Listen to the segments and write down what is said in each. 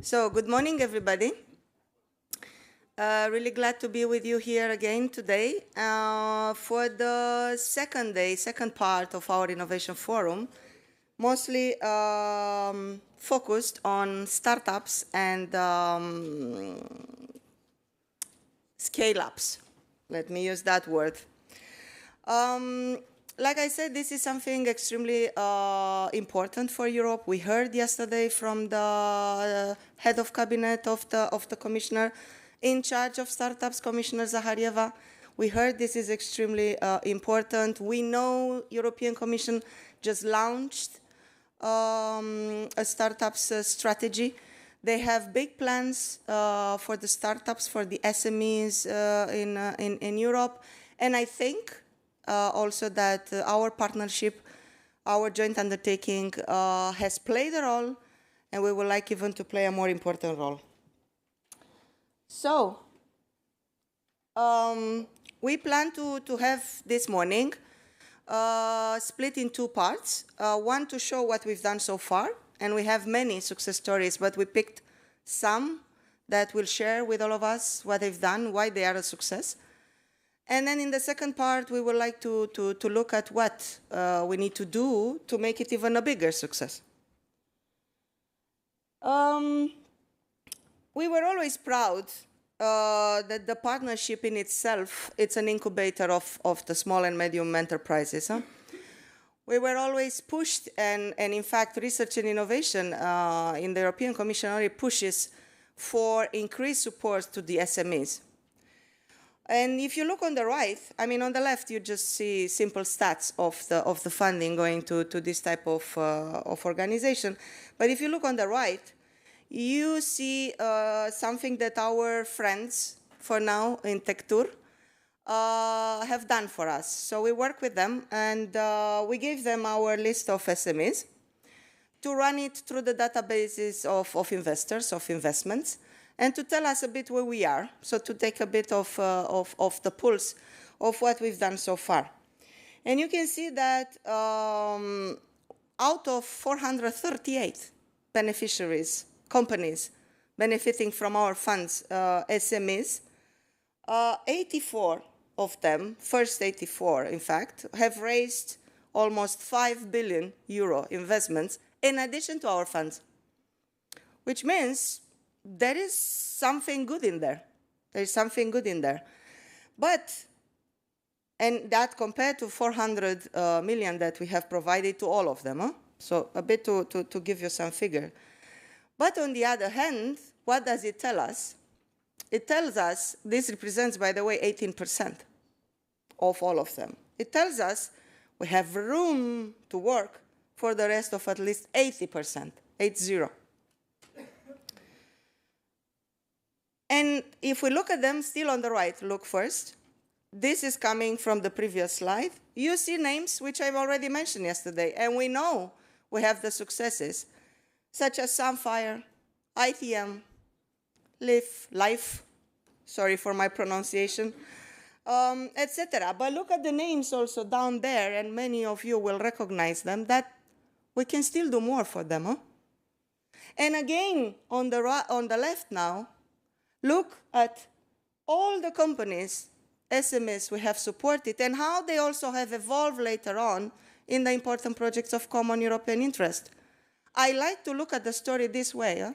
So, good morning, everybody. Really glad to be with you here again today for the second part of our Innovation Forum, mostly focused on startups and scale-ups. Let me use that word. Like I said, this is something extremely important for Europe. We heard yesterday from the head of cabinet of the commissioner in charge of startups, Commissioner Zaharieva. We heard this is extremely important. We know European Commission just launched a startups strategy. They have big plans for the startups, for the SMEs in Europe, and I think also that our partnership, our joint undertaking has played a role, and we would like even to play a more important role. So, we plan to have this morning split in two parts. One to show what we've done so far, and we have many success stories, but we picked some that will share with all of us what they've done, why they are a success. And then in the second part, we would like to look at what we need to do to make it even a bigger success. We were always proud that the partnership in itself, it's an incubator of the small and medium enterprises. Huh? We were always pushed, and in fact, research and innovation in the European Commission already pushes for increased support to the SMEs. And if you look on the right, I mean, on the left, you just see simple stats of the funding going to this type of organization. But if you look on the right, you see something that our friends, for now, in Tectur, have done for us. So we work with them, and we gave them our list of SMEs to run it through the databases of investors, of investments, and to tell us a bit where we are, so to take a bit of the pulse of what we've done so far. And you can see that out of 438 beneficiaries, companies benefiting from our funds, SMEs, 84 of them, first 84 in fact, have raised almost 5 billion euro investments in addition to our funds, which means there is something good in there. There is something good in there. But, and that compared to 400 million that we have provided to all of them. Huh? So a bit to give you some figure. But on the other hand, what does it tell us? It tells us, this represents, by the way, 18% of all of them. It tells us we have room to work for the rest of at least 80%, 80. And if we look at them still on the right, look first. This is coming from the previous slide. You see names which I've already mentioned yesterday, and we know we have the successes, such as Sunfire, ITM, Life, sorry for my pronunciation, etc. But look at the names also down there, and many of you will recognize them, that we can still do more for them. Huh? And again, on the left now, look at all the companies, SMEs we have supported, and how they also have evolved later on in the important projects of common European interest. I like to look at the story this way,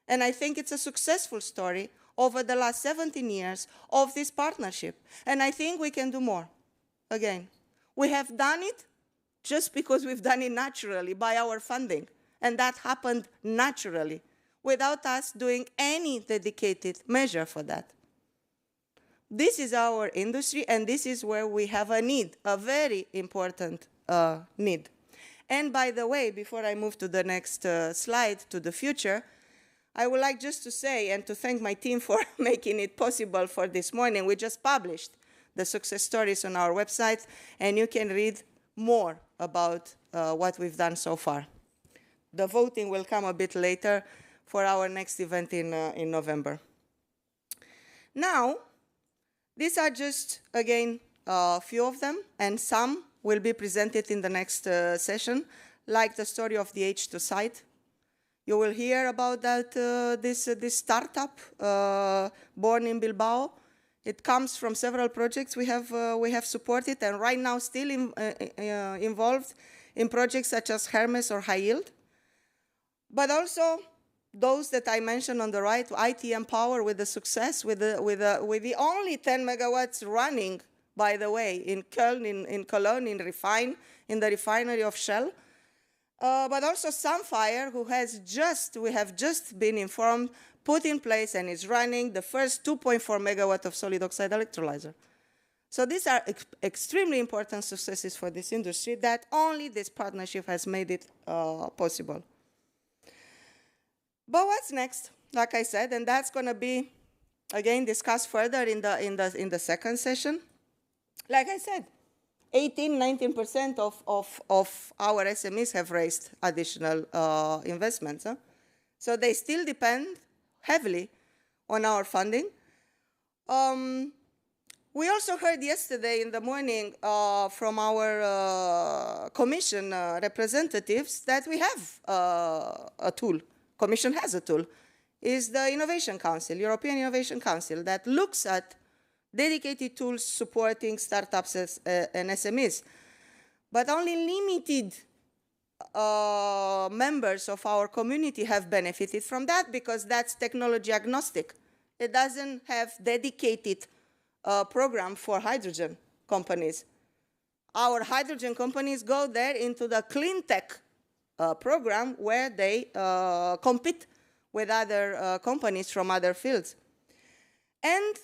and I think it's a successful story over the last 17 years of this partnership, and I think we can do more. Again, we have done it just because we've done it naturally by our funding, and that happened naturally, without us doing any dedicated measure for that. This is our industry, and this is where we have a need, a very important need. And by the way, before I move to the next slide, to the future, I would like just to say and to thank my team for making it possible for this morning. We just published the success stories on our website, and you can read more about what we've done so far. The voting will come a bit later for our next event in November. Now, these are just, again, a few of them, and some will be presented in the next session, like the story of the H2 site. You will hear about that this startup born in Bilbao. It comes from several projects we have supported, and right now still involved in projects such as Hermes or High Yield. But also those that I mentioned on the right, ITM Power with the success, with the only 10 megawatts running, by the way, in Köln, in Cologne, in the refinery of Shell. But also Sunfire, we have just been informed, put in place and is running the first 2.4 megawatt of solid oxide electrolyzer. So these are extremely important successes for this industry that only this partnership has made it possible. But what's next? Like I said, and that's going to be, again, discussed further in the second session. Like I said, 19% of our SMEs have raised additional investments. Huh? So they still depend heavily on our funding. We also heard yesterday in the morning from our Commission representatives that we have a tool. Commission has a tool, is the Innovation Council, European Innovation Council, that looks at dedicated tools supporting startups and SMEs. But only limited members of our community have benefited from that because that's technology agnostic. It doesn't have dedicated program for hydrogen companies. Our hydrogen companies go there into the clean tech program where they compete with other companies from other fields. And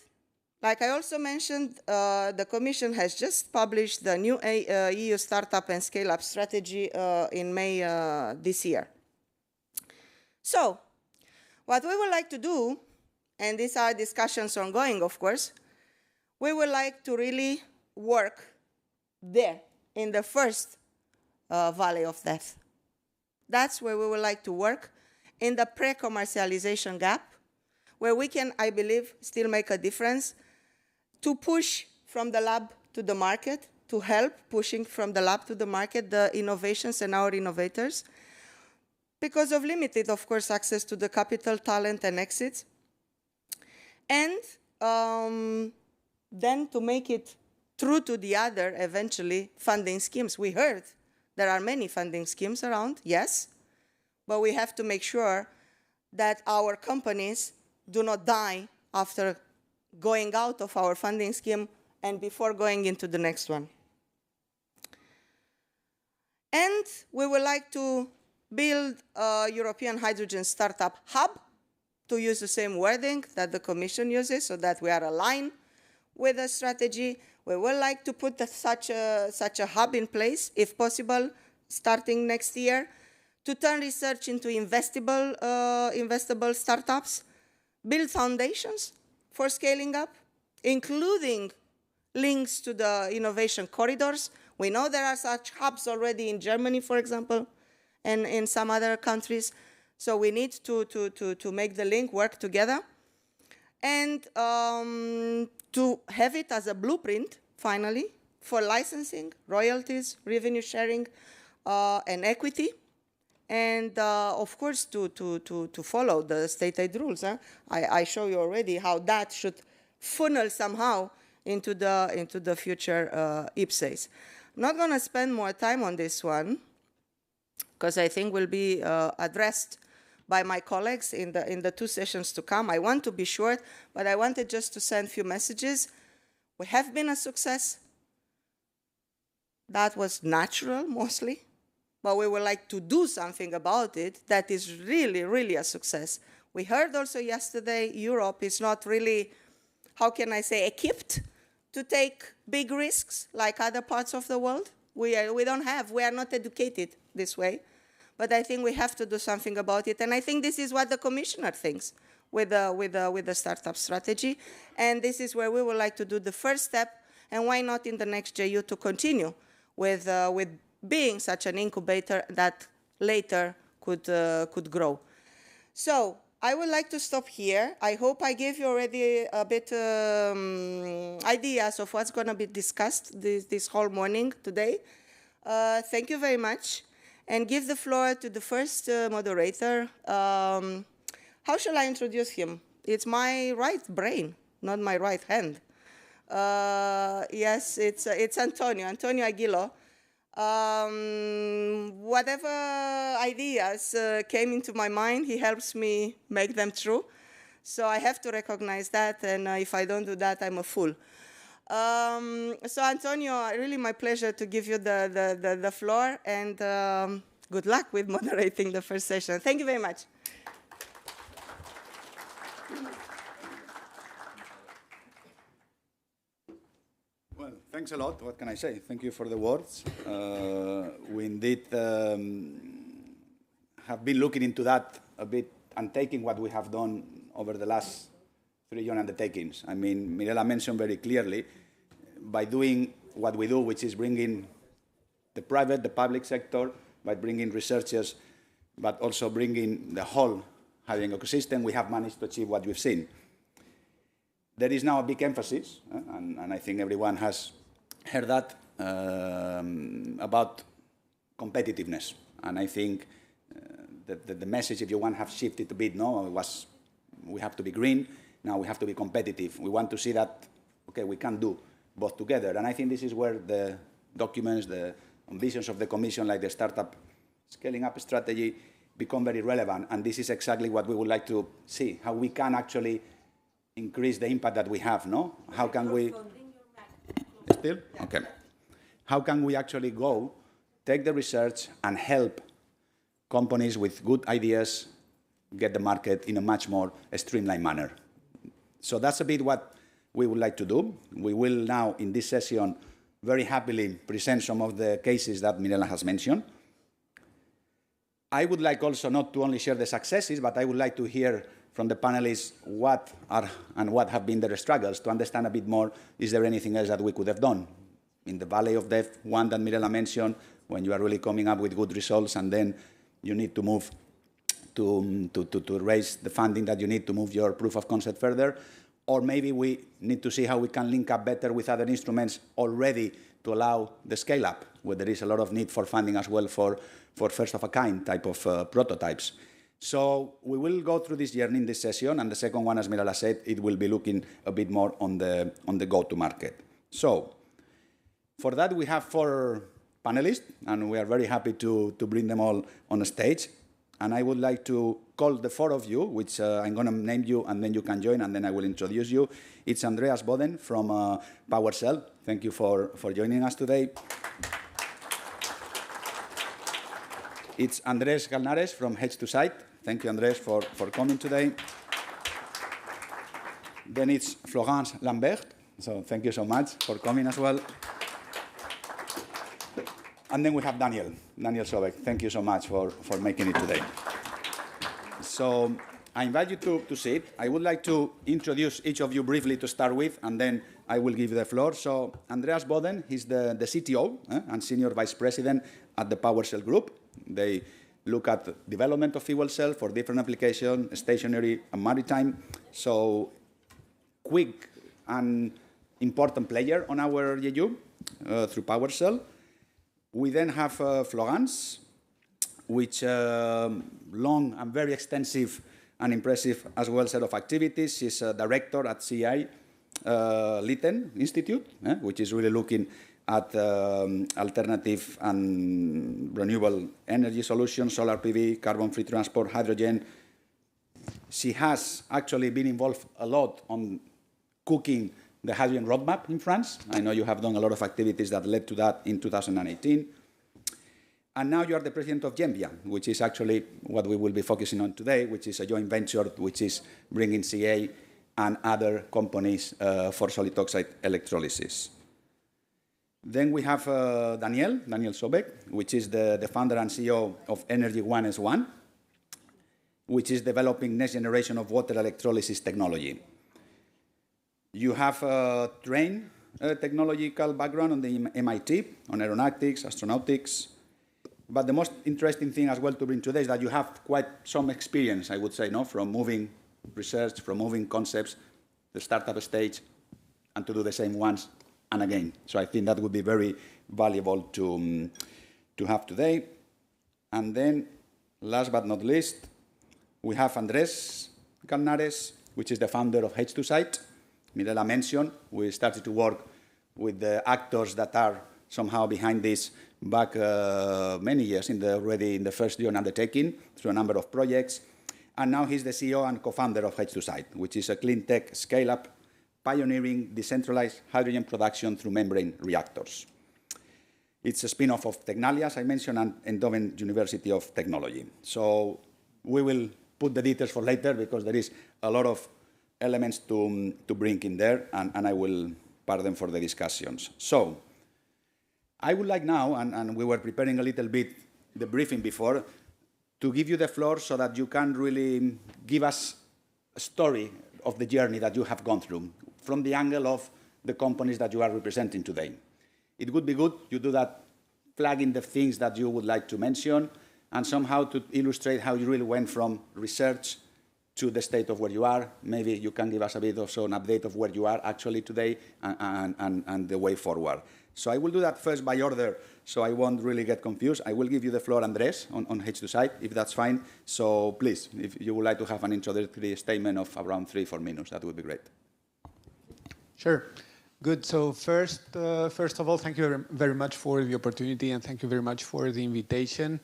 like I also mentioned, the Commission has just published the new EU Startup and Scale-up Strategy in May this year. So what we would like to do, and these are discussions ongoing, of course, we would like to really work there in the first valley of death. That's where we would like to work, in the pre-commercialization gap, where we can, I believe, still make a difference, to push from the lab to the market, to help pushing from the lab to the market the innovations and our innovators, because of limited, of course, access to the capital, talent, and exits. And then to make it through to the other, eventually, funding schemes. We heard there are many funding schemes around, yes, but we have to make sure that our companies do not die after going out of our funding scheme and before going into the next one. And we would like to build a European hydrogen startup hub, to use the same wording that the Commission uses so that we are aligned with the strategy. We would like to put such a hub in place, if possible, starting next year, to turn research into investable startups, build foundations for scaling up, including links to the innovation corridors. We know there are such hubs already in Germany, for example, and in some other countries. So we need to make the link work together. And to have it as a blueprint, finally, for licensing, royalties, revenue sharing, and equity. And of course, to follow the state aid rules. Huh? I show you already how that should funnel somehow into the future IPCEIs. I'm not going to spend more time on this one, because I think will be addressed by my colleagues in the two sessions to come. I want to be short, but I wanted just to send a few messages. We have been a success. That was natural, mostly. But we would like to do something about it that is really, really a success. We heard also yesterday Europe is not really, how can I say, equipped to take big risks like other parts of the world. We are not educated this way. But I think we have to do something about it. And I think this is what the Commissioner thinks with the startup strategy. And this is where we would like to do the first step. And why not in the next JU to continue with being such an incubator that later could grow. So I would like to stop here. I hope I gave you already a bit ideas of what's going to be discussed this whole morning today. Thank you very much. and give the floor to the first moderator. How shall I introduce him? It's my right brain, not my right hand. Yes, it's Antonio Aguilo. Whatever ideas came into my mind, he helps me make them true. So I have to recognize that, and if I don't do that, I'm a fool. So Antonio, really my pleasure to give you the floor, and good luck with moderating the first session. Thank you very much. Well, thanks a lot. What can I say? Thank you for the words. We indeed have been looking into that a bit and taking what we have done over the last 3 young undertakings. I mean, Mirela mentioned very clearly, by doing what we do, which is bringing the private, the public sector, by bringing researchers, but also bringing the whole hydrogen ecosystem, we have managed to achieve what we've seen. There is now a big emphasis, and I think everyone has heard that, about competitiveness. And I think that the message, if you want, have shifted a bit. No, it was we have to be green. Now we have to be competitive. We want to see that, okay, we can do both together. And I think this is where the documents, the ambitions of the Commission, like the startup scaling up strategy, become very relevant. And this is exactly what we would like to see, how we can actually increase the impact that we have, no? How can we... Still? Okay. How can we actually go, take the research and help companies with good ideas get the market in a much more streamlined manner? So that's a bit what we would like to do. We will now, in this session, very happily present some of the cases that Mirela has mentioned. I would like also not to only share the successes, but I would like to hear from the panelists what are and what have been their struggles, to understand a bit more, is there anything else that we could have done? In the Valley of Death, one that Mirela mentioned, when you are really coming up with good results and then you need to move to raise the funding that you need to move your proof of concept further. Or maybe we need to see how we can link up better with other instruments already to allow the scale-up, where there is a lot of need for funding as well for first-of-a-kind type of prototypes. So we will go through this journey in this session, and the second one, as Mirela said, it will be looking a bit more on the go-to-market. So for that, we have 4 panelists, and we are very happy to bring them all on the stage. And I would like to call the 4 of you, which I'm going to name you, and then you can join, and then I will introduce you. It's Andreas Boden from PowerCell. Thank you for joining us today. It's Andrés Galnares from H2Site. Thank you, Andrés, for coming today. Then it's Florence Lambert. So thank you so much for coming as well. And then we have Daniel Sobek. Thank you so much for making it today. So I invite you to sit. I would like to introduce each of you briefly to start with, and then I will give you the floor. So Andreas Boden, he's the CTO and Senior Vice President at the PowerCell Group. They look at development of fuel cells for different applications, stationary and maritime. So quick and important player on our EU through PowerCell. We then have Florence, which long and very extensive and impressive as well set of activities. She's a director at CI Lytton Institute, which is really looking at alternative and renewable energy solutions, solar PV, carbon-free transport, hydrogen. She has actually been involved a lot on cooking the hydrogen roadmap in France. I know you have done a lot of activities that led to that in 2018. And now you are the president of Genvia, which is actually what we will be focusing on today, which is a joint venture which is bringing CA and other companies for solid oxide electrolysis. Then we have Daniel Sobek, which is the founder and CEO of Energy 1S1, which is developing next generation of water electrolysis technology. You have a trained technological background on the MIT, on aeronautics, astronautics. But the most interesting thing as well to bring today is that you have quite some experience, I would say, no, from moving research, from moving concepts, the startup stage, and to do the same once and again. So I think that would be very valuable to have today. And then, last but not least, we have Andrés Galnares, which is the founder of H2Site. Mirela mentioned, we started to work with the actors that are somehow behind this back many years already in the first year undertaking through a number of projects. And now he's the CEO and co-founder of H2Site, which is a clean tech scale-up pioneering decentralized hydrogen production through membrane reactors. It's a spin-off of Tecnalia, as I mentioned, and Eindhoven University of Technology. So we will put the details for later because there is a lot of elements to bring in there, and I will park them for the discussions. So I would like now, and we were preparing a little bit the briefing before, to give you the floor so that you can really give us a story of the journey that you have gone through from the angle of the companies that you are representing today. It would be good you do that, flagging the things that you would like to mention, and somehow to illustrate how you really went from research to the state of where you are. Maybe you can give us a bit of an update of where you are actually today and the way forward. So I will do that first by order, so I won't really get confused. I will give you the floor, Andrés, on H2Site, if that's fine. So please, if you would like to have an introductory statement of around 3-4 minutes, that would be great. Sure. Good. So first of all, thank you very much for the opportunity, and thank you very much for the invitation.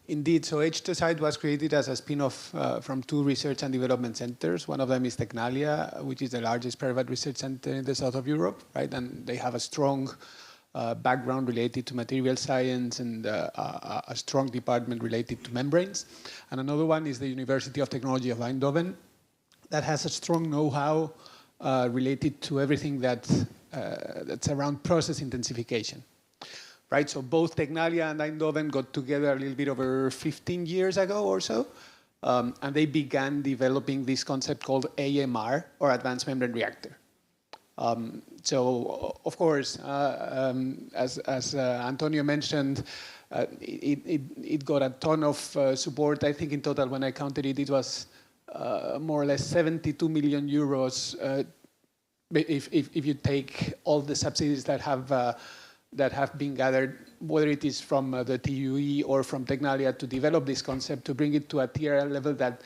Indeed, so H2Site was created as a spin-off from two research and development centers. One of them is Tecnalia, which is the largest private research center in the south of Europe, right? And they have a strong background related to material science and a strong department related to membranes. And another one is the University of Technology of Eindhoven that has a strong know-how related to everything that's around process intensification. Right, so both Tecnalia and Eindhoven got together a little bit over 15 years ago or so, and they began developing this concept called AMR, or Advanced Membrane Reactor. So, of course, as Antonio mentioned, it got a ton of support. I think in total, when I counted it, it was more or less 72 million euros if you take all the subsidies that have been gathered, whether it is from the TUE or from Tecnalia, to develop this concept, to bring it to a TRL level that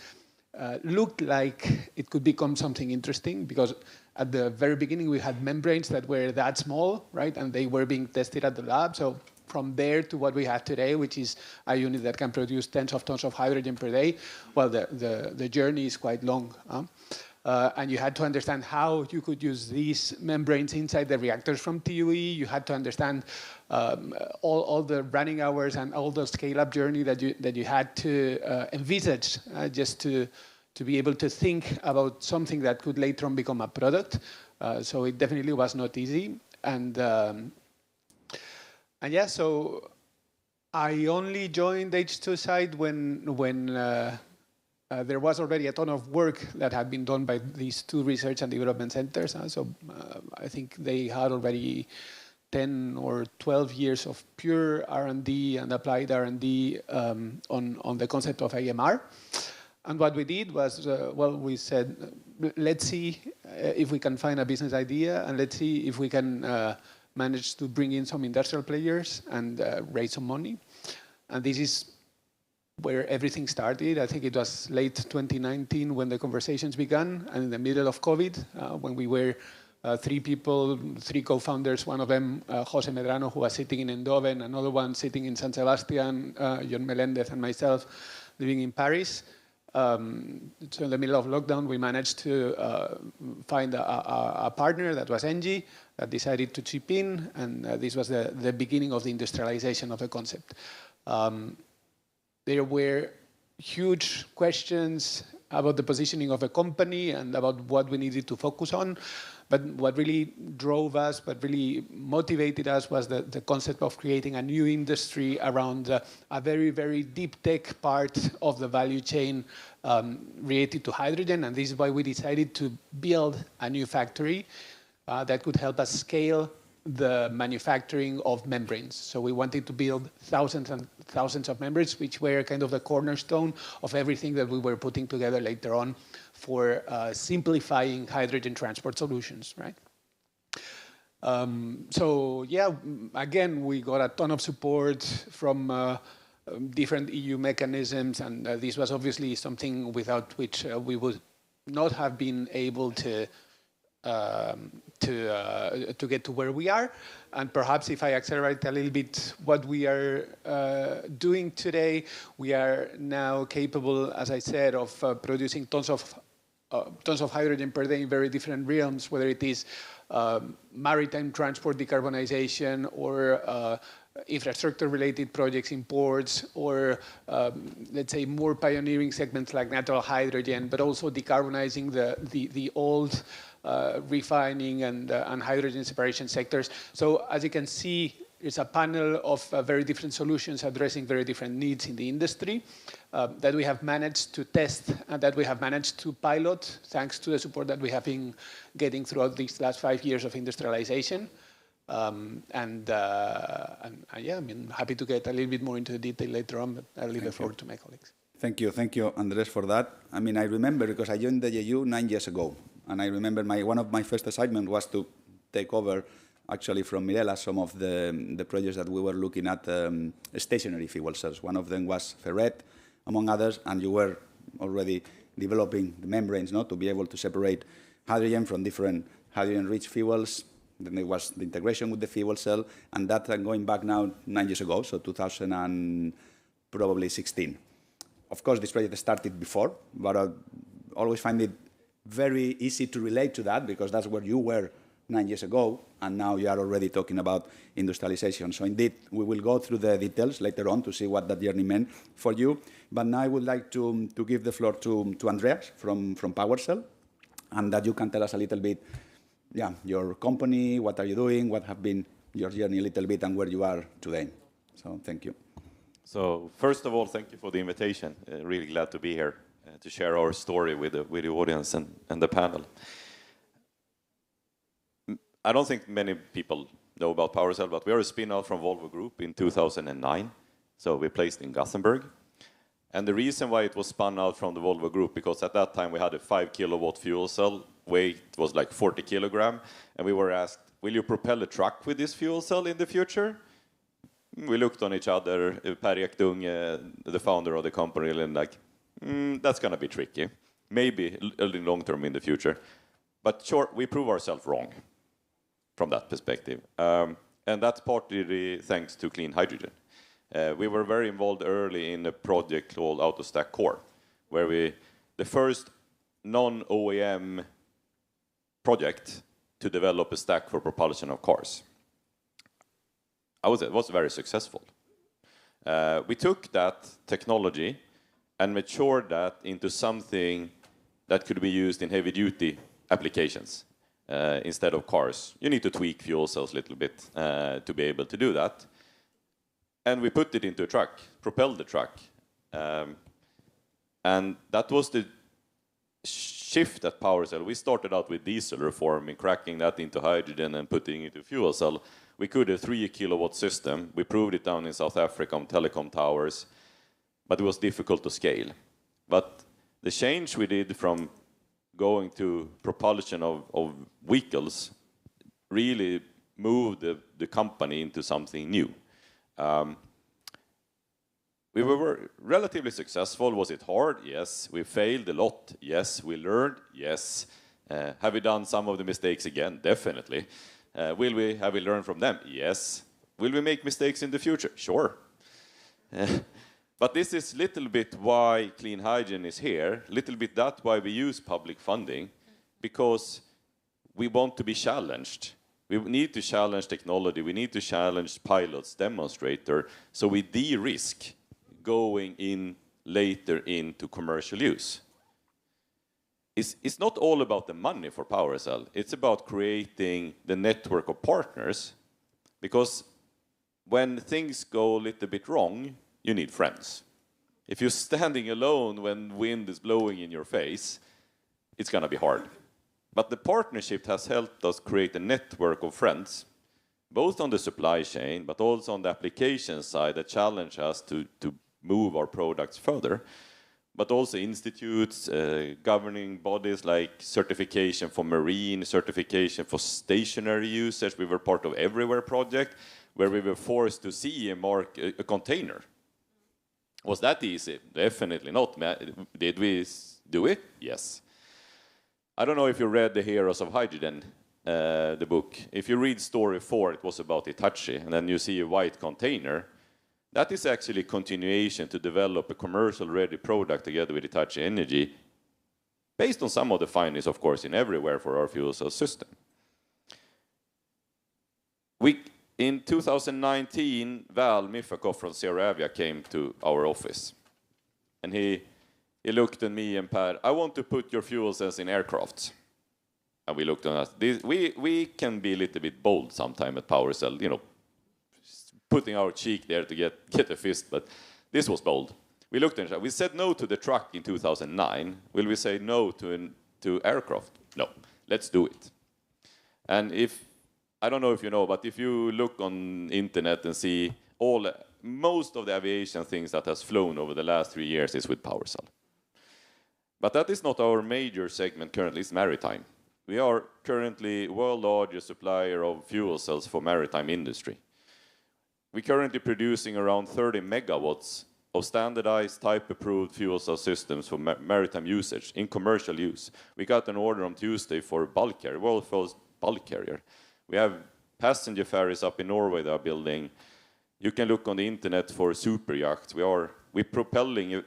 looked like it could become something interesting, because at the very beginning we had membranes that were that small, right, and they were being tested at the lab. So from there to what we have today, which is a unit that can produce tens of tons of hydrogen per day, well, the journey is quite long. And you had to understand how you could use these membranes inside the reactors from TUE. You had to understand all the running hours and all the scale-up journey that you had to envisage just to be able to think about something that could later on become a product. So it definitely was not easy. And yeah, so I only joined H2Site when there was already a ton of work that had been done by these two research and development centers. So I think they had already 10 or 12 years of pure R&D and applied R&D on the concept of AMR. And what we did was, well, we said, let's see if we can find a business idea, and let's see if we can manage to bring in some industrial players and raise some money. And this is where everything started. I think it was late 2019 when the conversations began, and in the middle of COVID, when we were 3 people, 3 co-founders, one of them, Jose Medrano, who was sitting in Eindhoven, another one sitting in San Sebastian, John Melendez and myself living in Paris. So in the middle of lockdown, we managed to find a partner that was Engie, that decided to chip in, and this was the beginning of the industrialization of the concept. There were huge questions about the positioning of the company and about what we needed to focus on. But what really drove us, what really motivated us, was the concept of creating a new industry around a very, very deep tech part of the value chain related to hydrogen. And this is why we decided to build a new factory that could help us scale the manufacturing of membranes. So we wanted to build thousands and thousands of membranes, which were kind of the cornerstone of everything that we were putting together later on for simplifying hydrogen transport solutions, right? So yeah, again, we got a ton of support from different EU mechanisms, and this was obviously something without which we would not have been able to get to where we are. And perhaps if I accelerate a little bit what we are doing today, we are now capable, as I said, of producing tons of hydrogen per day in very different realms, whether it is maritime transport decarbonization or infrastructure-related projects in ports, or let's say more pioneering segments like natural hydrogen, but also decarbonizing the old refining and hydrogen separation sectors. So as you can see, it's a panel of very different solutions addressing very different needs in the industry that we have managed to test and that we have managed to pilot thanks to the support that we have been getting throughout these last 5 years of industrialization. Yeah, I mean, happy to get a little bit more into the detail later on, but I'll leave the floor to my colleagues. Thank you, Andres, for that. I mean, I remember because I joined the EU 9 years ago, and I remember one of my first assignments was to take over, actually from Mirela, some of the projects that we were looking at stationary fuel cells. One of them was Ferret, among others, and you were already developing the membranes, to be able to separate hydrogen from different hydrogen-rich fuels. Then there was the integration with the fuel cell, and that going back now 9 years ago, so 2016. Of course, this project started before, but I always find it very easy to relate to that because that's where you were 9 years ago, and now you are already talking about industrialization. So indeed, we will go through the details later on to see what that journey meant for you. But now I would like to give the floor to Andreas from PowerCell, and that you can tell us a little bit, your company, what are you doing, what have been your journey a little bit, and where you are today. So thank you. So first of all, thank you for the invitation. Really glad to be here to share our story with the audience and the panel. I don't think many people know about PowerCell, but we are a spin-out from Volvo Group in 2009. So we're placed in Gothenburg. And the reason why it was spun out from the Volvo Group, because at that time we had a 5 kilowatt fuel cell, weight was like 40 kilogram, and we were asked, will you propel a truck with this fuel cell in the future? We looked on each other, Per Ekdunge, the founder of the company, and like, that's going to be tricky. Maybe a little long term in the future. But sure, we prove ourselves wrong from that perspective. And that's partly thanks to clean hydrogen. We were very involved early in a project called AutoStack Core, where the first non-OEM project to develop a stack for propulsion of cars. It was very successful. We took that technology and matured that into something that could be used in heavy-duty applications instead of cars. You need to tweak fuel cells a little bit to be able to do that. And we put it into a truck, propelled the truck. And that was the shift at PowerCell. We started out with diesel reforming, cracking that into hydrogen and putting it into fuel cell. We could a 3 kilowatt system. We proved it down in South Africa on telecom towers, but it was difficult to scale. But the change we did from going to propulsion of vehicles really moved the company into something new. We were relatively successful. Was it hard? Yes. We failed a lot. Yes. We learned? Yes. Have we done some of the mistakes again? Definitely. Have we learned from them? Yes. Will we make mistakes in the future? Sure. But this is a little bit why clean hydrogen is here, a little bit that's why we use public funding, because we want to be challenged. We need to challenge technology, we need to challenge pilots, demonstrator, so we de-risk going in later into commercial use. It's not all about the money for PowerCell, it's about creating the network of partners, because when things go a little bit wrong, you need friends. If you're standing alone when wind is blowing in your face, it's going to be hard. But the partnership has helped us create a network of friends, both on the supply chain, but also on the application side that challenge us to move our products further. But also institutes, governing bodies like certification for marine, certification for stationary usage. We were part of Everywhere project, where we were forced to CE mark a container. Was that easy? Definitely not. Did we do it? Yes. I don't know if you read The Heroes of Hydrogen, the book. If you read story 4, it was about Hitachi, and then you see a white container. That is actually a continuation to develop a commercial-ready product together with Hitachi Energy, based on some of the findings, of course, in everywhere for our fuel cell system. In 2019, Val Mifakov from Seravia came to our office, and he looked at me and Per. I want to put your fuel cells in aircrafts. And we looked at us. We can be a little bit bold sometimes at PowerCell, putting our cheek there to get a fist, but this was bold. We looked at it. We said no to the truck in 2009. Will we say no to aircraft? No. Let's do it. And I don't know if you know, but if you look on internet and see most of the aviation things that has flown over the last 3 years is with PowerCell. But that is not our major segment currently, it's maritime. We are currently world largest supplier of fuel cells for maritime industry. We're currently producing around 30 megawatts of standardized type-approved fuel cell systems for maritime usage in commercial use. We got an order on Tuesday for a bulk carrier, world first bulk carrier. We have passenger ferries up in Norway that are building. You can look on the internet for super yachts. We're propelling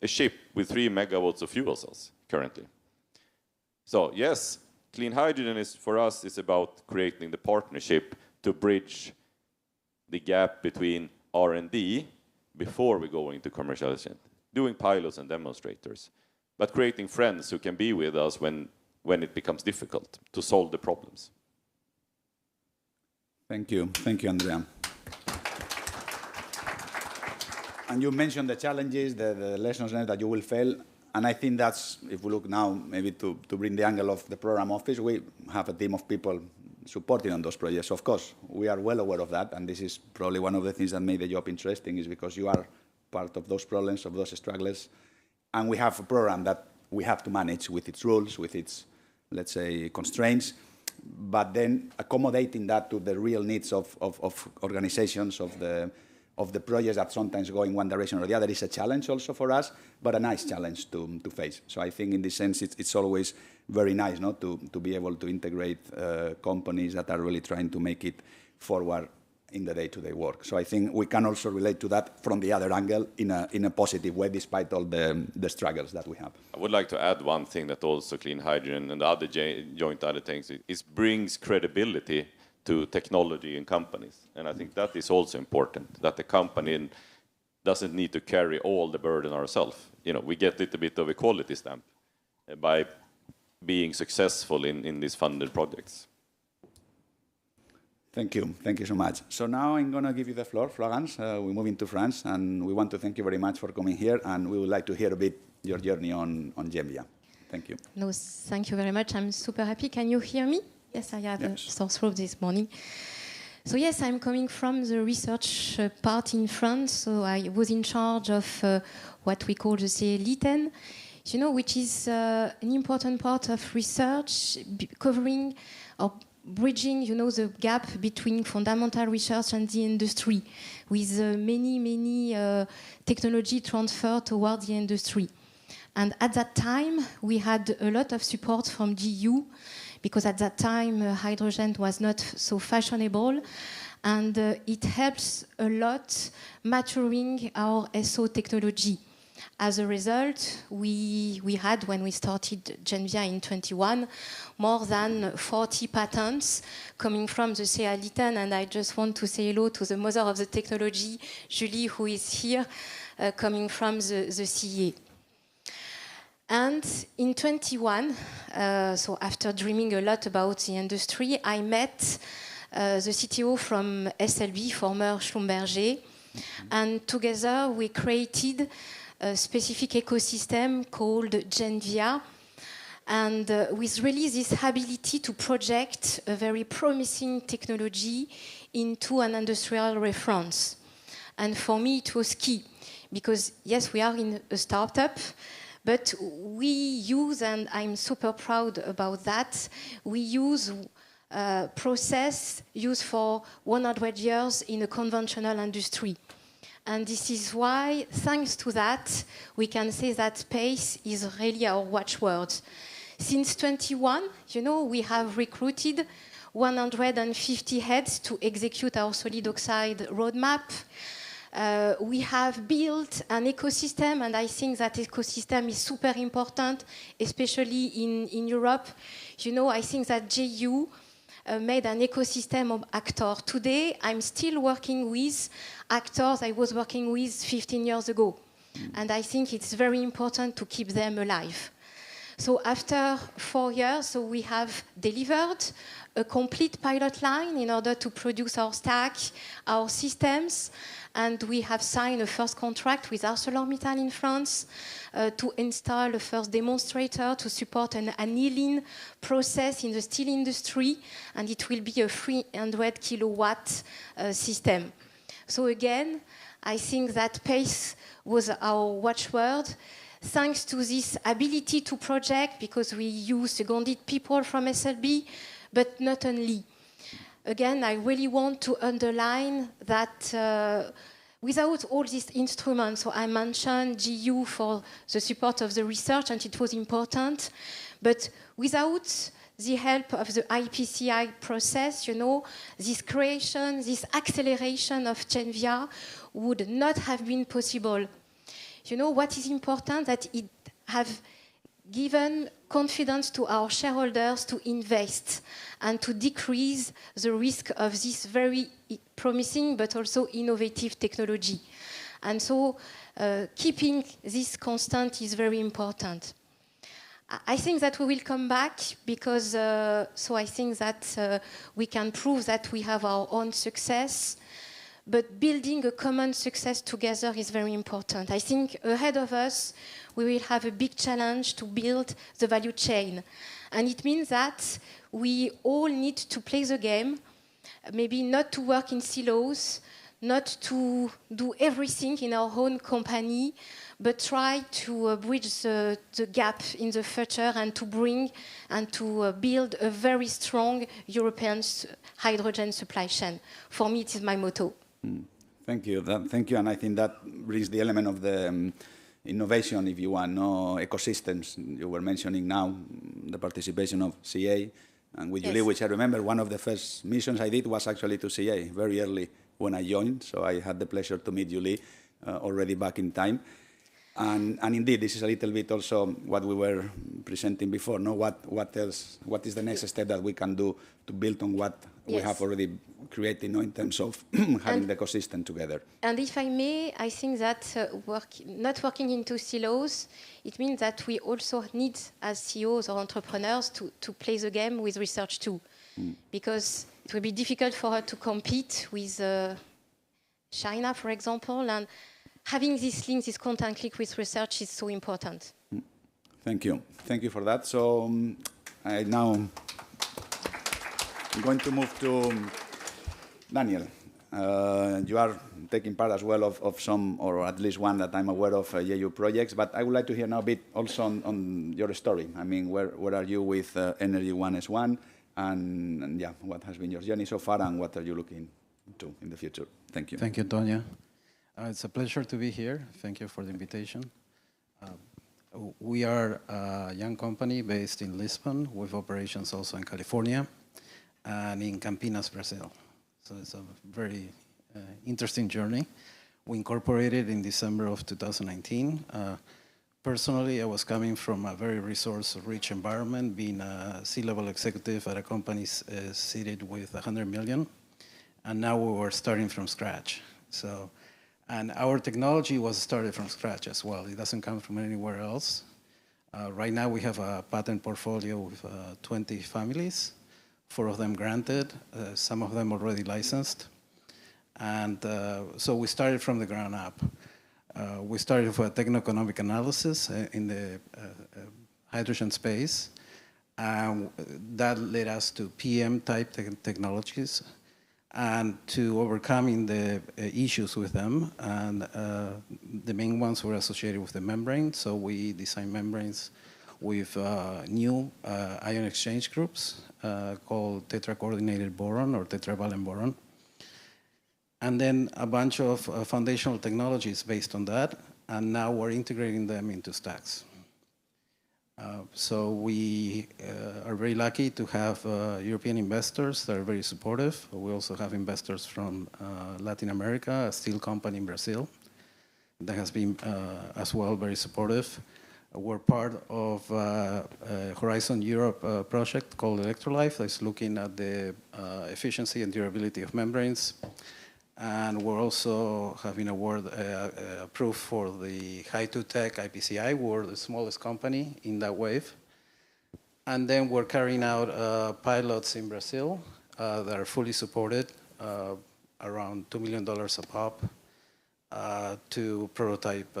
a ship with 3 megawatts of fuel cells currently. So yes, clean hydrogen for us is about creating the partnership to bridge the gap between R&D before we go into commercialization, doing pilots and demonstrators, but creating friends who can be with us when it becomes difficult to solve the problems. Thank you, Andrea. And you mentioned the challenges, the lessons learned that you will fail. And I think that's, if we look now, maybe to bring the angle of the program office, we have a team of people supporting on those projects. Of course, we are well aware of that. And this is probably one of the things that made the job interesting, is because you are part of those problems, of those struggles. And we have a program that we have to manage with its rules, with its, let's say, constraints. But then accommodating that to the real needs of organizations, of the projects that sometimes go in one direction or the other is a challenge also for us, but a nice challenge to face. So I think in this sense, it's always very nice to be able to integrate companies that are really trying to make it forward in the day-to-day work. So I think we can also relate to that from the other angle in a positive way, despite all the struggles that we have. I would like to add one thing that also clean hydrogen and the other joint other things, it brings credibility to technology and companies. And I think that is also important, that the company doesn't need to carry all the burden ourselves. We get a little bit of a quality stamp by being successful in these funded projects. Thank you so much. So now I'm going to give you the floor, Florence. We're moving to France, and we want to thank you very much for coming here, and we would like to hear a bit your journey on Genvia. Thank you. No, thank you very much. I'm super happy. Can you hear me? Yes, I had a sore throat this morning. So yes, I'm coming from the research part in France. So I was in charge of what we call the CLI10, which is an important part of research covering or bridging, the gap between fundamental research and the industry, with many technology transfer toward the industry. And at that time, we had a lot of support from the EU, because at that time, hydrogen was not so fashionable. And it helps a lot maturing our SO technology. As a result, we had, when we started Genvia in 21, more than 40 patents coming from the CLI10. And I just want to say hello to the mother of the technology, Julie, who is here, coming from the CEA. And in 21, so after dreaming a lot about the industry, I met the CTO from SLB, former Schlumberger, and together we created a specific ecosystem called Genvia, and with really this ability to project a very promising technology into an industrial reference. And for me, it was key, because yes, we are in a startup, but we use, and I'm super proud about that, we use process used for 100 years in a conventional industry. And this is why, thanks to that, we can say that PACE is really our watchword. Since 21, we have recruited 150 heads to execute our solid oxide roadmap. We have built an ecosystem, and I think that ecosystem is super important, especially in Europe. I think that JU made an ecosystem of actors. Today, I'm still working with actors I was working with 15 years ago. And I think it's very important to keep them alive. So after 4 years, we have delivered a complete pilot line in order to produce our stack, our systems, and we have signed a first contract with ArcelorMittal in France to install a first demonstrator to support an annealing process in the steel industry, and it will be a 300 kilowatt system. So again, I think that PACE was our watchword. Thanks to this ability to project, because we use seconded people from SLB, but not only. Again, I really want to underline that without all these instruments, so I mentioned GU for the support of the research, and it was important, but without the help of the IPCI process, this creation, this acceleration of Genvia would not have been possible. What is important, that it have given confidence to our shareholders to invest and to decrease the risk of this very promising but also innovative technology. And so keeping this constant is very important. I think that we will come back because so I think that we can prove that we have our own success. But building a common success together is very important. I think ahead of us, we will have a big challenge to build the value chain. And it means that we all need to play the game, maybe not to work in silos, not to do everything in our own company, but try to bridge the gap in the future and to bring and to build a very strong European hydrogen supply chain. For me, it is my motto. Thank you. Thank you. And I think that brings the element of the innovation, if you want, ecosystems. You were mentioning now the participation of CA. And with Julie, which I remember, one of the first missions I did was actually to CA, very early when I joined. So I had the pleasure to meet Julie already back in time. And indeed, this is a little bit also what we were presenting before. What else? What is the next step that we can do to build on what we have already created in terms of having the ecosystem together? And if I may, I think that not working into silos, it means that we also need, as CEOs or entrepreneurs, to play the game with research too. Because it will be difficult for her to compete with China, for example, and having this link, this content link with research is so important. Thank you. Thank you for that. So I'm going to move to Daniel. You are taking part as well of some, or at least one that I'm aware of, JU projects, but I would like to hear now a bit also on your story. I mean, where are you with Energy 1S1, and yeah, what has been your journey so far, and what are you looking to in the future? Thank you. Thank you, Antonio. It's a pleasure to be here. Thank you for the invitation. We are a young company based in Lisbon with operations also in California and in Campinas, Brazil. So it's a very interesting journey. We incorporated in December of 2019. Personally, I was coming from a very resource-rich environment, being a C-level executive at a company seated with 100 million. And now we were starting from scratch. And our technology was started from scratch as well. It doesn't come from anywhere else. Right now we have a patent portfolio with 20 families, 4 of them granted, some of them already licensed. And so we started from the ground up. We started with a techno-economic analysis in the hydrogen space. That led us to PM-type technologies and to overcoming the issues with them. And the main ones were associated with the membrane. So we designed membranes with new ion exchange groups called tetra-coordinated boron or tetravalent boron. and then a bunch of foundational technologies based on that, and now we're integrating them into stacks. So we are very lucky to have European investors that are very supportive. We also have investors from Latin America, a steel company in Brazil that has been as well very supportive. We're part of a Horizon Europe project called Electrolyfe that's looking at the efficiency and durability of membranes. And we're also having approved for the Hy2Tech IPCI. We're the smallest company in that wave. And then we're carrying out pilots in Brazil that are fully supported, around $2 million a pop, to prototype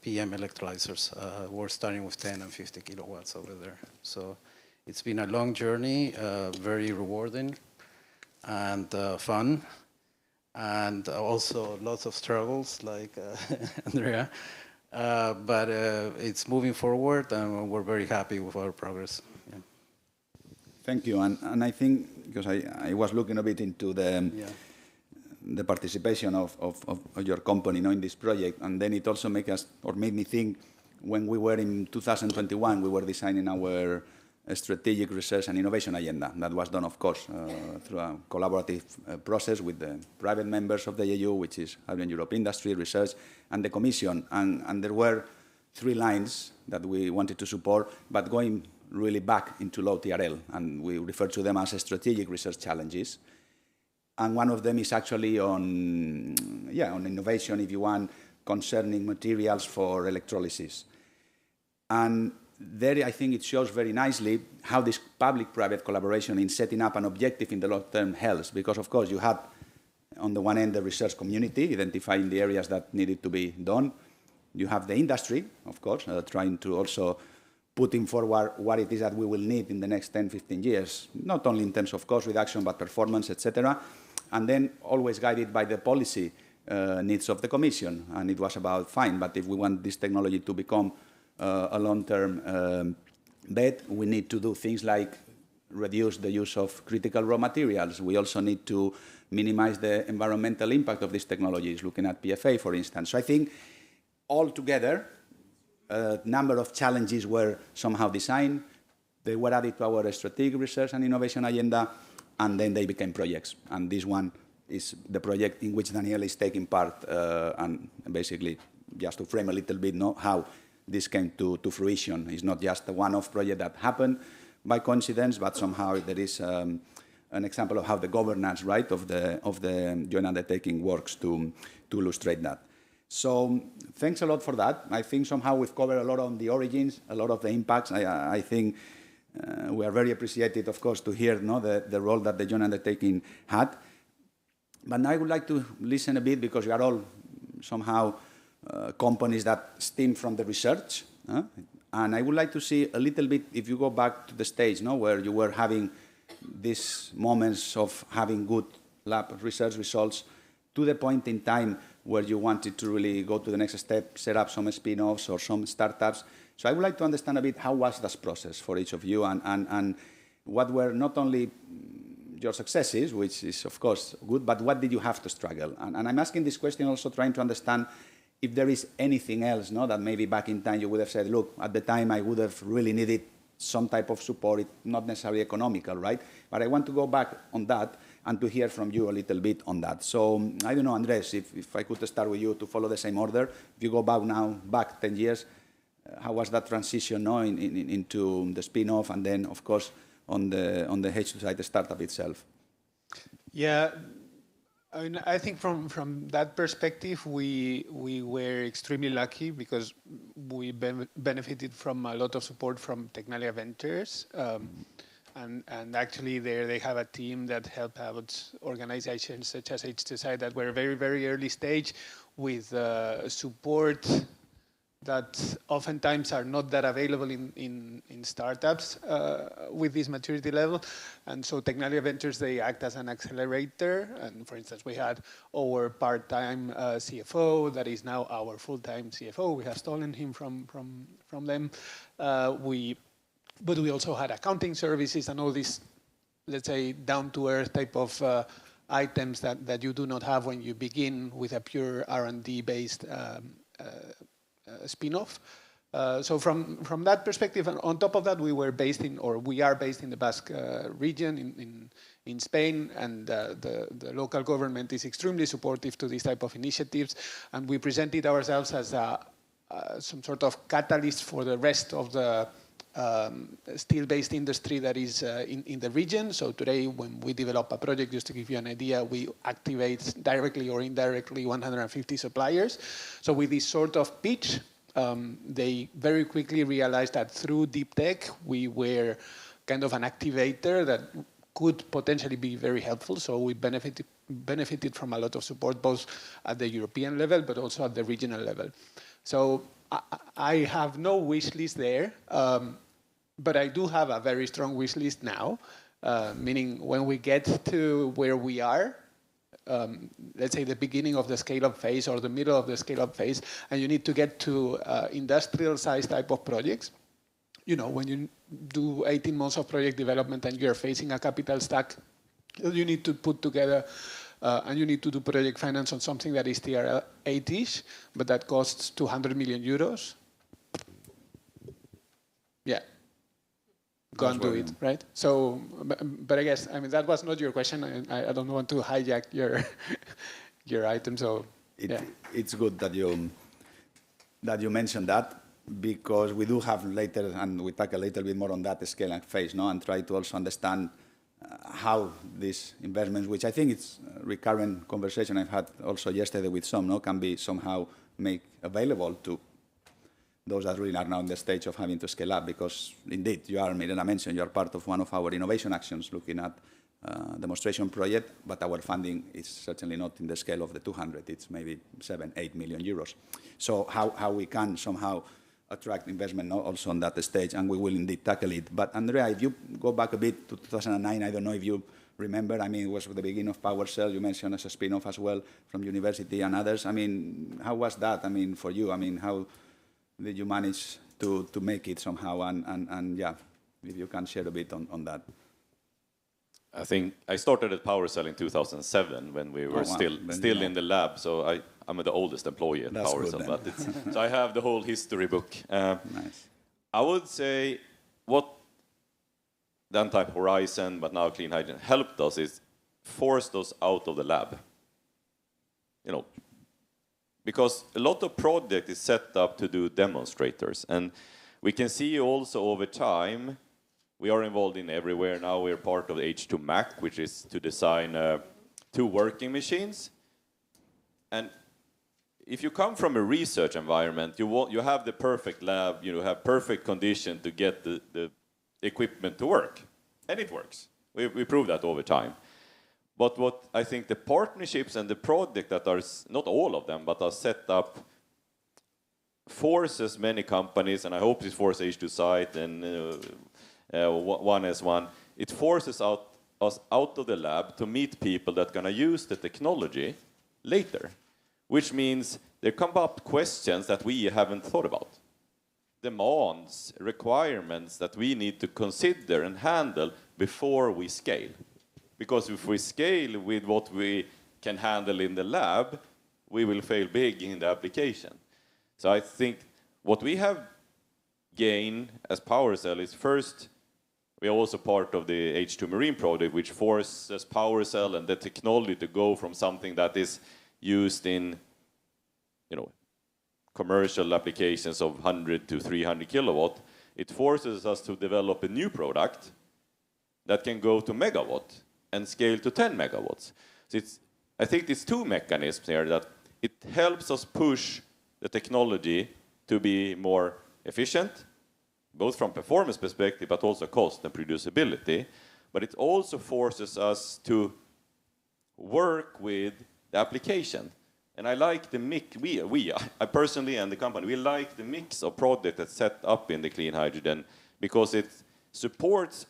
PM electrolyzers. We're starting with 10 and 50 kilowatts over there. So it's been a long journey, very rewarding and fun. And also lots of struggles, like Andrea. But it's moving forward, and we're very happy with our progress. Yeah. Thank you. And I think, because I was looking a bit into the participation of your company, in this project, and then it also made me think, when we were in 2021, we were designing our strategic research and innovation agenda. That was done, of course, through a collaborative process with the private members of the EU, which is Hydrogen Europe Industry, Research, and the Commission. And there were 3 lines that we wanted to support, but going really back into low TRL, and we refer to them as strategic research challenges. And one of them is actually on innovation, if you want, concerning materials for electrolysis. And there, I think it shows very nicely how this public-private collaboration in setting up an objective in the long term helps. Because, of course, you had, on the one end, the research community identifying the areas that needed to be done. You have the industry, of course, trying to also putting forward what it is that we will need in the next 10, 15 years, not only in terms of cost reduction, but performance, etc. And then always guided by the policy needs of the Commission. And it was about, fine, but if we want this technology to become a long-term bet, we need to do things like reduce the use of critical raw materials. We also need to minimize the environmental impact of these technologies, looking at PFA, for instance. So I think altogether, a number of challenges were somehow designed. They were added to our strategic research and innovation agenda, and then they became projects. And this one is the project in which Daniela is taking part, and basically, just to frame a little bit, how this came to fruition. It's not just a one-off project that happened by coincidence, but somehow there is an example of how the governance, right, of the joint undertaking works to illustrate that. So thanks a lot for that. I think somehow we've covered a lot on the origins, a lot of the impacts. I think we are very appreciated, of course, to hear the role that the joint undertaking had. But now I would like to listen a bit, because we are all somehow companies that stem from the research. And I would like to see a little bit, if you go back to the stage where you were having these moments of having good lab research results, to the point in time where you wanted to really go to the next step, set up some spin-offs or some startups. So I would like to understand a bit, how was this process for each of you, and what were not only your successes, which is, of course, good, but what did you have to struggle? And I'm asking this question also trying to understand if there is anything else that maybe back in time you would have said, look, at the time I would have really needed some type of support, not necessarily economical, right? But I want to go back on that and to hear from you a little bit on that. So I don't know, Andres, if I could start with you to follow the same order. If you go back 10 years, how was that transition into the spin-off, and then, of course, on the H2 side, the startup itself? Yeah. I mean, I think from that perspective, we were extremely lucky, because we benefited from a lot of support from Tecnalia Ventures. And actually there they have a team that help out organizations such as H2Side that were very, very early stage, with support that oftentimes are not that available in startups with this maturity level. And so Tecnalia Ventures, they act as an accelerator. And for instance, we had our part-time CFO that is now our full-time CFO. We have stolen him from them. But we also had accounting services and all this, let's say, down-to-earth type of items that you do not have when you begin with a pure R&D based spin-off. So from that perspective, and on top of that, we are based in the Basque region in Spain, and the local government is extremely supportive to this type of initiatives, and we presented ourselves as some sort of catalyst for the rest of the steel-based industry that is in the region. So today, when we develop a project, just to give you an idea, we activate directly or indirectly 150 suppliers. So with this sort of pitch, they very quickly realized that through deep tech, we were kind of an activator that could potentially be very helpful. So we benefited from a lot of support, both at the European level, but also at the regional level. So I have no wish list there, but I do have a very strong wish list now, meaning when we get to where we are, let's say the beginning of the scale-up phase or the middle of the scale-up phase, and you need to get to industrial size type of projects. You know, when you do 18 months of project development and you're facing a capital stack, you need to put together and you need to do project finance on something that is tier 8-ish, but that costs 200 million euros. Yeah. Go and do it, right? So, but I guess, I mean, that was not your question. I don't want to hijack your item. So, it's good that you mentioned that, because we do have later, and we talk a little bit more on that scale and phase, no, and try to also understand how these investments, which I think it's a recurrent conversation I've had also yesterday with some, no, can be somehow made available to those that really are now in the stage of having to scale up, because indeed, you are, Mirela mentioned, you are part of one of our innovation actions looking at demonstration project, but our funding is certainly not in the scale of the 200, it's maybe 7-8 million euros. So how we can somehow attract investment also on that stage, and we will indeed tackle it. But Andrea, if you go back a bit to 2009, I don't know if you remember, I mean, it was the beginning of PowerCell, you mentioned as a spin-off as well from university and others. I mean, how was that, I mean, for you? I mean, how did you manage to make it somehow? And yeah, if you can share a bit on that. I think I started at PowerCell in 2007 when we were still in the lab. So I'm the oldest employee at PowerCell, but so I have the whole history book. Nice. I would say what then type Horizon, but now Clean Hydrogen helped us is forced us out of the lab. You know, because a lot of project is set up to do demonstrators, and we can see also over time. We are involved in everywhere now. We're part of the H2 MAC, which is to design 2 working machines. And if you come from a research environment, you have the perfect lab, you have perfect condition to get the equipment to work. And it works. We prove that over time. But what I think the partnerships and the project that are, not all of them, but are set up, forces many companies, and I hope this forces H2 Site and 1S1, it forces us out of the lab to meet people that are going to use the technology later, which means there come up questions that we haven't thought about. Demands, requirements that we need to consider and handle before we scale. Because if we scale with what we can handle in the lab, we will fail big in the application. So I think what we have gained as PowerCell is first, we are also part of the H2 Marine project, which forces PowerCell and the technology to go from something that is used in, commercial applications of 100 to 300 kilowatt. It forces us to develop a new product that can go to megawatt and scale to 10 megawatts. So I think it's 2 mechanisms here that it helps us push the technology to be more efficient, both from performance perspective, but also cost and producibility. But it also forces us to work with the application. And I like the mix, I personally and the company, we like the mix of product that's set up in the clean hydrogen because it supports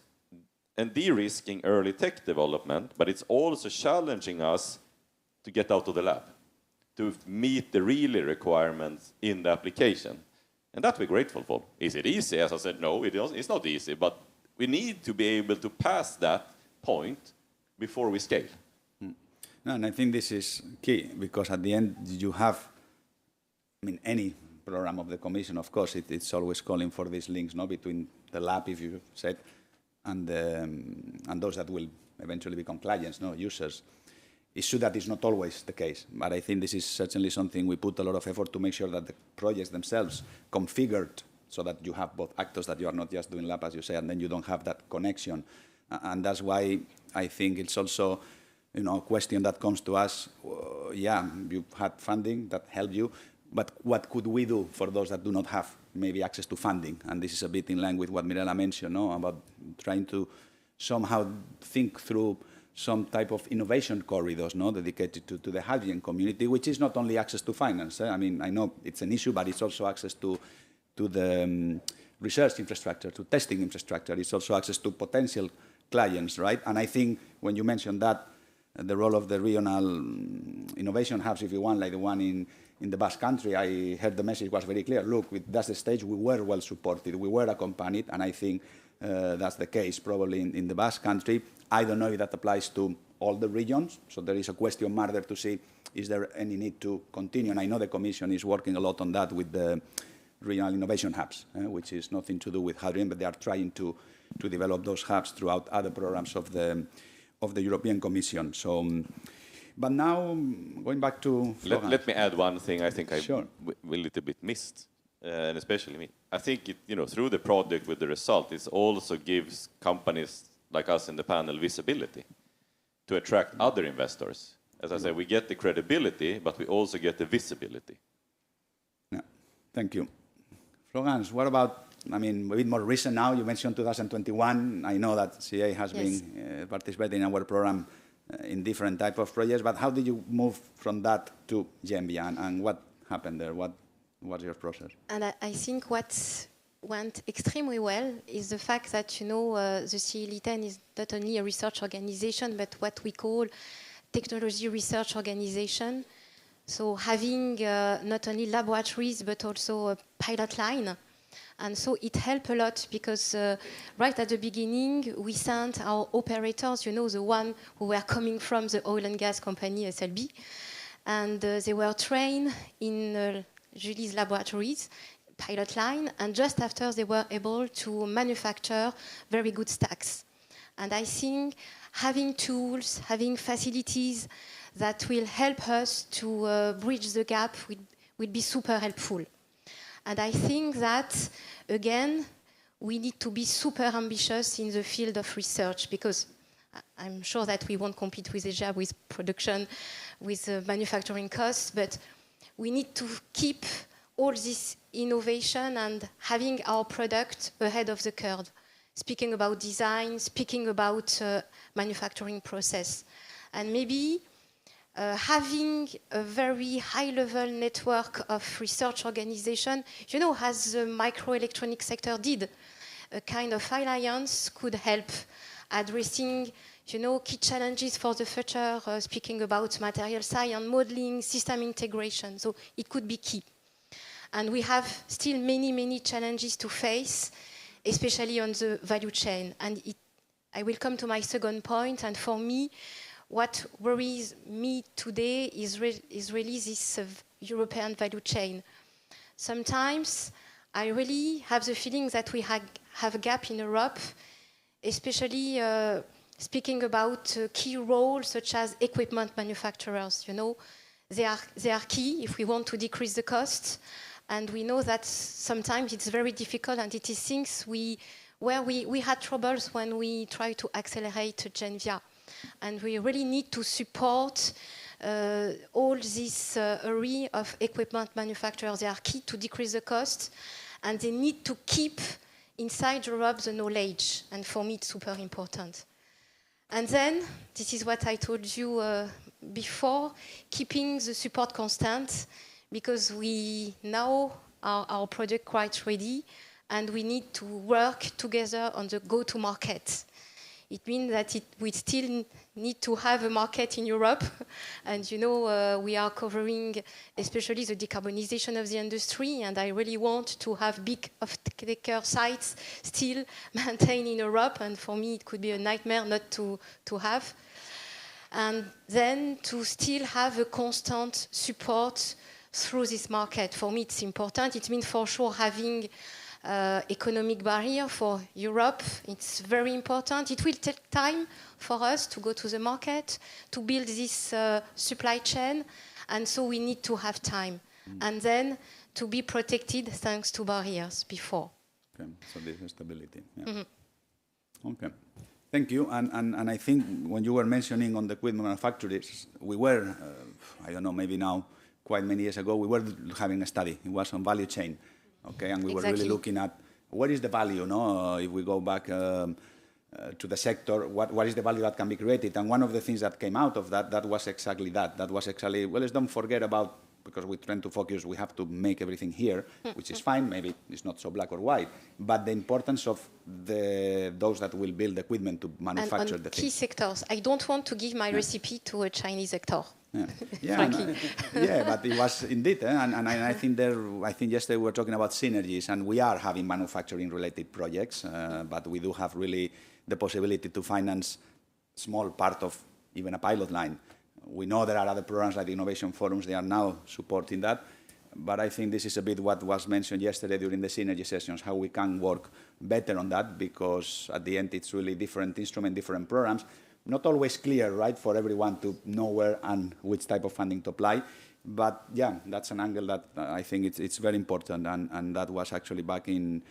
and de-risking early tech development, but it's also challenging us to get out of the lab, to meet the really requirements in the application. And that we're grateful for. Is it easy? As I said, no, it's not easy, but we need to be able to pass that point before we scale. No, and I think this is key because at the end you have, I mean, any program of the Commission, of course, it's always calling for these links, no, between the lab, if you said, and those that will eventually become clients, no, users. It's true that it's not always the case, but I think this is certainly something we put a lot of effort to make sure that the projects themselves configured so that you have both actors, that you are not just doing lab, as you say, and then you don't have that connection. And that's why I think it's also, you know, a question that comes to us, yeah, you had funding that helped you, but what could we do for those that do not have maybe access to funding? And this is a bit in line with what Mirela mentioned, no, about trying to somehow think through some type of innovation corridors, no, dedicated to the hydrogen community, which is not only access to finance. I mean, I know it's an issue, but it's also access to the research infrastructure, to testing infrastructure. It's also access to potential clients, right? And I think when you mentioned that, the role of the regional innovation hubs, if you want, like the one in the Basque Country, I heard the message was very clear. Look, that's the stage we were well supported, we were accompanied, and I think that's the case probably in the Basque Country. I don't know if that applies to all the regions, so there is a question mark there to see, is there any need to continue? And I know the Commission is working a lot on that with the regional innovation hubs, which is nothing to do with hydrogen, but they are trying to develop those hubs throughout other programs of the European Commission. So, but now, going back to let me add one thing I think Sure. I a little bit missed, and especially me. I think it, you know, through the project with the result, it also gives companies like us in the panel visibility to attract other investors. As I said, we get the credibility, but we also get the visibility. Yeah, thank you. Florence, what about, I mean, a bit more recent now, you mentioned 2021. I know that CA has been participating in our program in different type of projects, but how did you move from that to GmbH, and what happened there? What was your process? And I think what went extremely well is the fact that, you know, the CA-10 is not only a research organization, but what we call technology research organization. So having not only laboratories, but also a pilot line. And so it helped a lot because right at the beginning, we sent our operators, you know, the one who were coming from the oil and gas company, SLB, and they were trained in Julie's laboratories, pilot line, and just after they were able to manufacture very good stacks. And I think having tools, having facilities that will help us to bridge the gap will be super helpful. And I think that, again, we need to be super ambitious in the field of research because I'm sure that we won't compete with Asia with production, with manufacturing costs, but we need to keep all this innovation and having our product ahead of the curve. Speaking about design, speaking about manufacturing process. And maybe having a very high-level network of research organization, you know, as the microelectronic sector did, a kind of alliance could help addressing, you know, key challenges for the future, speaking about material science, modeling, system integration. So it could be key. And we have still many, many challenges to face, especially on the value chain. And I will come to my second point. And for me, what worries me today is really this European value chain. Sometimes I really have the feeling that we have a gap in Europe, especially speaking about key roles such as equipment manufacturers. You know, they are key if we want to decrease the costs. And we know that sometimes it's very difficult, and it is things where we had troubles when we try to accelerate GenVia. And we really need to support all this array of equipment manufacturers. They are key to decrease the cost, and they need to keep inside Europe the knowledge. And for me, it's super important. And then, this is what I told you before, keeping the support constant, because we now are our product quite ready, and we need to work together on the go-to-market. It means that we still need to have a market in Europe. And, you know, we are covering especially the decarbonization of the industry. And I really want to have big off-taker sites still maintained in Europe. And for me, it could be a nightmare not to have. and then to still have a constant support through this market. For me, it's important. It means for sure having economic barrier for Europe. It's very important. It will take time for us to go to the market, to build this supply chain, and so we need to have time. And then to be protected thanks to barriers before. Okay, so this is stability. Yeah. Okay, thank you. And I think when you were mentioning on the equipment manufacturers, we were, I don't know, maybe now, quite many years ago, we were having a study. It was on value chain, okay? And we were really looking at what is the value, no? If we go back to the sector, what is the value that can be created? And one of the things that came out of that was exactly that. That was actually, well, let's don't forget about, because we tend to focus, we have to make everything here, which is fine. Maybe it's not so black or white, but the importance of those that will build equipment to manufacture the key things. sectors. I don't want to give my recipe to a Chinese actor. Yeah, yeah, but it was indeed, and I think yesterday we were talking about synergies, and we are having manufacturing-related projects, but we do have really the possibility to finance small part of even a pilot line. We know there are other programs like the innovation forums, they are now supporting that, but I think this is a bit what was mentioned yesterday during the synergy sessions, how we can work better on that, because at the end it's really different instruments, different programs, not always clear, right, for everyone to know where and which type of funding to apply, but yeah, that's an angle that I think it's very important, and that was actually back in,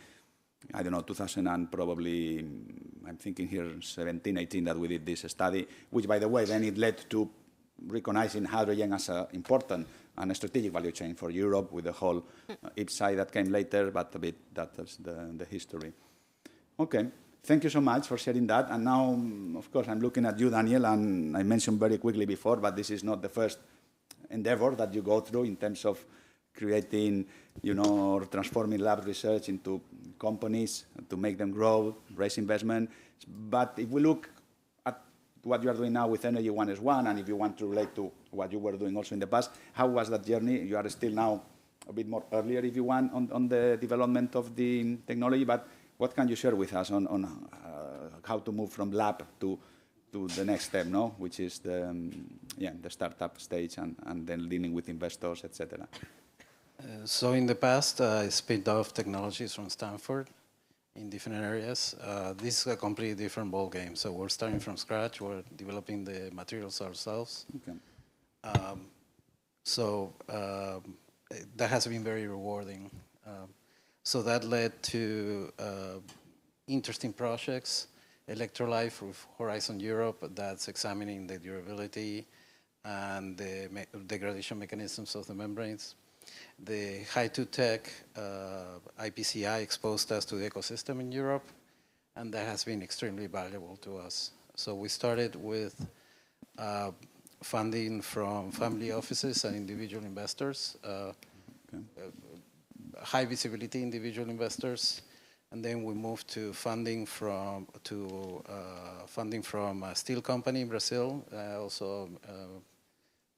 I don't know, 2000 and probably, I'm thinking here 17, 18 that we did this study, which by the way, then it led to recognizing hydrogen as an important and a strategic value chain for Europe with the whole IPSI that came later, but a bit that's the history. Okay, thank you so much for sharing that. And now, of course, I'm looking at you, Daniel, and I mentioned very quickly before, but this is not the first endeavor that you go through in terms of creating, you know, or transforming lab research into companies to make them grow, raise investment. But if we look what you are doing now with Energy One is one, and if you want to relate to what you were doing also in the past, how was that journey? You are still now a bit more earlier, if you want, on the development of the technology, but what can you share with us on how to move from lab to the next step, no? Which is the startup stage and then dealing with investors, etc. So in the past, I spinned off technologies from Stanford in different areas. This is a completely different ball game. So we're starting from scratch. We're developing the materials ourselves. Okay. That has been very rewarding. So that led to interesting projects. Electrolyte with Horizon Europe, that's examining the durability and the degradation mechanisms of the membranes. The High2Tech IPCI exposed us to the ecosystem in Europe, and that has been extremely valuable to us. So we started with funding from family offices and individual investors, high visibility individual investors, and then we moved to funding from a steel company in Brazil, also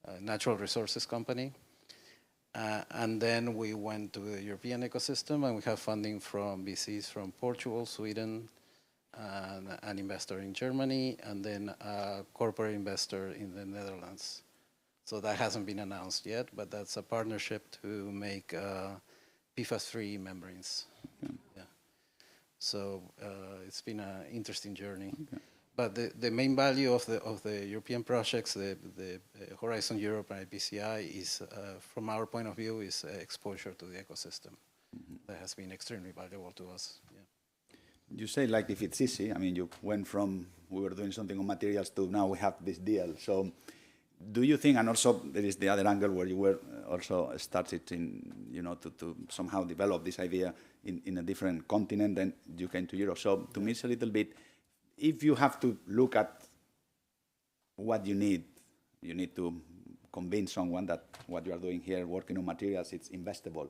a natural resources company. And then we went to the European ecosystem, and we have funding from VCs from Portugal, Sweden, and an investor in Germany, and then a corporate investor in the Netherlands. So that hasn't been announced yet, but that's a partnership to make PFAS-free membranes. Okay. Yeah. So it's been an interesting journey. Okay. But the main value of the European projects, the Horizon Europe and IPCI, is, from our point of view, is exposure to the ecosystem. Mm-hmm. That has been extremely valuable to us. Yeah. You say like if it's easy. I mean, you went from we were doing something on materials to now we have this deal. So do you think, and also there is the other angle where you were also started in, you know, to somehow develop this idea in a different continent, then you came to Europe. So to me it's a little bit, if you have to look at what you need to convince someone that what you are doing here, working on materials, it's investable.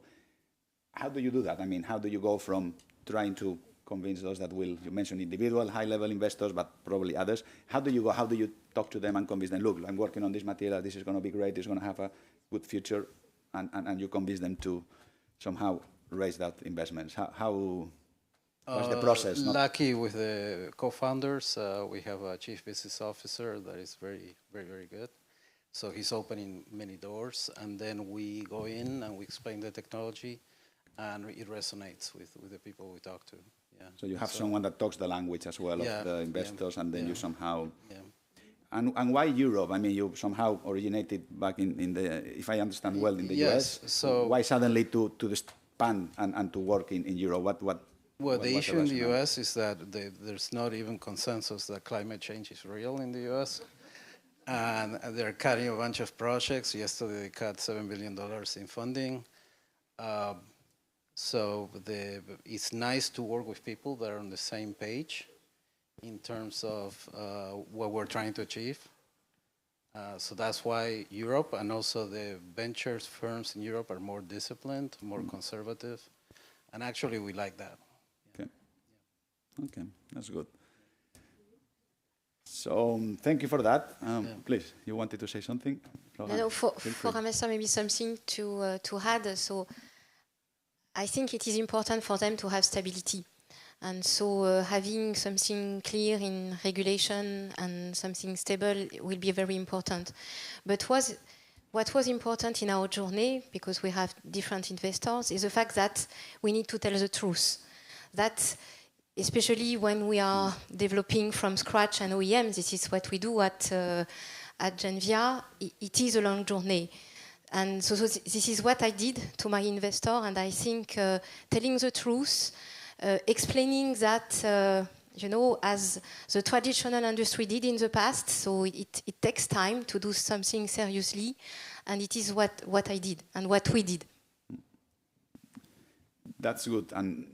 How do you do that? I mean, how do you go from trying to convince those that will, you mentioned individual high-level investors, but probably others. How do you go? How do you talk to them and convince them, look, I'm working on this material, this is going to be great, it's going to have a good future, and you convince them to somehow raise that investments? How What's the process? Lucky with the co-founders, we have a chief business officer that is very, very, very good. So he's opening many doors, and then we go in and we explain the technology, and it resonates with the people we talk to. Yeah. So you have someone that talks the language as well of the investors, and then you somehow. Yeah. And why Europe? I mean, you somehow originated back in the, if I understand well, in the US. So why suddenly to expand and to work in Europe? Well, the issue in the US is that there's not even consensus that climate change is real in the US. And they're cutting a bunch of projects. Yesterday, they cut $7 billion in funding. So it's nice to work with people that are on the same page in terms of what we're trying to achieve. So that's why Europe and also the ventures firms in Europe are more disciplined, more conservative. And actually, we like that. Okay. Okay, that's good. So thank you for that. Please, you wanted to say something? No, for Ramessa, maybe something to add. So I think it is important for them to have stability. And so having something clear in regulation and something stable will be very important. But what was important in our journey, because we have different investors, is the fact that we need to tell the truth. That especially when we are developing from scratch an OEM, this is what we do at Genvia, it is a long journey. And so this is what I did to my investor, and I think telling the truth, explaining that, you know, as the traditional industry did in the past, so it takes time to do something seriously, and it is what I did and what we did. That's good. And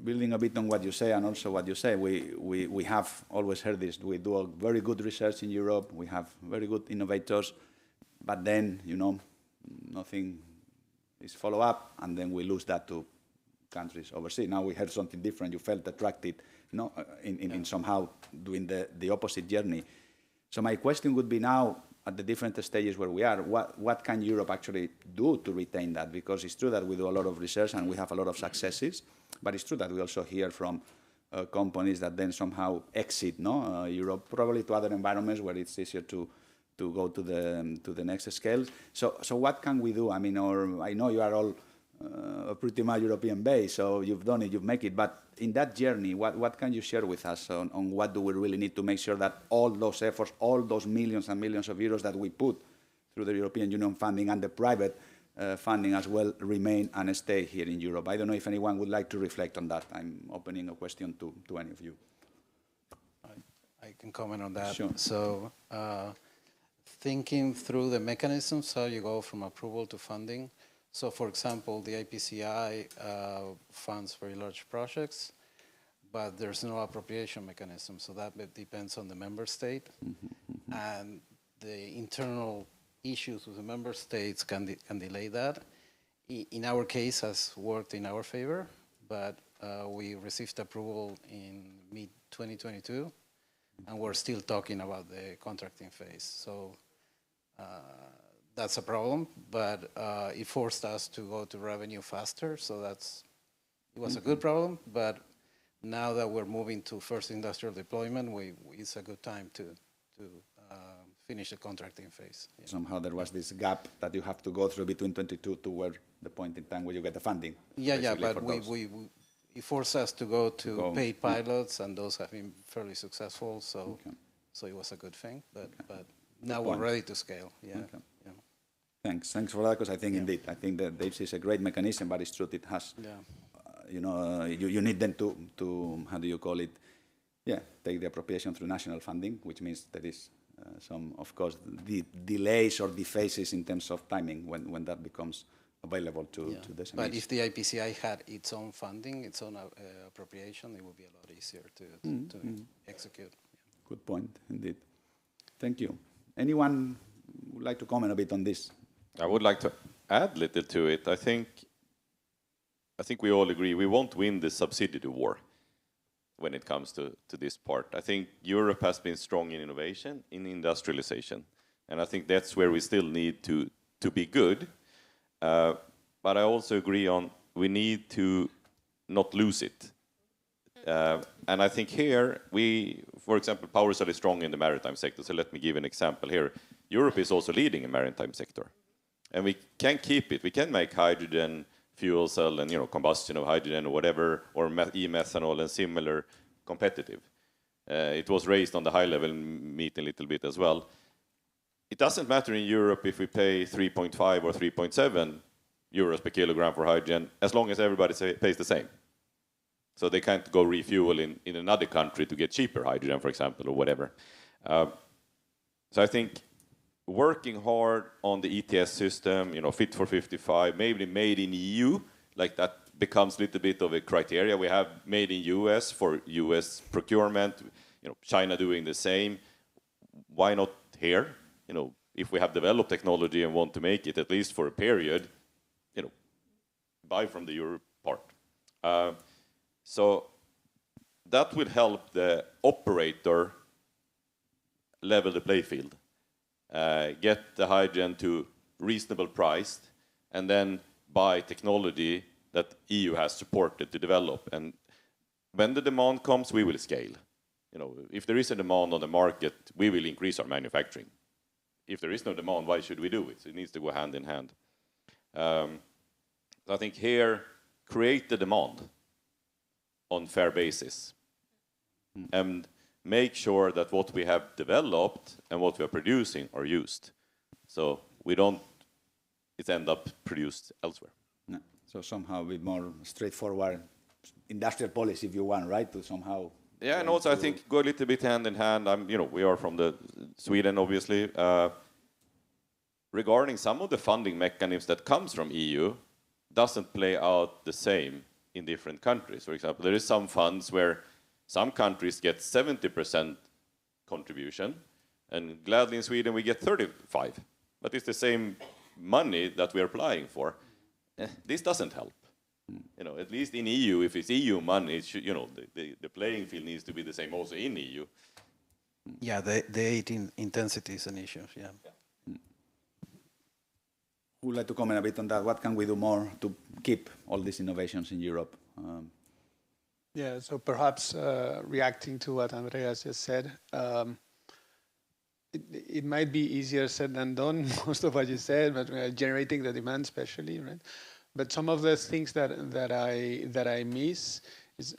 building a bit on what you say and also what you say, we have always heard this. We do a very good research in Europe. We have very good innovators. But then, you know, nothing is follow up, and then we lose that to countries overseas. Now we heard something different. You felt attracted, you know, in somehow doing the opposite journey. So my question would be now, at the different stages where we are, what can Europe actually do to retain that? Because it's true that we do a lot of research and we have a lot of successes, but it's true that we also hear from companies that then somehow exit Europe, probably to other environments where it's easier to go to the next scale. So what can we do? I mean, or I know you are all pretty much European based, so you've done it, you've made it, but in that journey, what can you share with us on what do we really need to make sure that all those efforts, all those millions and millions of euros that we put through the European Union funding and the private funding as well remain and stay here in Europe? I don't know if anyone would like to reflect on that. I'm opening a question to any of you. I can comment on that. Sure. So thinking through the mechanisms, how you go from approval to funding. So for example, the IPCI funds very large projects, but there's no appropriation mechanism. So that depends on the member state. And the internal issues with the member states can delay that. In our case, has worked in our favor, but we received approval in mid-2022, and we're still talking about the contracting phase. So that's a problem, but it forced us to go to revenue faster, so it was a good problem, but now that we're moving to first industrial deployment, it's a good time to finish the contracting phase. Yeah. Somehow there was this gap that you have to go through between 22 to where the point in time where you get the funding. Yeah, but it forced us to go to paid pilots, and those have been fairly successful, so it was a good thing, but now we're ready to scale. Yeah. Okay. Thanks for that, because I think indeed, I think that this is a great mechanism, but it's true it has, you know, you need them to, how do you call it, take the appropriation through national funding, which means there is some, of course, the delays or the phases in terms of timing when that becomes available to the SMEs. But if the IPCI had its own funding, its own appropriation, it would be a lot easier to execute. Yeah. Good point, indeed. Thank you. Anyone would like to comment a bit on this? I would like to add a little to it. I think we all agree we won't win the subsidy war when it comes to this part. I think Europe has been strong in innovation, in industrialization, and I think that's where we still need to be good. But I also agree on we need to not lose it. And I think here we, for example, power is really strong in the maritime sector. So let me give an example here. Europe is also leading in maritime sector, and we can keep it. We can make hydrogen fuel cell and combustion of hydrogen or whatever, or e-methanol and similar competitive. It was raised on the high-level meeting a little bit as well. It doesn't matter in Europe if we pay 3.5 or 3.7 euros per kilogram for hydrogen, as long as everybody pays the same. So they can't go refuel in another country to get cheaper hydrogen, for example, or whatever. So I think working hard on the ETS system, Fit for 55, maybe made in EU, like that becomes a little bit of a criteria. We have made in US for US procurement, China doing the same. Why not here? If we have developed technology and want to make it at least for a period, buy from the Europe part. So that will help the operator level the play field, get the hydrogen to reasonable price, and then buy technology that EU has supported to develop. And when the demand comes, we will scale. If there is a demand on the market, we will increase our manufacturing. If there is no demand, why should we do it? So it needs to go hand in hand. So I think here, create the demand on fair basis, and make sure that what we have developed and what we are producing are used, so we don't end up produced elsewhere. No. So somehow with more straightforward industrial policy, if you want, right, to somehow. Yeah, and also I think go a little bit hand in hand. We are from Sweden, obviously. Regarding some of the funding mechanisms that comes from EU, doesn't play out the same in different countries. For example, there is some funds where some countries get 70% contribution, and gladly in Sweden we get 35%. But it's the same money that we are applying for. This doesn't help. At least in EU, if it's EU money, it should, the playing field needs to be the same also in EU. Yeah, the 18 intensity is an issue. Yeah. Who would like to comment a bit on that? What can we do more to keep all these innovations in Europe? Yeah, so perhaps reacting to what Andreas just said, it might be easier said than done, most of what you said, but generating the demand especially, right? But some of the things that I miss is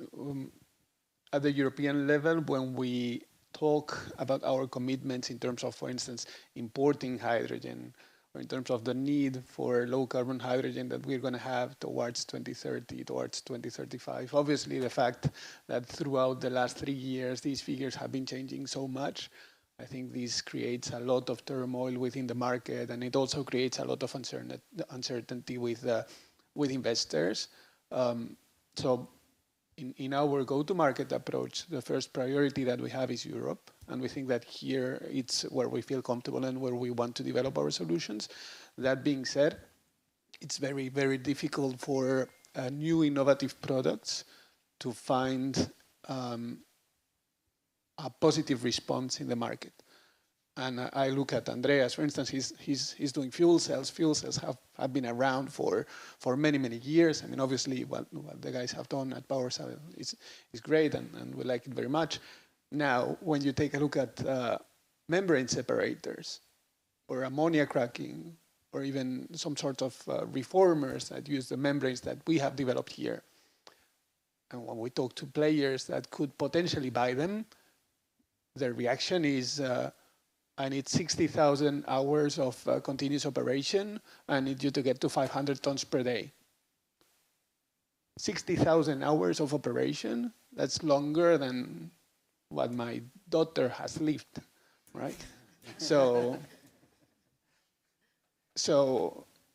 at the European level, when we talk about our commitments in terms of, for instance, importing hydrogen, or in terms of the need for low-carbon hydrogen that we're going to have towards 2030, towards 2035. Obviously, the fact that throughout the last 3 years, these figures have been changing so much, I think this creates a lot of turmoil within the market, and it also creates a lot of uncertainty with investors. So in our go-to-market approach, the first priority that we have is Europe. And we think that here it's where we feel comfortable and where we want to develop our solutions. That being said, it's very, very difficult for new innovative products to find a positive response in the market. And I look at Andreas, for instance, he's doing fuel cells. Fuel cells have been around for many, many years. I mean, obviously, what the guys have done at PowerCell is great, and we like it very much. Now, when you take a look at membrane separators, or ammonia cracking, or even some sort of reformers that use the membranes that we have developed here, and when we talk to players that could potentially buy them, their reaction is, I need 60,000 hours of continuous operation. I need you to get to 500 tons per day. 60,000 hours of operation, that's longer than what my daughter has lived, right? So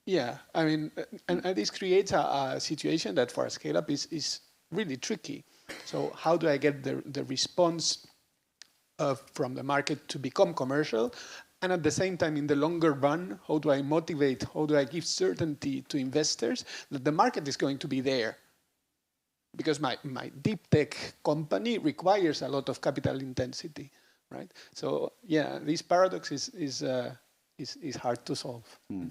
yeah, I mean, and this creates a situation that for a scale-up is really tricky. So how do I get the response from the market to become commercial? And at the same time, in the longer run, how do I motivate, how do I give certainty to investors that the market is going to be there? Because my deep tech company requires a lot of capital intensity, right? So yeah, this paradox is hard to solve. Mm.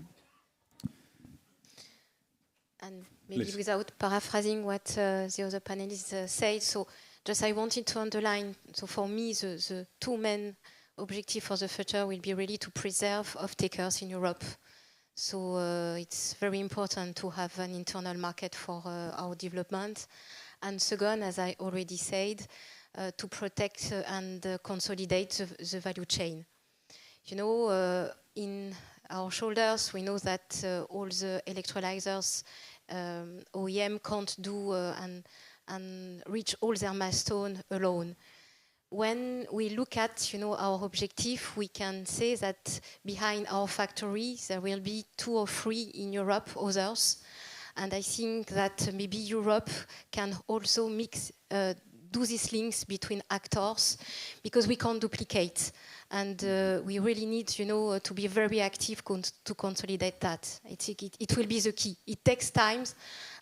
And maybe Please. without paraphrasing what the other panelists said, so Just I wanted to underline, so for me, the two main objectives for the future will be really to preserve off-takers in Europe. So it's very important to have an internal market for our development. And second, as I already said, to protect and consolidate the value chain. You know, in our shoulders, we know that all the electrolyzers OEM can't do and reach all their milestones alone. When we look at, you know, our objective, we can say that behind our factories there will be 2 or 3 in Europe, others, and I think that maybe Europe can also do these links between actors, because we can't duplicate, and we really need, you know, to be very active to consolidate that. I think it will be the key. It takes time.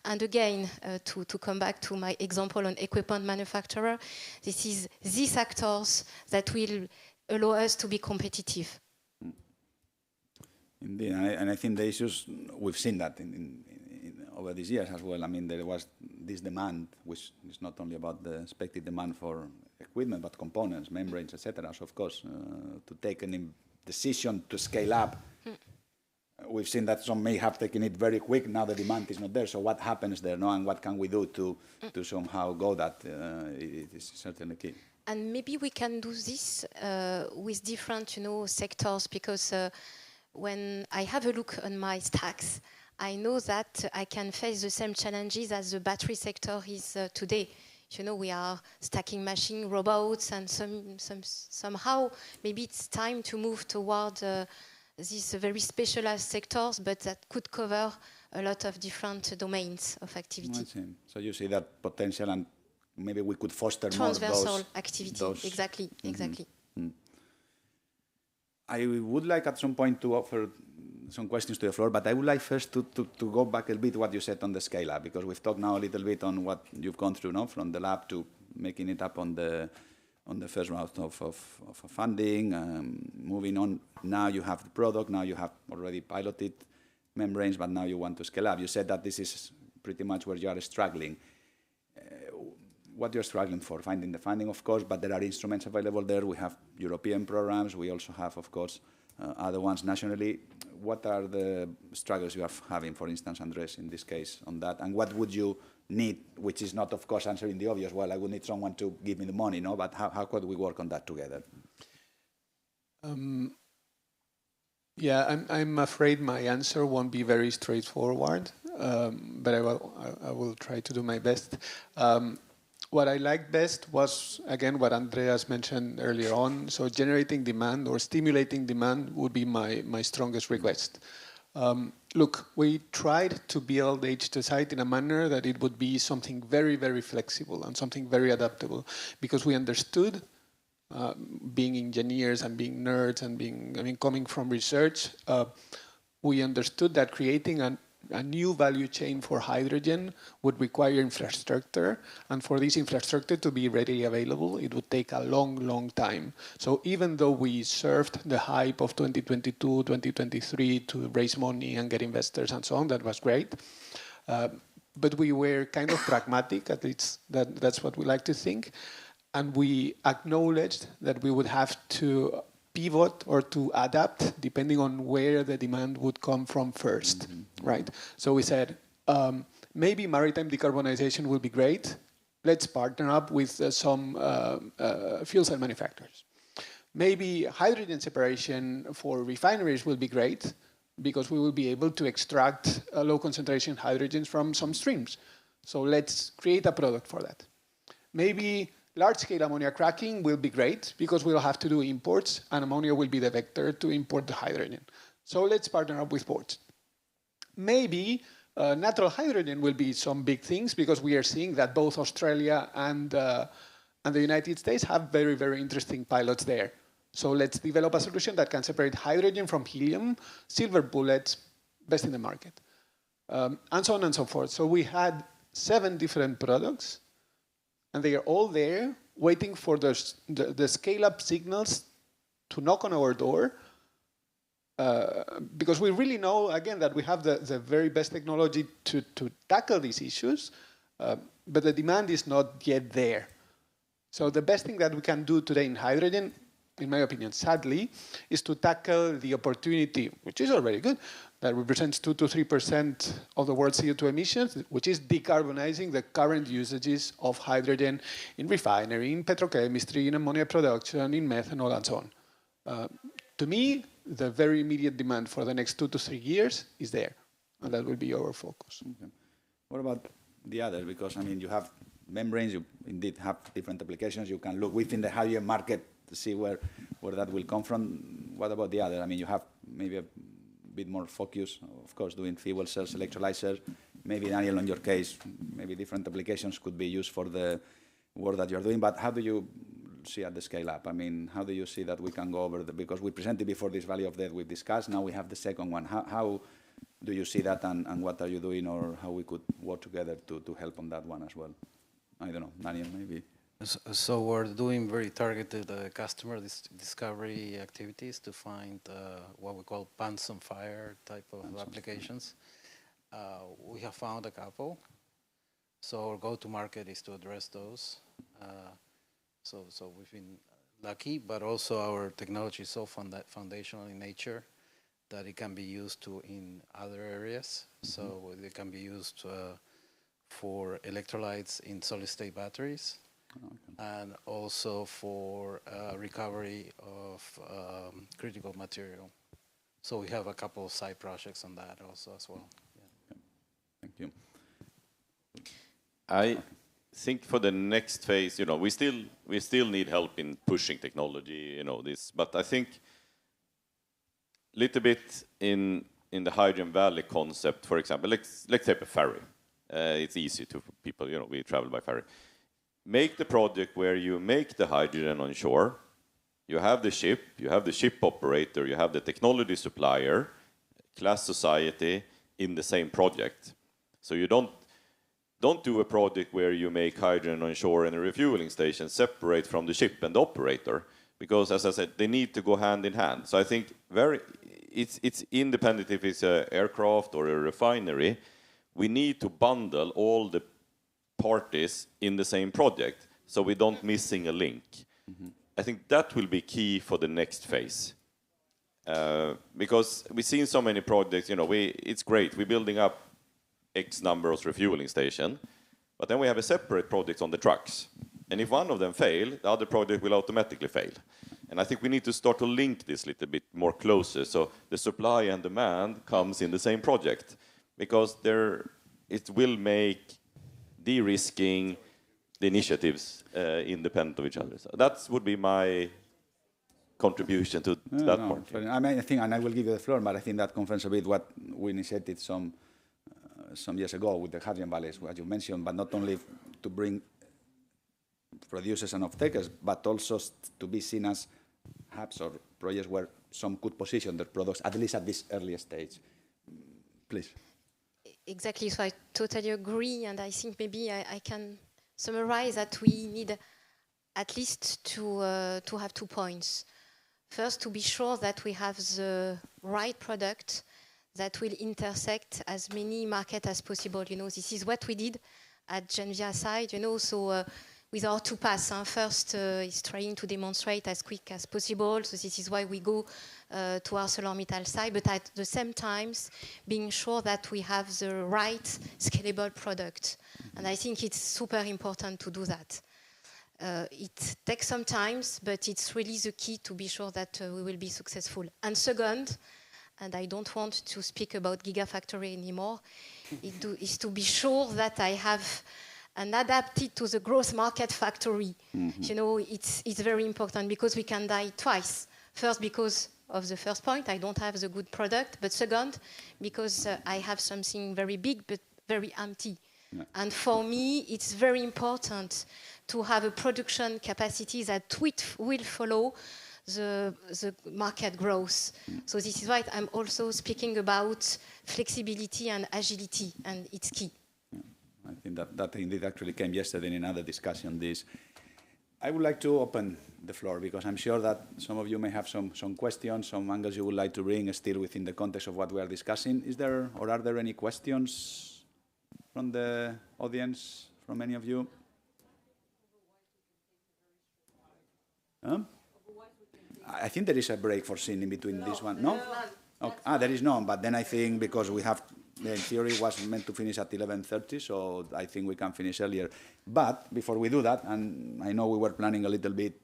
And again, to come back to my example on equipment manufacturer, this is these actors that will allow us to be competitive. Indeed, and I think the issues, we've seen that over these years as well. I mean, there was this demand, which is not only about the expected demand for equipment, but components, membranes, etc. So, of course, to take a decision to scale up, we've seen that some may have taken it very quick. Now the demand is not there. So what happens there, no? And what can we do to somehow go that? It is certainly key. And maybe we can do this with different, you know, sectors, because when I have a look on my stacks, I know that I can face the same challenges as the battery sector is today. You know, we are stacking machine robots, and somehow maybe it's time to move toward these very specialized sectors, but that could cover a lot of different domains of activity. So you see that potential, and maybe we could foster transversal activity. Exactly. I would like at some point to offer some questions to the floor, but I would like first to go back a bit to what you said on the scale up, because we've talked now a little bit on what you've gone through, no? From the lab to making it up on the first round of funding, moving on. Now you have the product, now you have already piloted membranes, but now you want to scale up. You said that this is pretty much where you are struggling. What you're struggling for? Finding the funding, of course, but there are instruments available there. We have European programs. We also have, of course, other ones nationally. What are the struggles you are having, for instance, Andres, in this case on that? And what would you need, which is not, of course, answering the obvious, well, I would need someone to give me the money, no? But how could we work on that together? Yeah, I'm afraid my answer won't be very straightforward, but I will try to do my best. What I liked best was, again, what Andreas mentioned earlier on. So generating demand or stimulating demand would be my strongest request. Look, we tried to build the H2 site in a manner that it would be something very, very flexible and something very adaptable, because we understood, being engineers and being nerds and coming from research, we understood that creating a new value chain for hydrogen would require infrastructure, and for this infrastructure to be readily available, it would take a long, long time. So even though we surfed the hype of 2022, 2023 to raise money and get investors and so on, that was great. But we were kind of pragmatic, at least that's what we like to think. And we acknowledged that we would have to pivot or to adapt depending on where the demand would come from first, right? So we said, maybe maritime decarbonization will be great. Let's partner up with some fuel cell manufacturers. Maybe hydrogen separation for refineries will be great, because we will be able to extract low concentration hydrogens from some streams. So let's create a product for that. Maybe large-scale ammonia cracking will be great, because we'll have to do imports, and ammonia will be the vector to import the hydrogen. So let's partner up with ports. Maybe natural hydrogen will be some big things, because we are seeing that both Australia and the United States have very, very interesting pilots there. So let's develop a solution that can separate hydrogen from helium, silver bullets, best in the market, and so on and so forth. So we had 7 different products, and they are all there waiting for the scale-up signals to knock on our door, because we really know, again, that we have the very best technology to tackle these issues, but the demand is not yet there. So the best thing that we can do today in hydrogen, in my opinion, sadly, is to tackle the opportunity, which is already good, that represents 2 to 3% of the world's CO2 emissions, which is decarbonizing the current usages of hydrogen in refinery, in petrochemistry, in ammonia production, in methanol, and so on. To me, the very immediate demand for the next 2 to 3 years is there, and that will be our focus. Okay. What about the others? Because, I mean, you have membranes, you indeed have different applications. You can look within the hydrogen market to see where that will come from. What about the other? I mean, you have maybe a bit more focus, of course, doing fuel cells, electrolyzers. Maybe, Daniel, in your case, maybe different applications could be used for the work that you're doing. But how do you see at the scale up? I mean, how do you see that we can go over because we presented before this value of debt we've discussed, now we have the second one. How do you see that and what are you doing or how we could work together to help on that one as well? I don't know, Daniel, maybe. So we're doing very targeted customer discovery activities to find what we call pants on fire type of applications. We have found a couple. So our go-to-market is to address those. So we've been lucky, but also our technology is so foundational in nature that it can be used in other areas. So it can be used for electrolytes in solid-state batteries, and also for recovery of critical material. So we have a couple of side projects on that also as well. Yeah. Thank you. I think for the next phase, we still need help in pushing technology, this. But I think little bit in the Hydrogen Valley concept, for example, let's take a ferry. It's easy to people, we travel by ferry. Make the project where you make the hydrogen on shore. You have the ship operator, you have the technology supplier, class society in the same project. So you don't do a project where you make hydrogen on shore in a refueling station separate from the ship and the operator, because as I said, they need to go hand in hand. So I think it's independent if it's an aircraft or a refinery. We need to bundle all the parties in the same project so we don't missing a link. I think that will be key for the next phase. Because we've seen so many projects, it's great, we're building up X number of refueling station, but then we have a separate project on the trucks. And if one of them fail, the other project will automatically fail. And I think we need to start to link this a little bit more closer, so the supply and demand comes in the same project, because it will make de-risking the initiatives independent of each other. So that would be my contribution to that part. I mean, I think, and I will give you the floor, but I think that confirms a bit what we initiated some years ago with the hydrogen valleys, as you mentioned, but not only to bring producers and off-takers, but also to be seen as hubs or projects where some could position their products, at least at this early stage. Please. Exactly, so I totally agree, and I think maybe I can summarize that we need at least to have 2 points. First, to be sure that we have the right product that will intersect as many markets as possible. This is what we did at Genvia side, so with our 2 paths. First is trying to demonstrate as quick as possible, so this is why we go to ArcelorMittal side, but at the same time, being sure that we have the right scalable product. And I think it's super important to do that. It takes some time, but it's really the key to be sure that we will be successful. And second, and I don't want to speak about Gigafactory anymore, is to be sure that I have an adapted to the growth market factory. It's very important because we can die twice. First, because of the first point, I don't have the good product, but second, because I have something very big but very empty. Yeah. And for me, it's very important to have a production capacity that will follow the market growth. So this is why I'm also speaking about flexibility and agility, and it's key. I think that indeed actually came yesterday in another discussion. I would like to open the floor because I'm sure that some of you may have some questions, some angles you would like to bring still within the context of what we are discussing. Are there any questions from the audience, from any of you? I think there is a break foreseen in between this one. No? Okay. There is none. But then I think because we have, in theory, it was meant to finish at 11:30, so I think we can finish earlier. But before we do that, and I know we were planning a little bit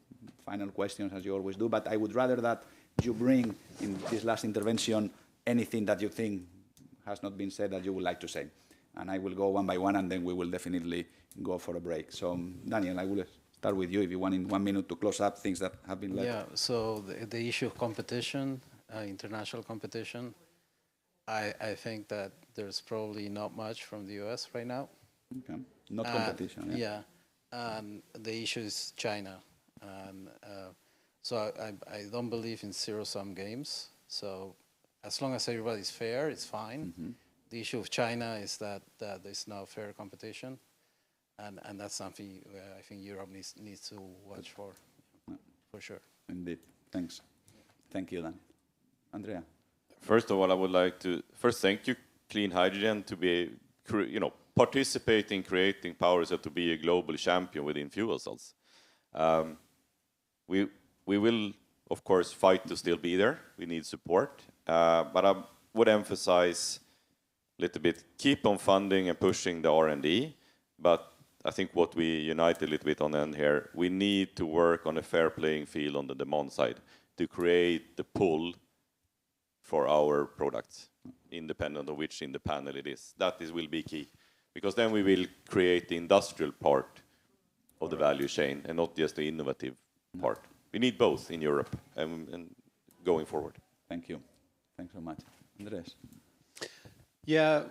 final questions as you always do, but I would rather that you bring in this last intervention anything that you think has not been said that you would like to say. And I will go one by one, and then we will definitely go for a break. So, Daniel, I will start with you if you want in 1 minute to close up things that have been left. Yeah, so the issue of competition, international competition, I think that there's probably not much from the US right now. Okay. Not competition. Yeah. The issue is China. And so I don't believe in zero-sum games. So as long as everybody's fair, it's fine. Mm-hmm. The issue of China is that there's no fair competition. And that's something I think Europe needs to watch for sure. Indeed. Thanks. Thank you, Dan. Andrea. First of all, I would like to thank you, Clean Hydrogen, to be participate in creating power so to be a global champion within fuel cells. We will, of course, fight to still be there. We need support. But I would emphasize a little bit, keep on funding and pushing the R&D. But I think what we unite a little bit on the end here, we need to work on a fair playing field on the demand side to create the pull for our products, independent of which in the panel it is. That will be key. Because then we will create the industrial part of the value chain and not just the innovative part. We need both in Europe and going forward. Thank you. Thanks so much. Andres. Yeah.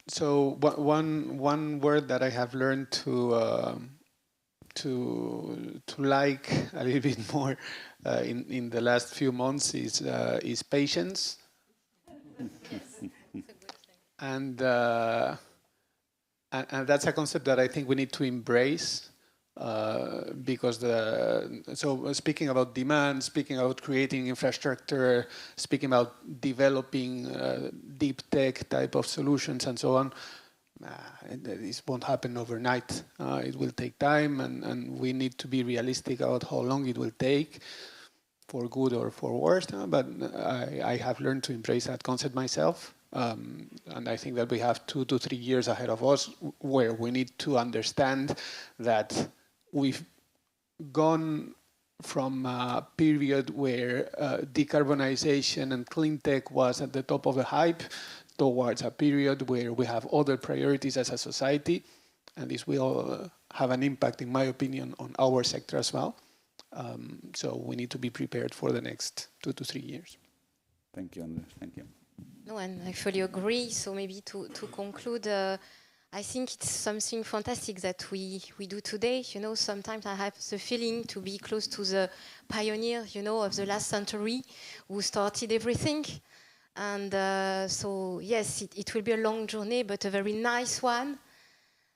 So one word that I have learned to like a little bit more in the last few months is patience. And that's a concept that I think we need to embrace because so speaking about demand, speaking about creating infrastructure, speaking about developing deep tech type of solutions and so on, this won't happen overnight. It will take time, and we need to be realistic about how long it will take, for good or for worse. But I have learned to embrace that concept myself. And I think that we have 2 to 3 years ahead of us where we need to understand that we've gone from a period where decarbonization and clean tech was at the top of the hype towards a period where we have other priorities as a society, and this will have an impact, in my opinion, on our sector as well. So we need to be prepared for the next 2 to 3 years. Thank you, Andres. Thank you. No, and I fully agree. So maybe to conclude, I think it's something fantastic that we do today. You know, sometimes I have the feeling to be close to the pioneer, you know, of the last century who started everything. And so, yes, it will be a long journey, but a very nice one.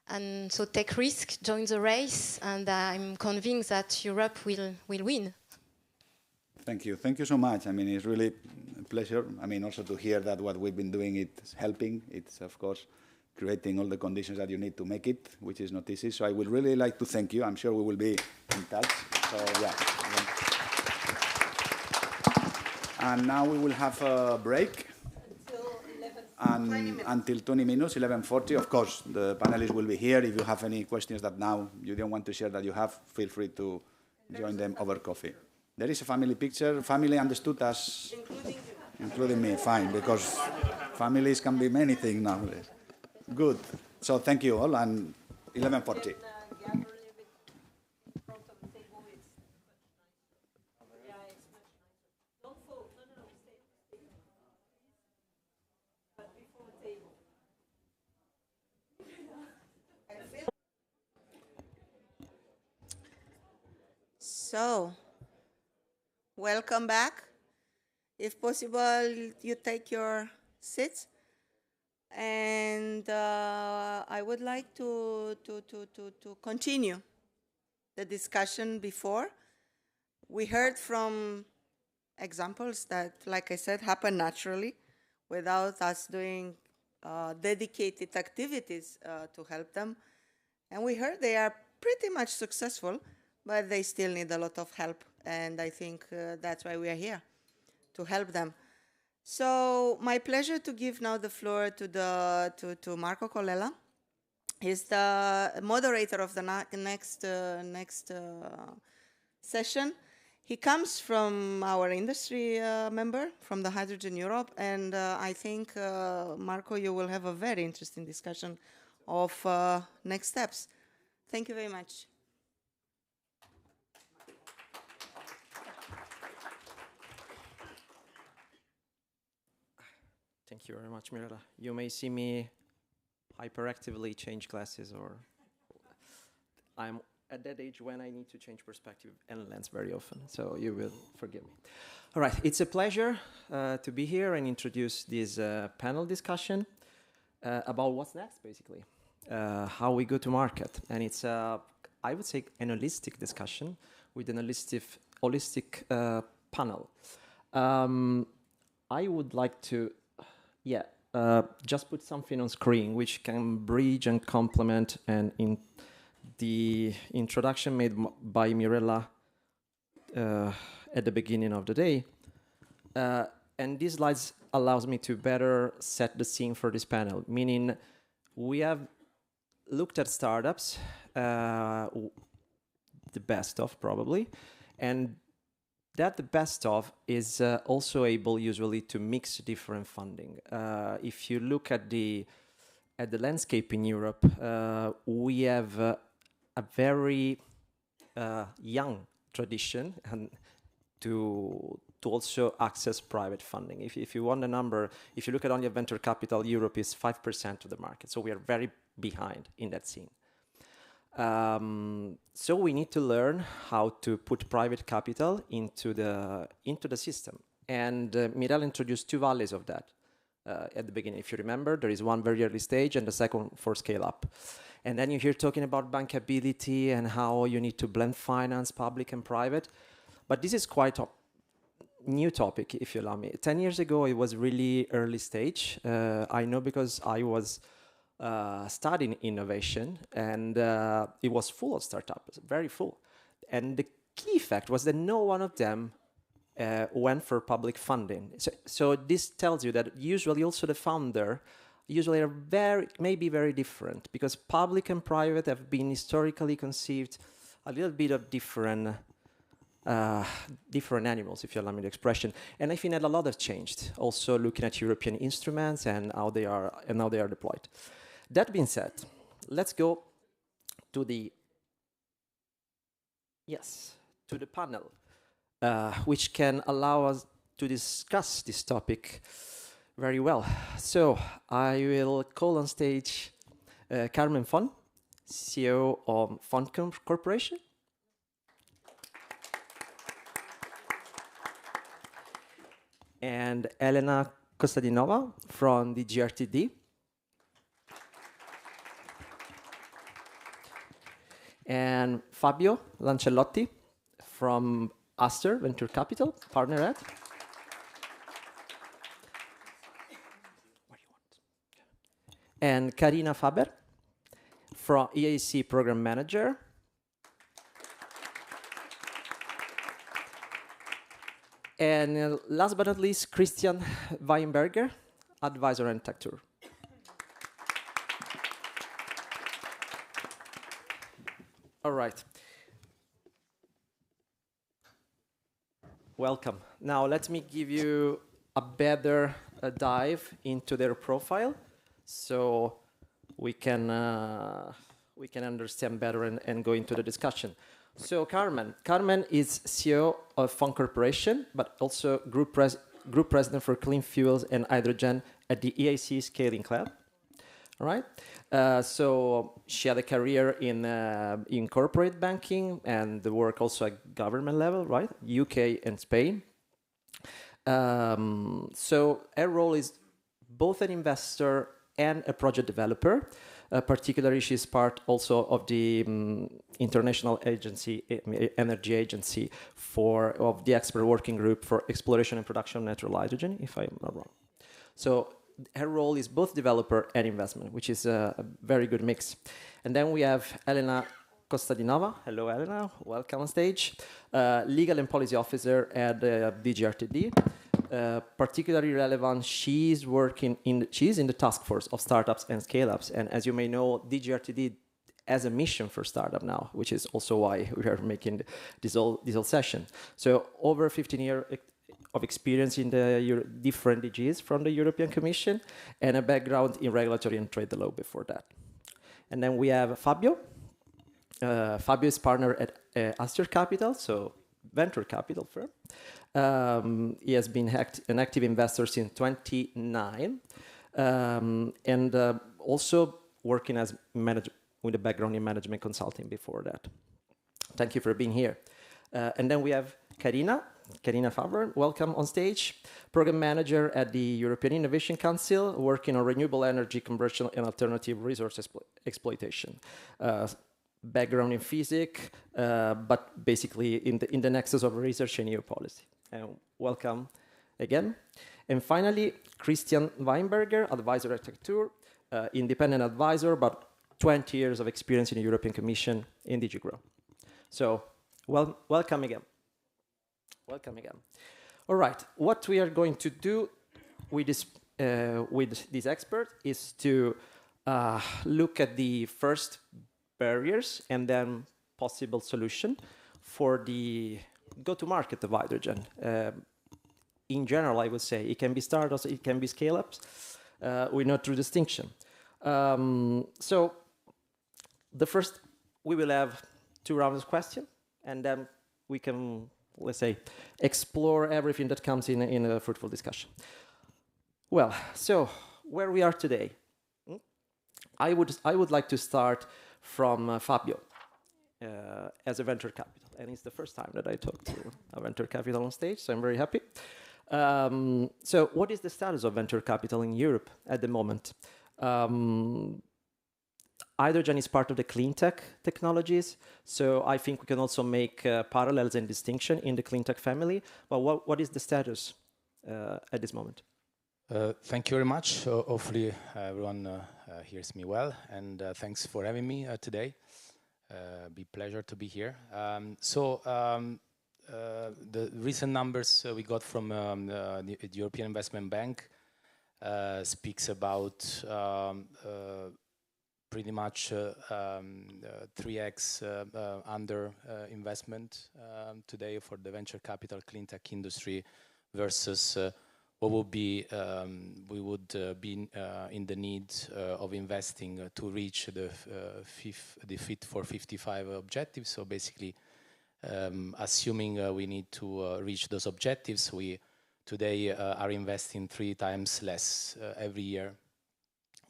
And so take risk, join the race, and I'm convinced that Europe will win. Thank you. Thank you so much. I mean, it's really a pleasure. I mean, also to hear that what we've been doing is helping. It's, of course, creating all the conditions that you need to make it, which is not easy. So I would really like to thank you. I'm sure we will be in touch. So, yeah. And now we will have a break. Until 20 minutes, 11:40. Of course, the panelists will be here. If you have any questions that now you don't want to share that you have, feel free to join them over coffee. There is a family picture. Family understood as... Including me, fine, because families can be many things nowadays. Good. So thank you all, and 11:40. So, welcome back. If possible, you take your seats. And I would like to continue the discussion before. We heard from examples that, like I said, happen naturally without us doing dedicated activities to help them. And we heard they are pretty much successful, but they still need a lot of help. And I think that's why we are here, to help them. So my pleasure to give now the floor to Marco Colella. He's the moderator of the next session. He comes from our industry member, from the Hydrogen Europe, and I think, Marco, you will have a very interesting discussion of next steps. Thank you very much. Thank you very much, Mirela. You may see me hyperactively change glasses, or I'm at that age when I need to change perspective and lens very often, so you will forgive me. All right, it's a pleasure to be here and introduce this panel discussion about what's next, basically, how we go to market. And it's, I would say, an holistic discussion with an holistic panel. I would like to just put something on screen which can bridge and complement and in the introduction made by Mirela at the beginning of the day. And these slides allows me to better set the scene for this panel, meaning we have looked at startups, the best of probably, and that the best of is also able usually to mix different funding. If you look at the landscape in Europe, we have a very young tradition and to also access private funding. If you want a number, if you look at only venture capital, Europe is 5% of the market. So we are very behind in that scene. So we need to learn how to put private capital into the system. And Mirela introduced two valleys of that at the beginning. If you remember, there is one very early stage and the second for scale up. And then you hear talking about bankability and how you need to blend finance, public and private. But this is quite a new topic, if you allow me. 10 years ago, it was really early stage. I know because I was studying innovation, and it was full of startups, very full. And the key fact was that no one of them went for public funding. So this tells you that usually also the founder usually are maybe very different, because public and private have been historically conceived a little bit of different animals, if you allow me the expression. And I think that a lot has changed. Also looking at European instruments and how they are deployed. That being said, let's go to the panel, which can allow us to discuss this topic very well. So I will call on stage Carmen Thon, CEO of Thon Corporation. And Elena Kostadinova from the GRTD. And Fabio Lancellotti from Aster Venture Capital, partner at. And Karina Faber from EAC Program Manager. And last but not least, Christian Weinberger, advisor and tech tour. All right. Welcome. Now let me give you a better dive into their profile, so we can understand better and go into the discussion. So Carmen is CEO of Thon Corporation, but also group president for clean fuels and hydrogen at the EIC Scaling Club. All right. So she had a career in corporate banking and the work also at government level, right? UK and Spain. So her role is both an investor and a project developer. Particularly, she's part also of the International Energy Agency of the expert working group for exploration and production of natural hydrogen, if I'm not wrong. So her role is both developer and investment, which is a very good mix. And then we have Elena Kostadinova. Hello, Elena. Welcome on stage. Legal and Policy Officer at DGRTD. Particularly relevant, she's in the task force of startups and scale-ups. And as you may know, DGRTD has a mission for startup now, which is also why we are making this whole session. So over 15 years of experience in the different DGs from the European Commission and a background in regulatory and trade law before that. And then we have Fabio. Fabio is partner at Aster Capital, so venture capital firm. He has been an active investor since 2009, and also working as with a background in management consulting before that. Thank you for being here. And then we have Karina Favre. Welcome on stage. Program manager at the European Innovation Council, working on renewable energy conversion and alternative resource exploitation. Background in physics, but basically in the nexus of research and EU policy. And welcome again. And finally, Christian Weinberger, advisor at Architecture, independent advisor, but 20 years of experience in the European Commission in DG Grow. So, welcome again. Welcome again. All right, what we are going to do with this expert is to look at the first barriers and then possible solution for the go-to-market of hydrogen. In general, I would say it can be startups, it can be scale-ups with no true distinction. So the first, we will have 2 rounds of questions, and then we can, let's say, explore everything that comes in a fruitful discussion. Well, so where we are today, I would like to start from Fabio as a venture capital. And it's the first time that I talk to a venture capital on stage, so I'm very happy. So what is the status of venture capital in Europe at the moment? Hydrogen is part of the clean tech technologies, so I think we can also make parallels and distinction in the clean tech family. But what is the status at this moment? Thank you very much. Hopefully everyone hears me well, and thanks for having me today. Be pleasure to be here. The recent numbers we got from the European Investment Bank speaks about pretty much 3x under investment today for the venture capital clean tech industry versus what would be we would be in the need of investing to reach the Fit for 55 objectives. So basically, assuming we need to reach those objectives, we today are investing 3 times less every year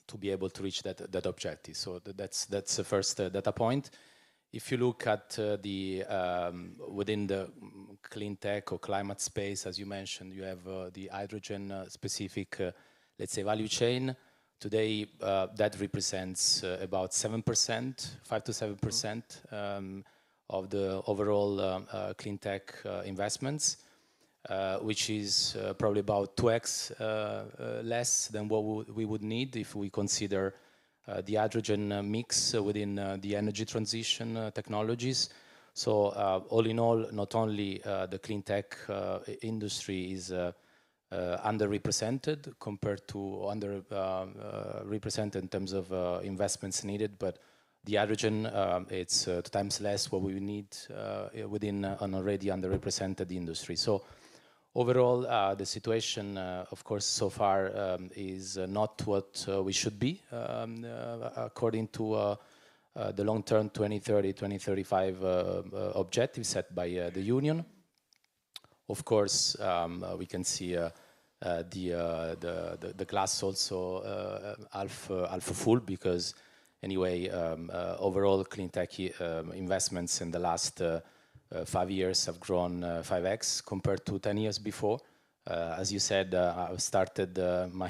to be able to reach that objective. So that's the first data point. If you look at the within the clean tech or climate space, as you mentioned, you have the hydrogen specific, let's say, value chain. Today, that represents about 7%, 5 to 7% of the overall clean tech investments, which is probably about 2x less than what we would need if we consider the hydrogen mix within the energy transition technologies. So all in all, not only the clean tech industry is underrepresented compared to represented in terms of investments needed, but the hydrogen, it's 2 times less what we need within an already underrepresented industry. So overall, the situation, of course, so far is not what we should be, according to the long-term 2030, 2035 objectives set by the Union. Of course, we can see the glass also half full, because anyway, overall clean tech investments in the last 5 years have grown 5x compared to 10 years before. As you said, I started my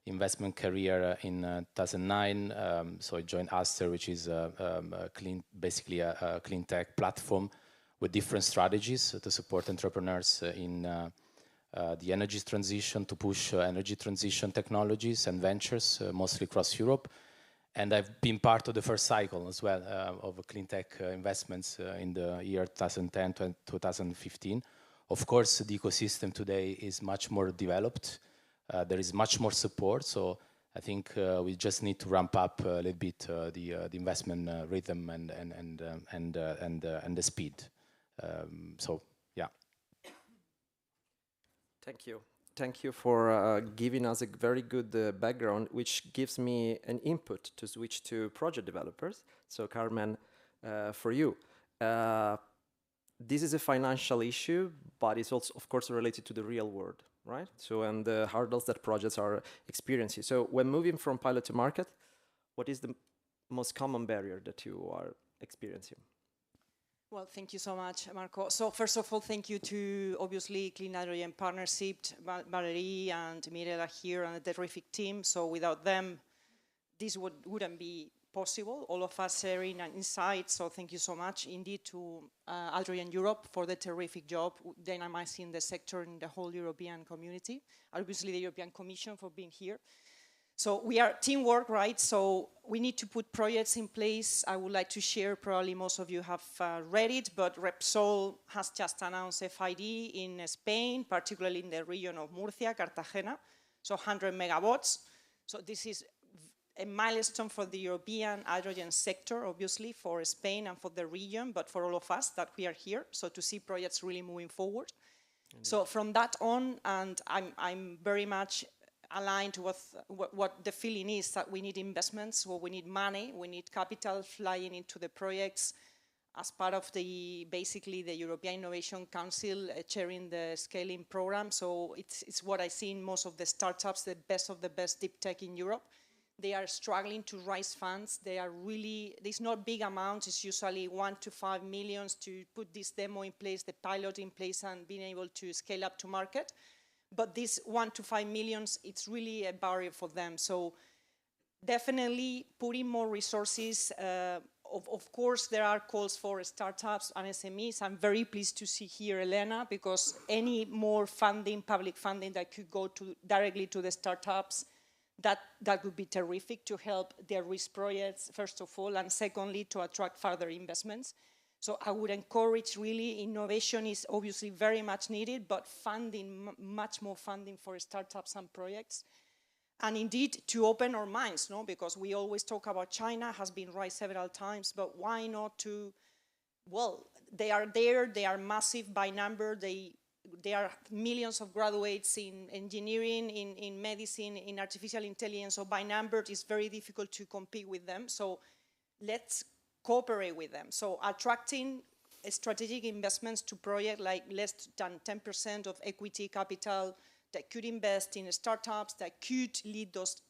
investment career in 2009. So I joined Aster, which is basically a clean tech platform with different strategies to support entrepreneurs in the energy transition, to push energy transition technologies and ventures, mostly across Europe. And I've been part of the first cycle as well of clean tech investments in the year 2010 to 2015. Of course, the ecosystem today is much more developed. There is much more support. So I think we just need to ramp up a little bit the investment rhythm and the speed. So yeah. Thank you. Thank you for giving us a very good background, which gives me an input to switch to project developers. So Carmen, for you, this is a financial issue, but it's also, of course, related to the real world, right? So, and the hurdles that projects are experiencing. So when moving from pilot to market, what is the most common barrier that you are experiencing? Well, thank you so much, Marco. So first of all, thank you to, obviously, Clean Hydrogen Partnership, Valerie and Mirela here and the terrific team. So without them, this wouldn't be possible. All of us sharing an insight. So thank you so much indeed to Hydrogen Europe for the terrific job dynamizing the sector in the whole European community. Obviously, the European Commission for being here. So we are teamwork, right? So we need to put projects in place. I would like to share, probably most of you have read it, but Repsol has just announced FID in Spain, particularly in the region of Murcia, Cartagena, so 100 megawatts. So this is a milestone for the European hydrogen sector, obviously, for Spain and for the region, but for all of us that we are here, so to see projects really moving forward. Indeed. So from that on, and I'm very much aligned to what the feeling is, that we need investments, well, we need money, we need capital flying into the projects as part of basically the European Innovation Council chairing the scaling program. So it's what I see in most of the startups, the best of the best deep tech in Europe. They are struggling to raise funds. They are really, there's not big amounts. It's usually 1 to 5 million to put this demo in place, the pilot in place, and being able to scale up to market. But this 1 to 5 millions, it's really a barrier for them. So definitely putting more resources. Of course, there are calls for startups and SMEs. I'm very pleased to see here Elena, because any more funding, public funding that could go directly to the startups, that would be terrific to help their risk projects, first of all, and secondly, to attract further investments. So I would encourage, really, innovation is obviously very much needed, but funding, much more funding for startups and projects. And indeed, to open our minds, no? Because we always talk about China, has been raised several times, but why not to, well, they are there, they are massive by number, there are millions of graduates in engineering, in medicine, in artificial intelligence, so by number, it's very difficult to compete with them. So let's cooperate with them. So attracting strategic investments to projects like less than 10% of equity capital that could invest in startups, that could lead those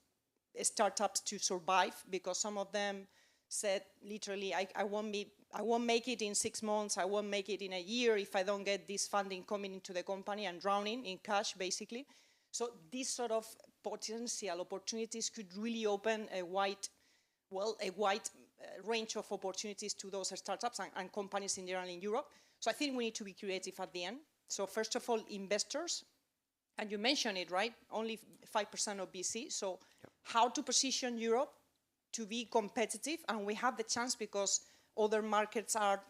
startups to survive, because some of them said literally, I won't make it in 6 months, I won't make it in a year if I don't get this funding coming into the company and drowning in cash, basically. So these sort of potential opportunities could really open a wide range of opportunities to those startups and companies in general in Europe. So I think we need to be creative at the end. So first of all, investors, and you mentioned it, right? Only 5% of VC. So how to position Europe to be competitive? And we have the chance because other markets are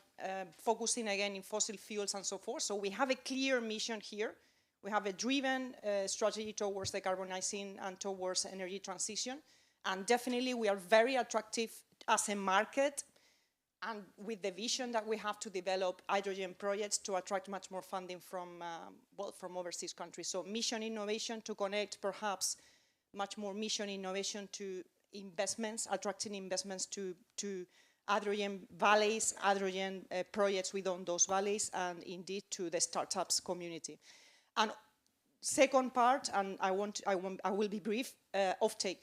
focusing again in fossil fuels and so forth. So we have a clear mission here. We have a driven strategy towards decarbonizing and towards energy transition. And definitely we are very attractive as a market, and with the vision that we have to develop hydrogen projects to attract much more funding from overseas countries. So mission innovation to connect perhaps much more mission innovation to investments, attracting investments to hydrogen valleys, hydrogen projects within those valleys, and indeed to the startups community. And second part, and I will be brief, offtake.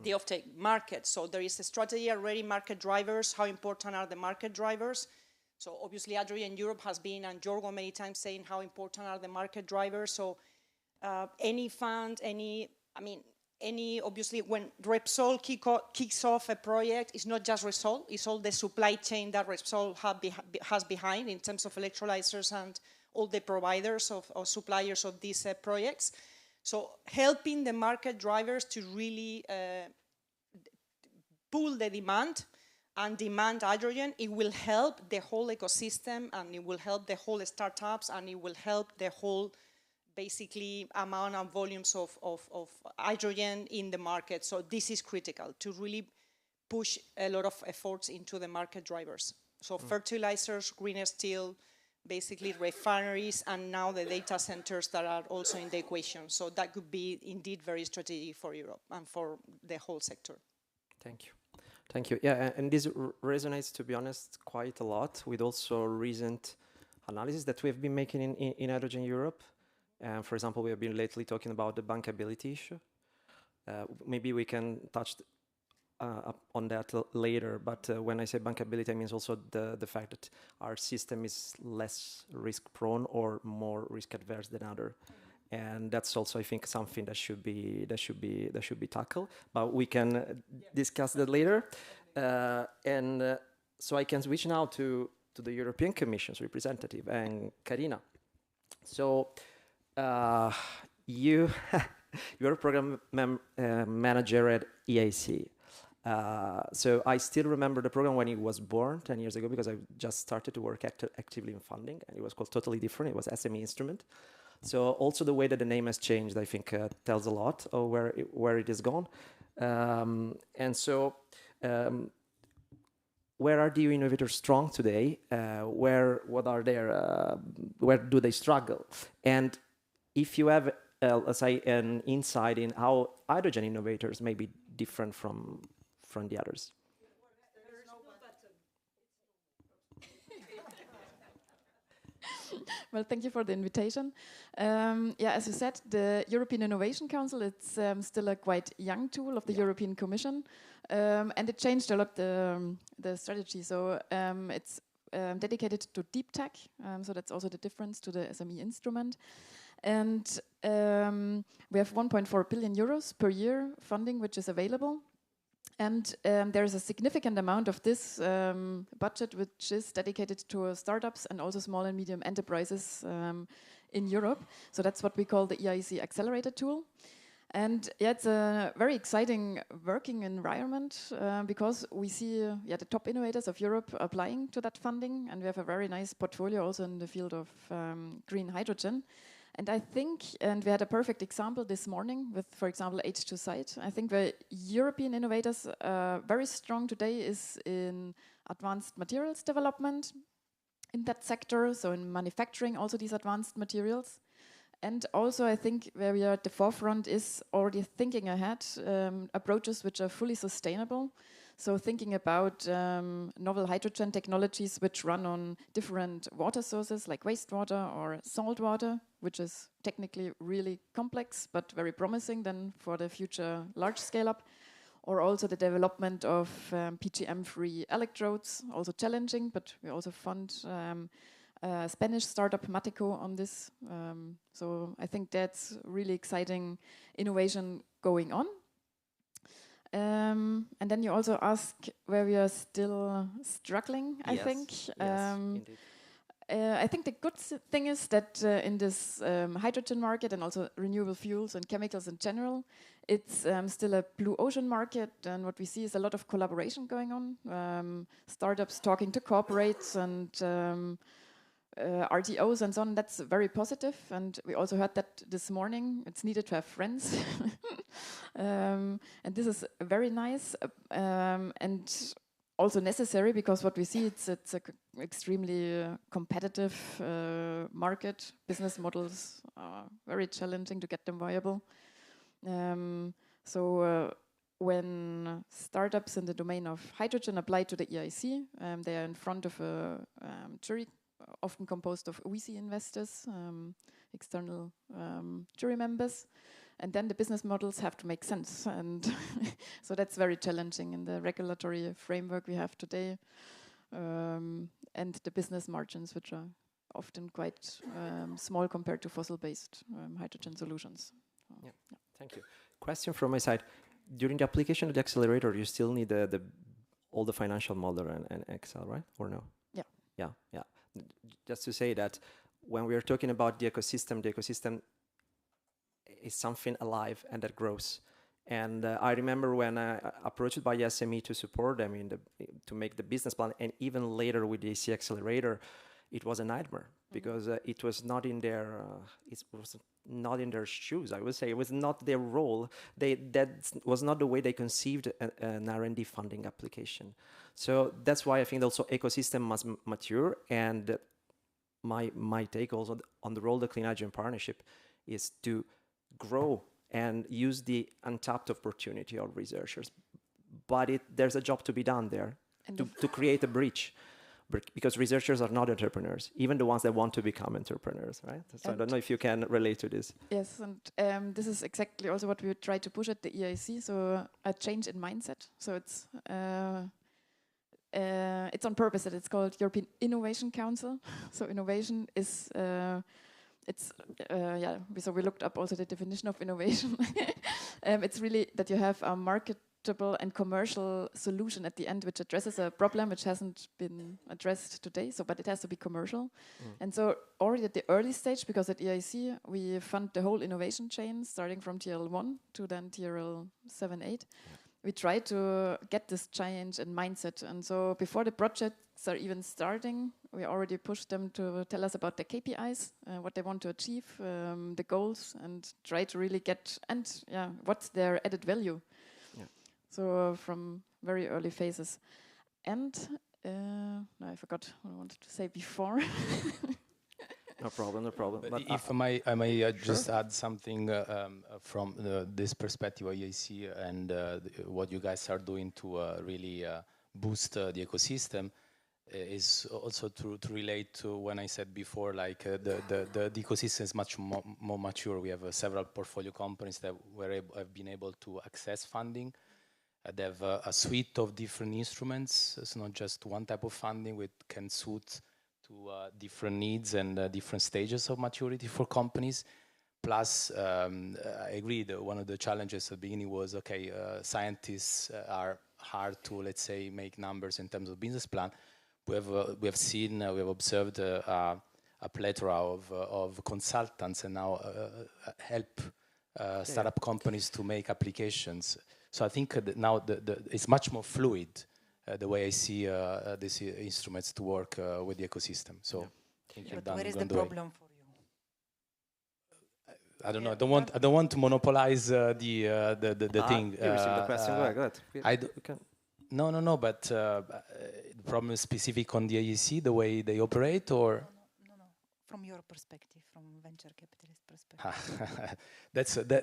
The offtake market. So there is a strategy already, market drivers. How important are the market drivers? So obviously Hydrogen Europe has been, and Jorgo many times saying how important are the market drivers. So any fund, obviously when Repsol kicks off a project, it's not just Repsol, it's all the supply chain that Repsol has behind in terms of electrolyzers and all the providers or suppliers of these projects. So helping the market drivers to really pull the demand and demand hydrogen, it will help the whole ecosystem, and it will help the whole startups, and it will help the whole basically amount and volumes of hydrogen in the market. So this is critical to really push a lot of efforts into the market drivers. So fertilizers, greener steel, basically refineries, and now the data centers that are also in the equation. So that could be indeed very strategic for Europe and for the whole sector. Thank you. Thank you. Yeah, and this resonates, to be honest, quite a lot with also recent analysis that we have been making in Hydrogen Europe. For example, we have been lately talking about the bankability issue. Maybe we can touch on that later, but when I say bankability, I mean also the fact that our system is less risk prone or more risk adverse than other. And that's also, I think, something that should be tackled. But we can discuss that later. So I can switch now to the European Commission's representative, and Karina. So you're a program manager at EIC. So I still remember the program when it was born 10 years ago, because I just started to work actively in funding, and it was called totally different. It was SME instrument. So also the way that the name has changed, I think, tells a lot of where it is gone. And so where are the innovators strong today? Where do they struggle? And if you have, let's say, an insight in how hydrogen innovators may be different from the others. Well, thank you for the invitation. Yeah, as you said, the European Innovation Council, it's still a quite young tool of the European Commission, and it changed a lot the strategy. So it's dedicated to deep tech, so that's also the difference to the SME instrument. And we have 1.4 billion euros per year funding, which is available. And there is a significant amount of this budget which is dedicated to startups and also small and medium enterprises in Europe. So that's what we call the EIC Accelerator tool. And yeah, it's a very exciting working environment because we see the top innovators of Europe applying to that funding, and we have a very nice portfolio also in the field of green hydrogen. And I think, and we had a perfect example this morning with, for example, H2 Site. I think the European innovators very strong today is in advanced materials development in that sector, so in manufacturing also these advanced materials. And also I think where we are at the forefront is already thinking ahead, approaches which are fully sustainable. So thinking about novel hydrogen technologies which run on different water sources like wastewater or salt water, which is technically really complex but very promising then for the future large scale up. Or also the development of PGM-free electrodes, also challenging, but we also fund Spanish startup Matico on this. So I think that's really exciting innovation going on. And then you also ask where we are still struggling, I think. Indeed. I think the good thing is that in this hydrogen market and also renewable fuels and chemicals in general, it's still a blue ocean market, and what we see is a lot of collaboration going on. Startups talking to corporates and RTOs and so on. That's very positive, and we also heard that this morning. It's needed to have friends, and this is very nice and also necessary, because what we see, it's an extremely competitive market. Business models are very challenging to get them viable. So when startups in the domain of hydrogen apply to the EIC, they are in front of a jury, often composed of VC investors, external jury members, and then the business models have to make sense, and so that's very challenging in the regulatory framework we have today, and the business margins, which are often quite small compared to fossil-based hydrogen solutions. Yeah. Thank you. Question from my side. During the application of the accelerator, you still need all the financial model and Excel, right? Or no? Yeah. Just to say that when we are talking about the ecosystem is something alive and that grows. And I remember when I approached by SME to support them to make the business plan, and even later with the AC Accelerator, it was a nightmare because it was not in their shoes. I would say it was not their role. That was not the way they conceived an R&D funding application. So that's why I think also ecosystem must mature. And my take also on the role of the Clean Hydrogen Partnership is to grow and use the untapped opportunity of researchers. But there's a job to be done there to create a bridge, because researchers are not entrepreneurs, even the ones that want to become entrepreneurs, right? So I don't know if you can relate to this. Yes, and this is exactly also what we try to push at the EIC, so a change in mindset. So it's on purpose that it's called European Innovation Council. So innovation is... so we looked up also the definition of innovation. It's really that you have a marketable and commercial solution at the end which addresses a problem which hasn't been addressed today, but it has to be commercial. And so already at the early stage, because at EIC we fund the whole innovation chain starting from TRL1 to then TRL 7-8. We try to get this change in mindset. And so before the projects are even starting, we already push them to tell us about their KPIs, what they want to achieve, the goals, and try to really what's their added value. Yeah. So from very early phases. And no, I forgot what I wanted to say before. No problem. But if I may just add something from this perspective of EIC and what you guys are doing to really boost the ecosystem is also to relate to when I said before, like the ecosystem is much more mature. We have several portfolio companies that have been able to access funding. They have a suite of different instruments. It's not just one type of funding which can suit to different needs and different stages of maturity for companies. Plus, I agree that one of the challenges at the beginning was, scientists are hard to, let's say, make numbers in terms of business plan. We have observed a plethora of consultants and now help startup companies to make applications. So I think now it's much more fluid. The way I see these instruments to work with the ecosystem. So, I think you've done. Where is the problem for you? I don't know. I don't want to monopolize the thing. You received the question. Go ahead. No. But the problem is specific on the AEC, the way they operate, or no. From your perspective, from venture capitalist perspective.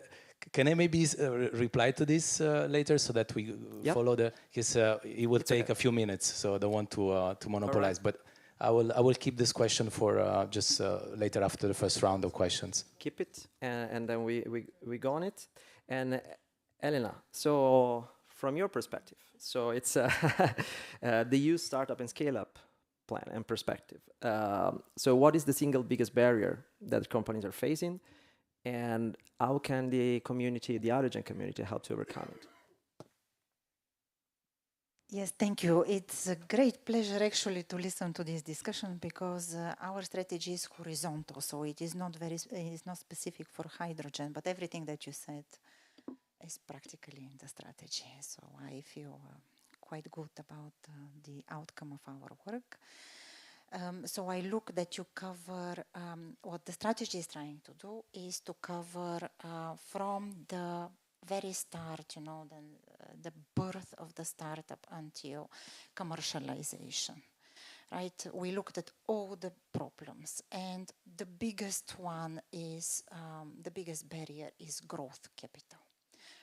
Can I maybe reply to this later so that we follow because it will take a few minutes, so I don't want to monopolize. Right. But I will keep this question for just later after the first round of questions. Keep it, and then we go on it. And Elena, so from your perspective, so it's the youth startup and scale up plan and perspective. So what is the single biggest barrier that companies are facing, and how can the community, the hydrogen community, help to overcome it? Yes, thank you. It's a great pleasure actually to listen to this discussion because our strategy is horizontal, so it is not specific for hydrogen, but everything that you said is practically in the strategy. So I feel quite good about the outcome of our work. So I look that you cover what the strategy is trying to do is to cover from the very start, the birth of the startup until commercialization, right? We looked at all the problems, and the biggest one is, the biggest barrier is growth capital.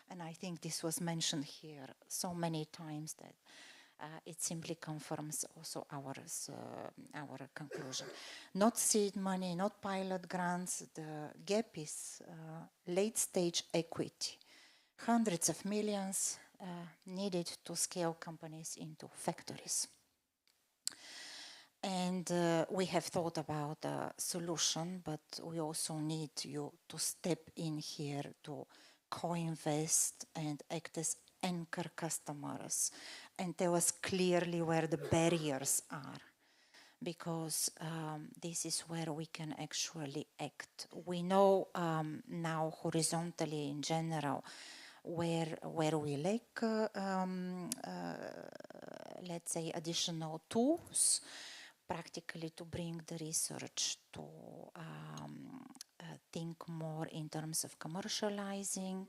And I think this was mentioned here so many times that it simply confirms also our conclusion. Not seed money, not pilot grants, the gap is late stage equity. Hundreds of millions needed to scale companies into factories. And we have thought about a solution, but we also need you to step in here to co-invest and act as anchor customers and tell us clearly where the barriers are, because this is where we can actually act. We know now horizontally in general where we lack, let's say, additional tools, practically to bring the research to think more in terms of commercializing,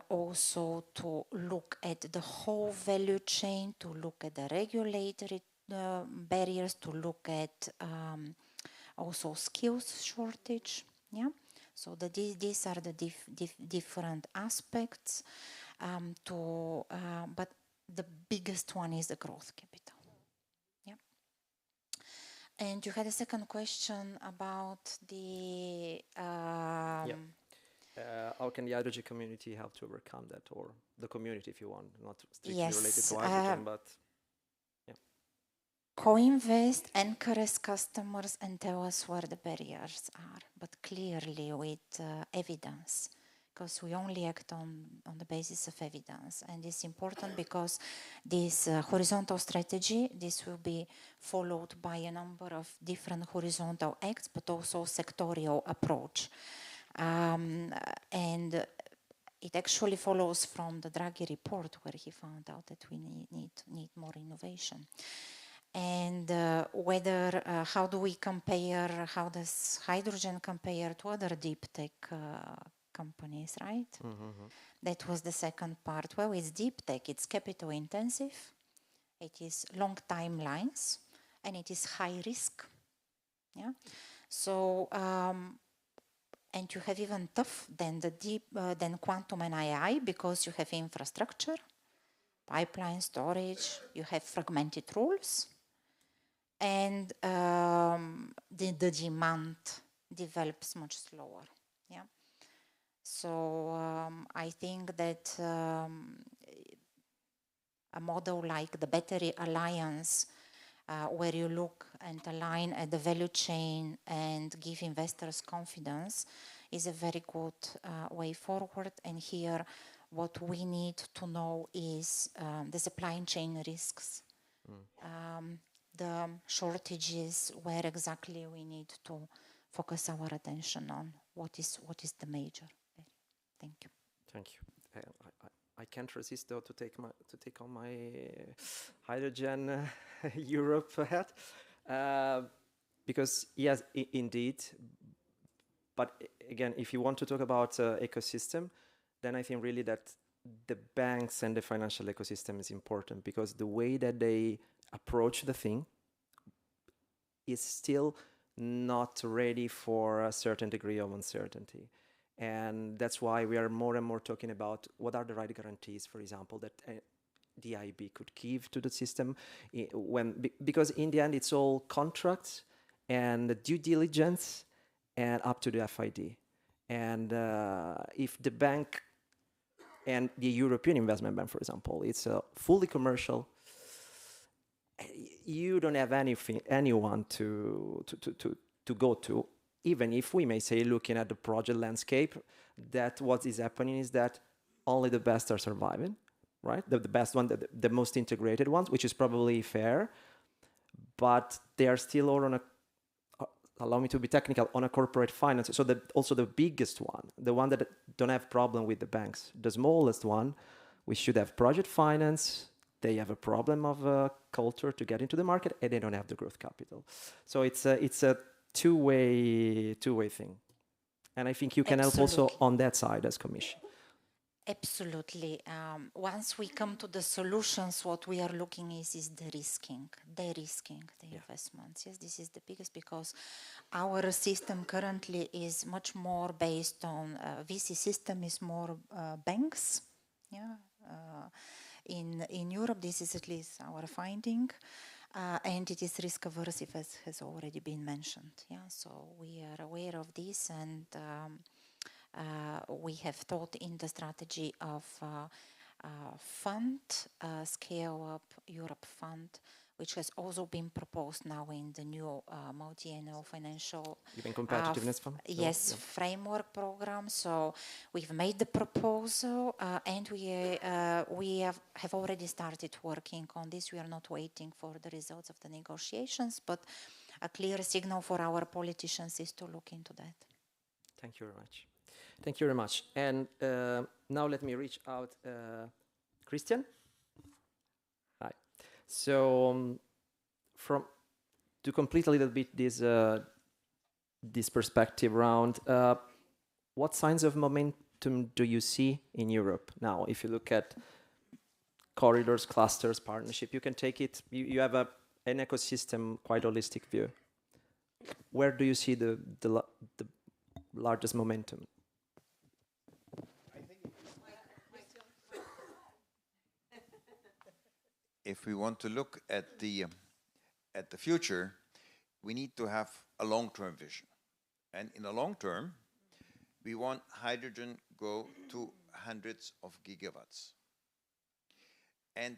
also to look at the whole value chain, to look at the regulatory barriers, to look at also skills shortage. Yeah, so these are the different aspects. But the biggest one is the growth capital. Yeah. And you had a second question about the. How can the hydrogen community help to overcome that, or the community, if you want, not strictly Yes, related to hydrogen, but yeah. Co-invest, encourage customers, and tell us where the barriers are, but clearly with evidence, because we only act on the basis of evidence. And it's important because this horizontal strategy, this will be followed by a number of different horizontal acts, but also sectorial approach. And it actually follows from the Draghi report, where he found out that we need more innovation. And how do we compare, how does hydrogen compare to other deep tech companies, right? Mm-hmm. That was the second part. Well, it's deep tech, it's capital intensive, it is long timelines, and it is high risk. Yeah. So, and you have even tough than quantum and AI, because you have infrastructure, pipeline storage, you have fragmented rules, and the demand develops much slower. Yeah. So I think that a model like the Battery Alliance, where you look and align at the value chain and give investors confidence, is a very good way forward. And here, what we need to know is the supply chain risks, the shortages, where exactly we need to focus our attention on, what is the major. Thank you. Thank you. I can't resist, though, to take on my hydrogen Europe hat, because yes, indeed. But again, if you want to talk about ecosystem, then I think really that the banks and the financial ecosystem is important, because the way that they approach the thing is still not ready for a certain degree of uncertainty. And that's why we are more and more talking about what are the right guarantees, for example, that the IB could give to the system, because in the end it's all contracts and the due diligence and up to the FID. And if the bank and the European Investment Bank, for example, it's fully commercial, you don't have anyone to go to. Even if we may say, looking at the project landscape, that what is happening is that only the best are surviving, right? The best one, the most integrated ones, which is probably fair, but they are still all on allow me to be technical, on a corporate finance. So also the biggest one, the one that don't have problem with the banks, the smallest one, we should have project finance. They have a problem of culture to get into the market, and they don't have the growth capital. So it's a two-way thing, and I think you can help also on that side as Commission. Absolutely. Once we come to the solutions, what we are looking is de-risking the investments. Yes, this is the biggest, because our system currently is much more based on VC system is more banks. Yeah. In Europe, this is at least our finding. And it is risk averse, as has already been mentioned. Yeah, so we are aware of this, and we have thought in the strategy of fund, Scale Up Europe Fund, which has also been proposed now in the new multi-annual financial even competitiveness fund. Yes, framework program. So we've made the proposal, and we have already started working on this. We are not waiting for the results of the negotiations, but a clear signal for our politicians is to look into that. Thank you very much. Thank you very much. And now let me reach out, Christian. Hi. So to complete a little bit this perspective round, what signs of momentum do you see in Europe now? If you look at corridors, clusters, partnership, you can take it, you have an ecosystem, quite holistic view. Where do you see the largest momentum? If we want to look at the future, we need to have a long-term vision. And in the long term, we want hydrogen go to hundreds of gigawatts. And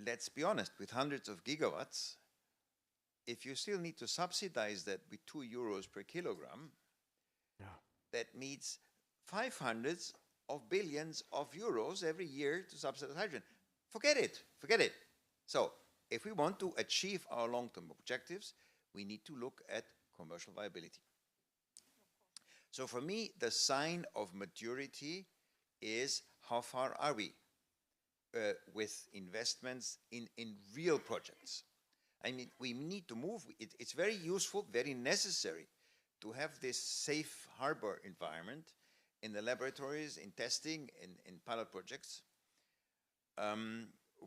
let's be honest, with hundreds of gigawatts, if you still need to subsidize that with 2 euros per kilogram, that means 500 billions of euros every year to subsidize hydrogen. Forget it, forget it. So if we want to achieve our long-term objectives, we need to look at commercial viability. So for me, the sign of maturity is how far are we with investments in real projects. I mean, we need to move. It's very useful, very necessary to have this safe harbor environment in the laboratories, in testing, in pilot projects,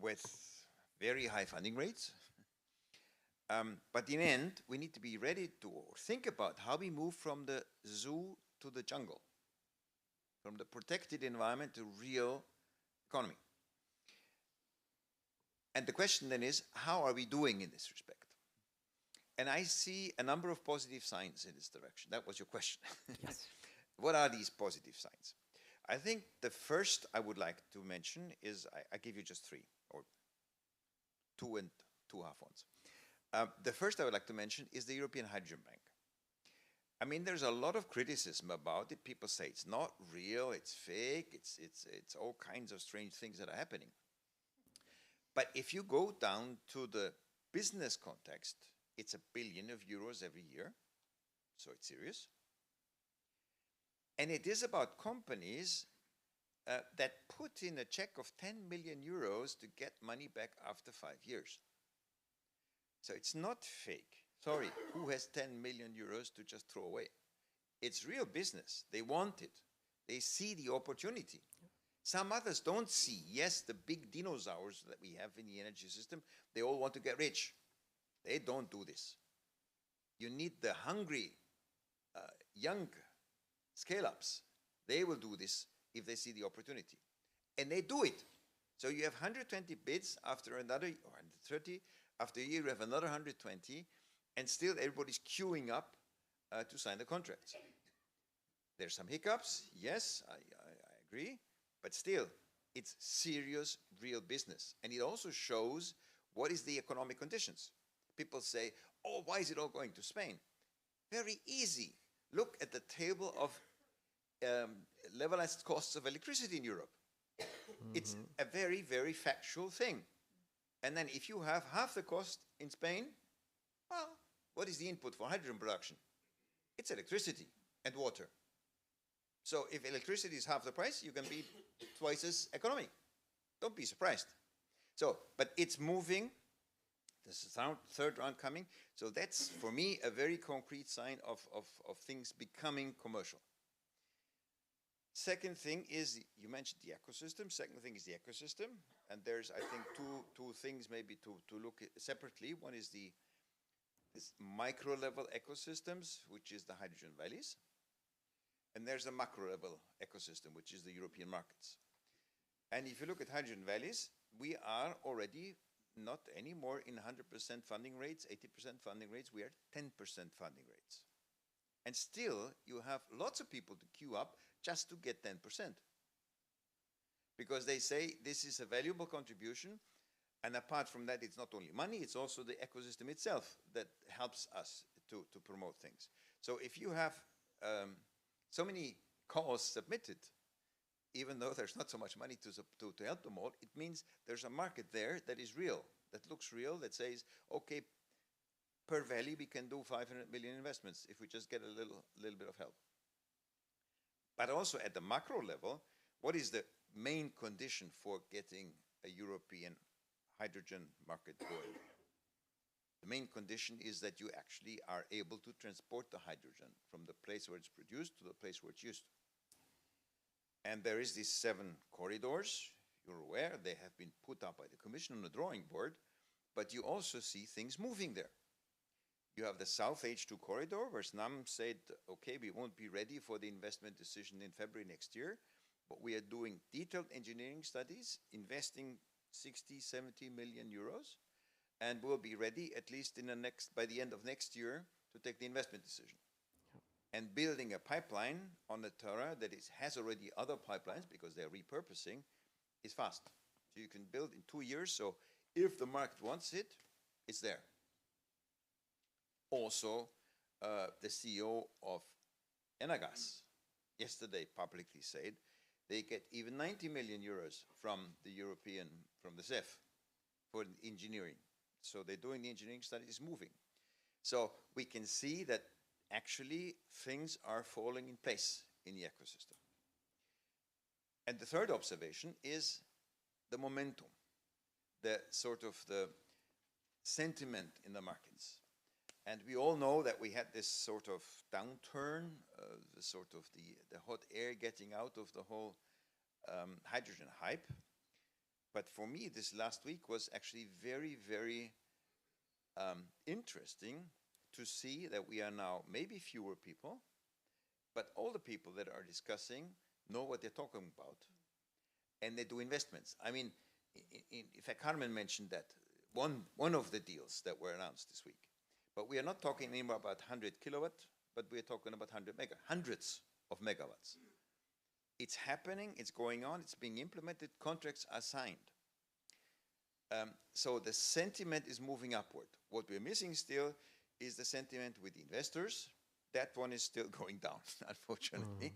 with very high funding rates. But in the end, we need to be ready to think about how we move from the zoo to the jungle, from the protected environment to real economy. And the question then is, how are we doing in this respect? And I see a number of positive signs in this direction. That was your question. Yes. What are these positive signs? I think the first I would like to mention is, I give you just 3, or 2 and 2 half ones. The first I would like to mention is the European Hydrogen Bank. I mean, there's a lot of criticism about it. People say it's not real, it's fake, it's all kinds of strange things that are happening. But if you go down to the business context, it's €1 billion every year, so it's serious. And it is about companies that put in a check of €10 million to get money back after 5 years. So it's not fake. Sorry, who has 10 million euros to just throw away? It's real business. They want it. They see the opportunity. Some others don't see. Yes, the big dinosaurs that we have in the energy system, they all want to get rich. They don't do this. You need the hungry, young scale-ups. They will do this if they see the opportunity. And they do it. So you have 120 bids after another, or 130, after a year you have another 120, and still everybody's queuing up to sign the contracts. There's some hiccups, yes, I agree, but still, it's serious, real business. And it also shows what is the economic conditions. People say, oh, why is it all going to Spain? Very easy. Look at the table of levelized costs of electricity in Europe. It's a very, very factual thing. And then if you have half the cost in Spain, well, what is the input for hydrogen production? It's electricity and water. So if electricity is half the price, you can be twice as economic. Don't be surprised. So, but it's moving. This is the third round coming. So that's, for me, a very concrete sign of things becoming commercial. Second thing is, you mentioned the ecosystem. Second thing is the ecosystem. And there's, I think, two things maybe to look at separately. One is this micro-level ecosystems, which is the hydrogen valleys. And there's a macro-level ecosystem, which is the European markets. And if you look at hydrogen valleys, we are already not anymore in 100% funding rates, 80% funding rates. We are 10% funding rates. And still, you have lots of people to queue up just to get 10%. Because they say this is a valuable contribution. And apart from that, it's not only money, it's also the ecosystem itself that helps us to promote things. So if you have so many calls submitted, even though there's not so much money to help them all, it means there's a market there that is real, that looks real, that says, okay, per valley we can do 500 million investments if we just get a little bit of help. But also at the macro level, what is the main condition for getting a European hydrogen market going? The main condition is that you actually are able to transport the hydrogen from the place where it's produced to the place where it's used. And there is these 7 corridors. You're aware they have been put up by the Commission on the drawing board, but you also see things moving there. You have the South H2 corridor, where Snam said, okay, we won't be ready for the investment decision in February next year, but we are doing detailed engineering studies, investing 60, 70 million euros, and we'll be ready at least by the end of next year to take the investment decision. And building a pipeline on a terrain that has already other pipelines, because they're repurposing, is fast. So you can build in 2 years, so if the market wants it, it's there. Also, the CEO of Enagas yesterday publicly said they get even 90 million euros from the CEF for engineering. So they're doing the engineering study, is moving. So we can see that actually things are falling in place in the ecosystem. And the third observation is the momentum, the sort of the sentiment in the markets. And we all know that we had this sort of downturn, the hot air getting out of the whole hydrogen hype. But for me, this last week was actually very, very interesting to see that we are now maybe fewer people, but all the people that are discussing know what they're talking about, and they do investments. I mean, in fact, Carmen mentioned that one of the deals that were announced this week. But we are not talking anymore about 100 kilowatt, but we are talking about hundreds of megawatts. It's happening, it's going on, it's being implemented, contracts are signed. So the sentiment is moving upward. What we're missing still is the sentiment with the investors. That one is still going down, unfortunately.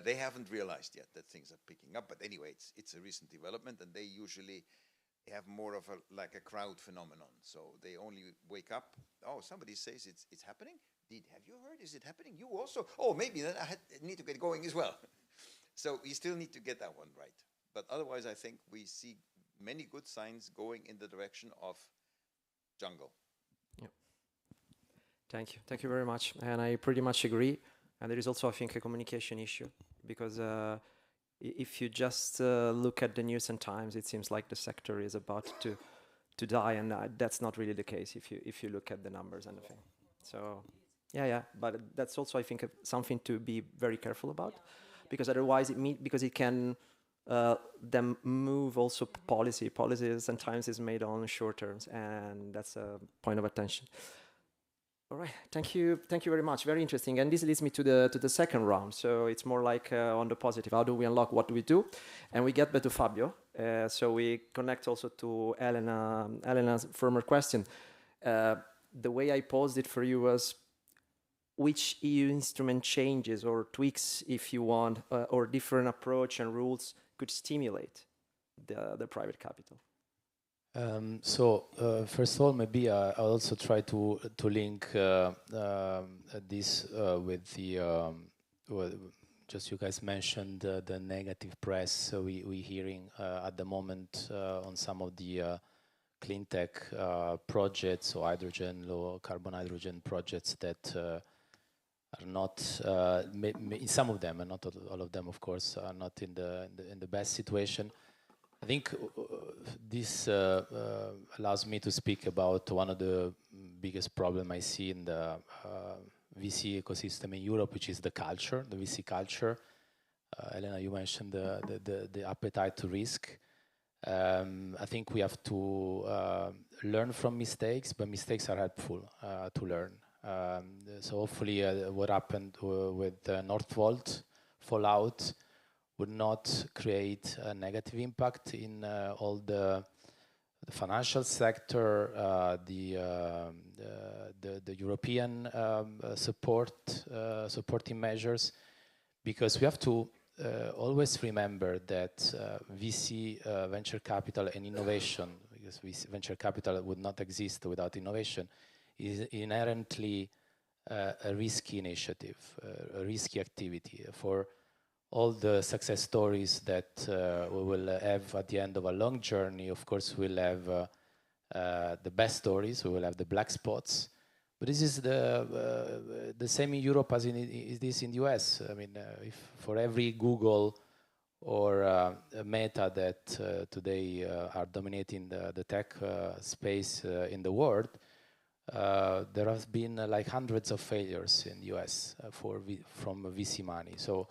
They haven't realized yet that things are picking up, but anyway, it's a recent development, and they usually have more of like a crowd phenomenon. So they only wake up, oh, somebody says it's happening? Have you heard? Is it happening? You also? Oh, maybe then I need to get going as well. So you still need to get that one right. But otherwise, I think we see many good signs going in the direction of jungle. Yeah. Thank you. Thank you very much. And I pretty much agree. And there is also, I think, a communication issue, because if you just look at the news and times, it seems like the sector is about to die, and that's not really the case if you look at the numbers and the thing. So, yeah. But that's also, I think, something to be very careful about, because otherwise because it can then move also policy. Policy sometimes is made on short terms, and that's a point of attention. All right, thank you very much. Very interesting, and this leads me to the second round. So it's more like on the positive. How do we unlock? What do we do? And we get back to Fabio. So we connect also to Elena's former question. The way I posed it for you was, which EU instrument changes or tweaks, if you want, or different approach and rules could stimulate the private capital? First of all, maybe I'll also try to link this with the just you guys mentioned the negative press we hearing at the moment on some of the clean tech projects or low carbon hydrogen projects that are not some of them, and not all of them, of course, are not in the best situation. I think this allows me to speak about one of the biggest problems I see in the VC ecosystem in Europe, which is the culture, the VC culture. Elena, you mentioned the appetite to risk. I think we have to learn from mistakes, but mistakes are helpful to learn. So hopefully what happened with Northvolt fallout would not create a negative impact in all the financial sector, the European supporting measures, because we have to always remember that VC, venture capital and innovation, because venture capital would not exist without innovation, is inherently a risky initiative, a risky activity. For all the success stories that we will have at the end of a long journey. Of course, we'll have the best stories, we will have the black spots. But this is the same in Europe as it is in the US. I mean, if for every Google or Meta that today are dominating the tech space in the world, there have been like hundreds of failures in the US from VC money. So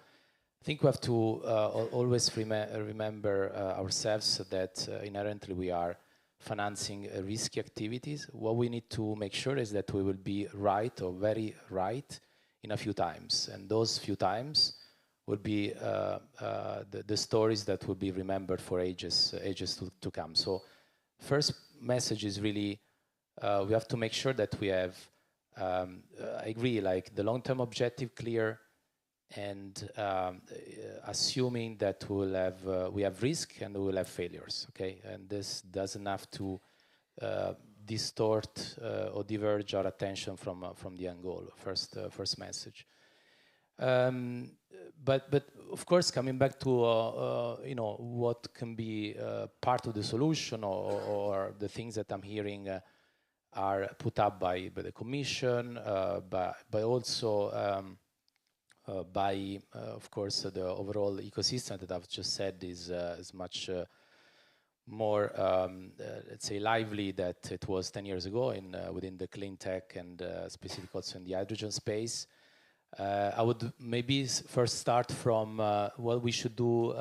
I think we have to always remember ourselves that inherently we are financing risky activities. What we need to make sure is that we will be right or very right in a few times. And those few times will be the stories that will be remembered for ages to come. So first message is really, we have to make sure that we have, I agree, like the long-term objective clear, and assuming that we have risk and we will have failures, okay? And this doesn't have to distort or diverge our attention from the end goal. First message. But of course, coming back to you know, what can be part of the solution, or the things that I'm hearing are put up by the Commission, by also by, of course, the overall ecosystem that I've just said is much more, let's say, lively than it was 10 years ago within the clean tech and specifically also in the hydrogen space. I would maybe first start from what we should do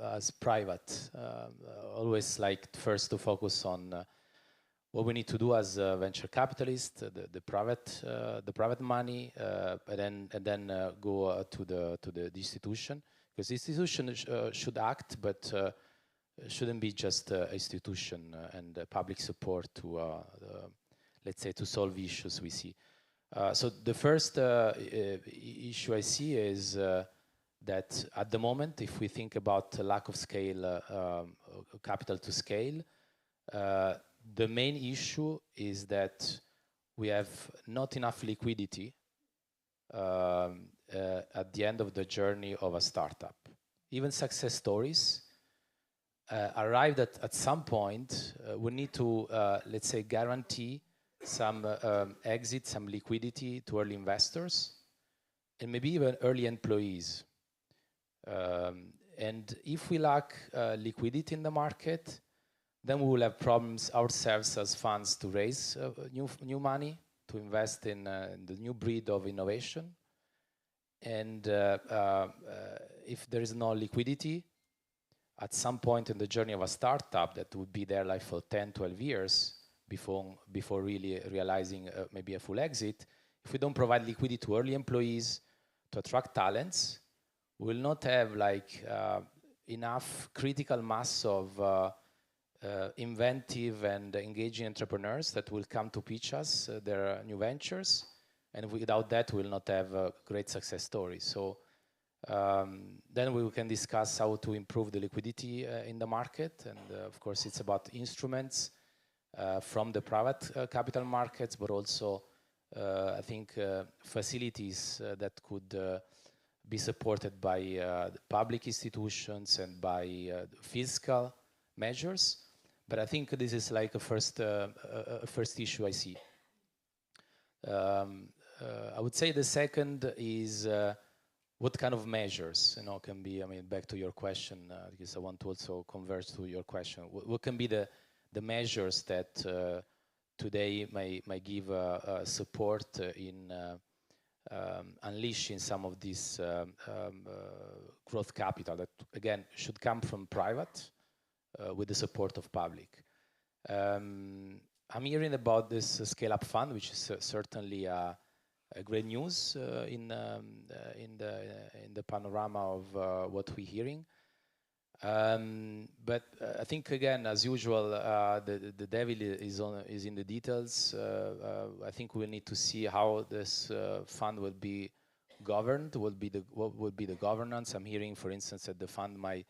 as private. Always like first to focus on what we need to do as a venture capitalist, the private money, and then go to the institution, because the institution should act, but shouldn't be just institution and public support to let's say to solve issues we see. So the first issue I see is that at the moment, if we think about lack of scale, capital to scale, the main issue is that we have not enough liquidity at the end of the journey of a startup. Even success stories arrived at some point. We need to, let's say, guarantee some exit, some liquidity to early investors, and maybe even early employees. And if we lack liquidity in the market, then we will have problems ourselves as funds to raise new money, to invest in the new breed of innovation. And if there is no liquidity, at some point in the journey of a startup that would be there like for 10, 12 years before really realizing maybe a full exit, if we don't provide liquidity to early employees to attract talents, we will not have like enough critical mass of inventive and engaging entrepreneurs that will come to pitch us their new ventures, and without that we will not have a great success story. So then we can discuss how to improve the liquidity in the market, and of course it's about instruments from the private capital markets, but also I think facilities that could be supported by public institutions and by fiscal measures. But I think this is like a first issue I see. I would say the second is what kind of measures, can be, I mean, back to your question, because I want to also converge to your question. What can be the measures that today may give support in unleashing some of this growth capital that, again, should come from private with the support of public. I'm hearing about this scale-up fund, which is certainly a great news in the panorama of what we're hearing. But I think, again, as usual, the devil is in the details. I think we'll need to see how this fund will be governed, what will be the governance. I'm hearing, for instance, that the fund might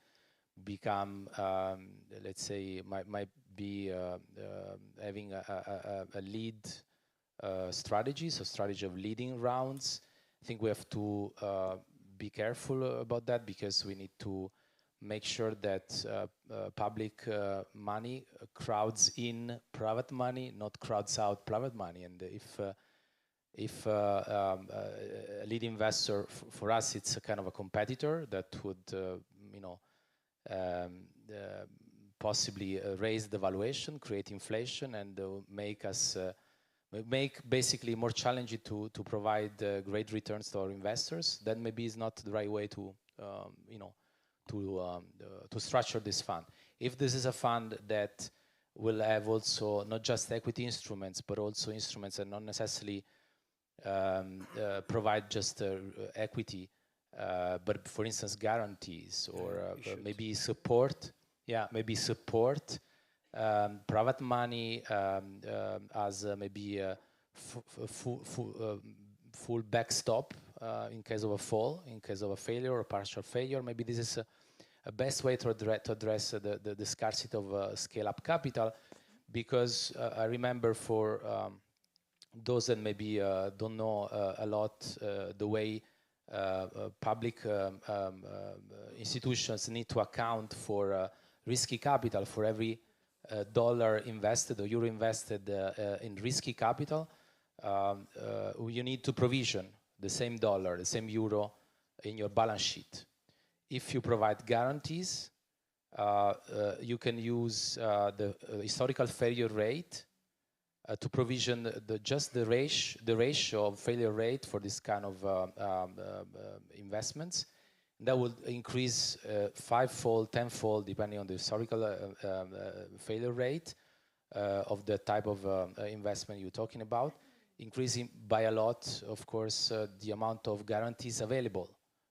become, let's say, might be having a lead strategy, so strategy of leading rounds. I think we have to be careful about that, because we need to make sure that public money crowds in private money, not crowds out private money. And if a lead investor, for us, it's a kind of a competitor that would, possibly raise the valuation, create inflation, and make us basically more challenging to provide great returns to our investors, then maybe is not the right way to structure this fund. If this is a fund that will have also not just equity instruments, but also instruments that not necessarily provide just equity, but for instance guarantees, or maybe support. Yeah, maybe support private money as maybe a full backstop in case of a fall, in case of a failure or partial failure. Maybe this is a best way to address the scarcity of scale-up capital, because I remember for those that maybe don't know a lot the way public institutions need to account for risky capital. For every dollar invested or euro invested in risky capital, you need to provision the same dollar, the same euro in your balance sheet. If you provide guarantees, you can use the historical failure rate to provision just the ratio of failure rate for this kind of investments. That will increase 5-fold, 10-fold, depending on the historical failure rate of the type of investment you're talking about, increasing by a lot, of course, the amount of guarantees available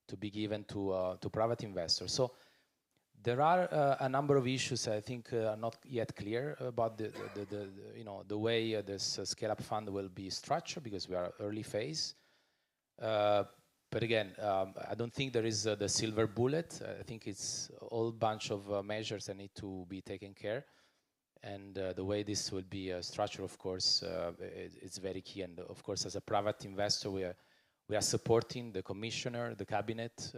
to be given to private investors. So there are a number of issues I think are not yet clear about the way this scale-up fund will be structured, because we are early phase. But again, I don't think there is the silver bullet. I think it's a whole bunch of measures that need to be taken care. And the way this will be structured, of course, it's very key. And of course, as a private investor, we are supporting the commissioner, the cabinet,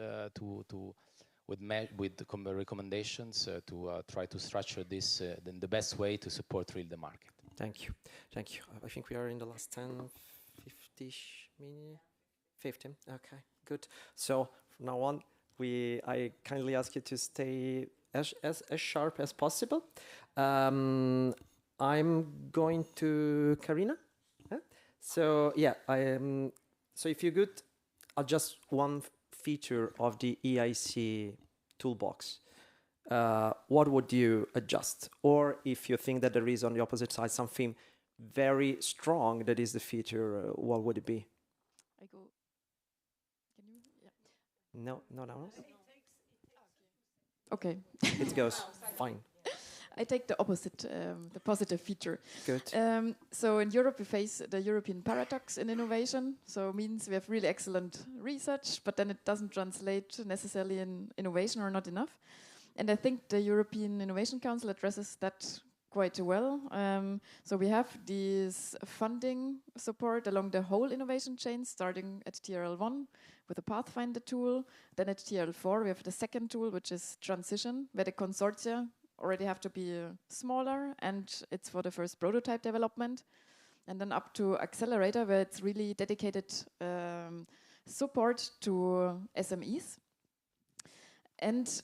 with the recommendations to try to structure this in the best way to support really the market. Thank you. Thank you. I think we are in the last 10, 50-ish minutes. 15. Okay, good. So from now on, I kindly ask you to stay as sharp as possible. I'm going to Karina. So yeah, so if you're good, just one feature of the EIC toolbox. What would you adjust? Or if you think that there is on the opposite side something very strong that is the feature, what would it be? I go. Can you? Yeah. No. Okay. It goes fine. I take the opposite, the positive feature. Good. So in Europe, we face the European paradox in innovation. So it means we have really excellent research, but then it doesn't translate necessarily in innovation, or not enough. And I think the European Innovation Council addresses that quite well. So we have this funding support along the whole innovation chain, starting at TRL1 with the Pathfinder tool. Then at TRL4, we have the second tool, which is transition, where the consortia already have to be smaller, and it's for the first prototype development. And then up to accelerator, where it's really dedicated support to SMEs. And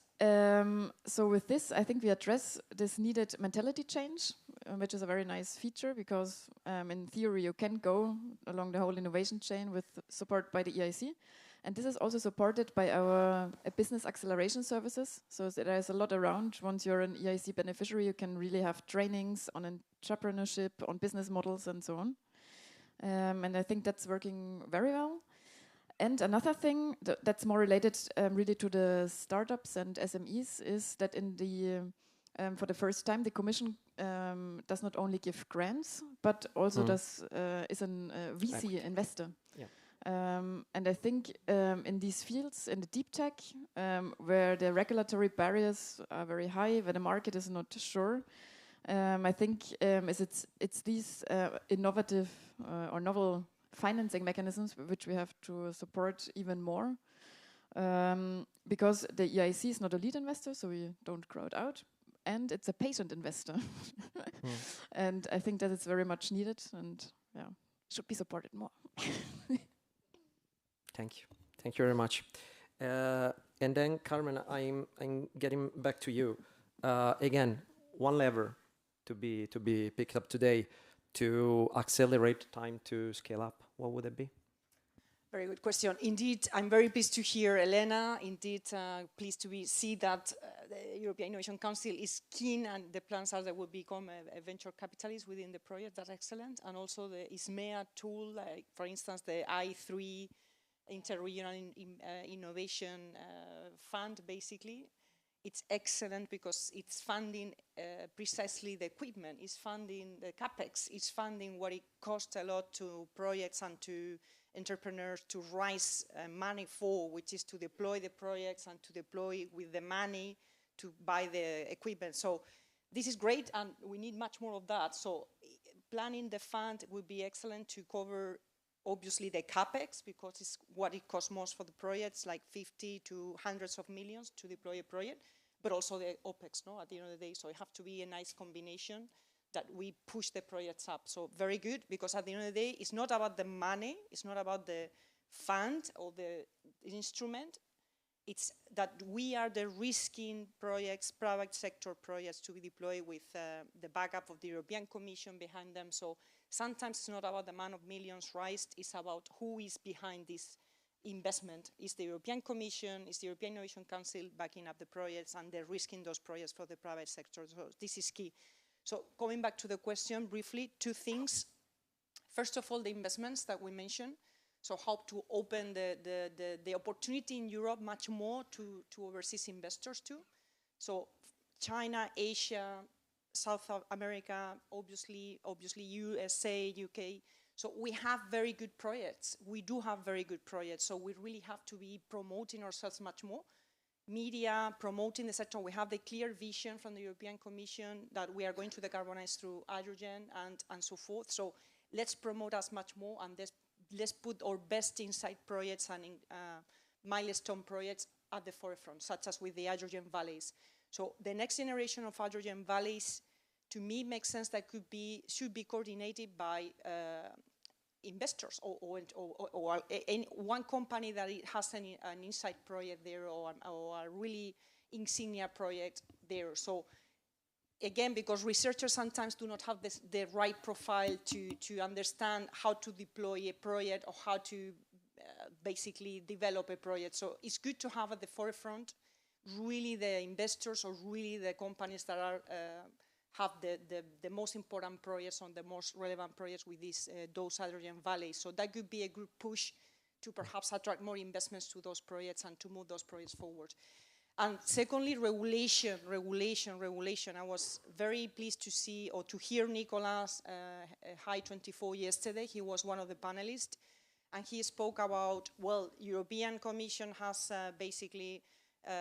so with this, I think we address this needed mentality change, which is a very nice feature, because in theory you can go along the whole innovation chain with support by the EIC. And this is also supported by our business acceleration services. So there's a lot around. Once you're an EIC beneficiary, you can really have trainings on entrepreneurship, on business models, and so on. And I think that's working very well. And another thing that's more related really to the startups and SMEs is that in the for the first time, the Commission does not only give grants, but also is a VC investor. Yeah. And I think in these fields, in the deep tech, where the regulatory barriers are very high, where the market is not sure, I think it's these innovative or novel financing mechanisms which we have to support even more. because the EIC is not a lead investor, so we don't crowd out, and it's a patient investor. And I think that it's very much needed, and yeah, should be supported more. Thank you. Thank you very much. And then, Carmen, I'm getting back to you. Again, one lever to be picked up today to accelerate time to scale up. What would it be? Very good question. Indeed, I'm very pleased to hear Elena. Indeed, pleased to see that the European Innovation Council is keen, and the plans are that will become a venture capitalist within the project. That's excellent. And also the ISMEA tool, like for instance, the I3 Interregional Innovation Fund, basically. It's excellent because it's funding precisely the equipment, it's funding the CapEx, it's funding what it costs a lot to projects and to entrepreneurs to raise money for, which is to deploy the projects and to deploy with the money to buy the equipment. So this is great, and we need much more of that. So planning the fund would be excellent to cover obviously the CapEx, because it's what it costs most for the projects, like 50 to hundreds of millions to deploy a project, but also the OpEx, no, at the end of the day. So it has to be a nice combination that we push the projects up. So very good, because at the end of the day, it's not about the money, it's not about the fund or the instrument, it's that we are the risking projects, private sector projects to be deployed with the backup of the European Commission behind them. So sometimes it's not about the amount of millions raised, it's about who is behind this investment. Is the European Commission, is the European Innovation Council backing up the projects, and they're risking those projects for the private sector. So this is key. So going back to the question briefly, two things. First of all, the investments that we mentioned. So how to open the opportunity in Europe much more to overseas investors too. So China, Asia, South America, obviously USA, UK. So we have very good projects. We do have very good projects. So we really have to be promoting ourselves much more. Media, promoting the sector. We have the clear vision from the European Commission that we are going to decarbonize through hydrogen and so forth. So let's promote us much more, and let's put our best inside projects and milestone projects at the forefront, such as with the hydrogen valleys. So the next generation of hydrogen valleys, to me, makes sense that should be coordinated by investors or one company that has an inside project there, or a really insignia project there. So again, because researchers sometimes do not have the right profile to understand how to deploy a project or how to basically develop a project. So it's good to have at the forefront really the investors or really the companies that are have the most important projects on the most relevant projects with those hydrogen valleys. So that could be a good push to perhaps attract more investments to those projects and to move those projects forward. And secondly, regulation. I was very pleased to see or to hear Nicolas High 24 yesterday. He was one of the panelists, and he spoke about, well, European Commission has basically,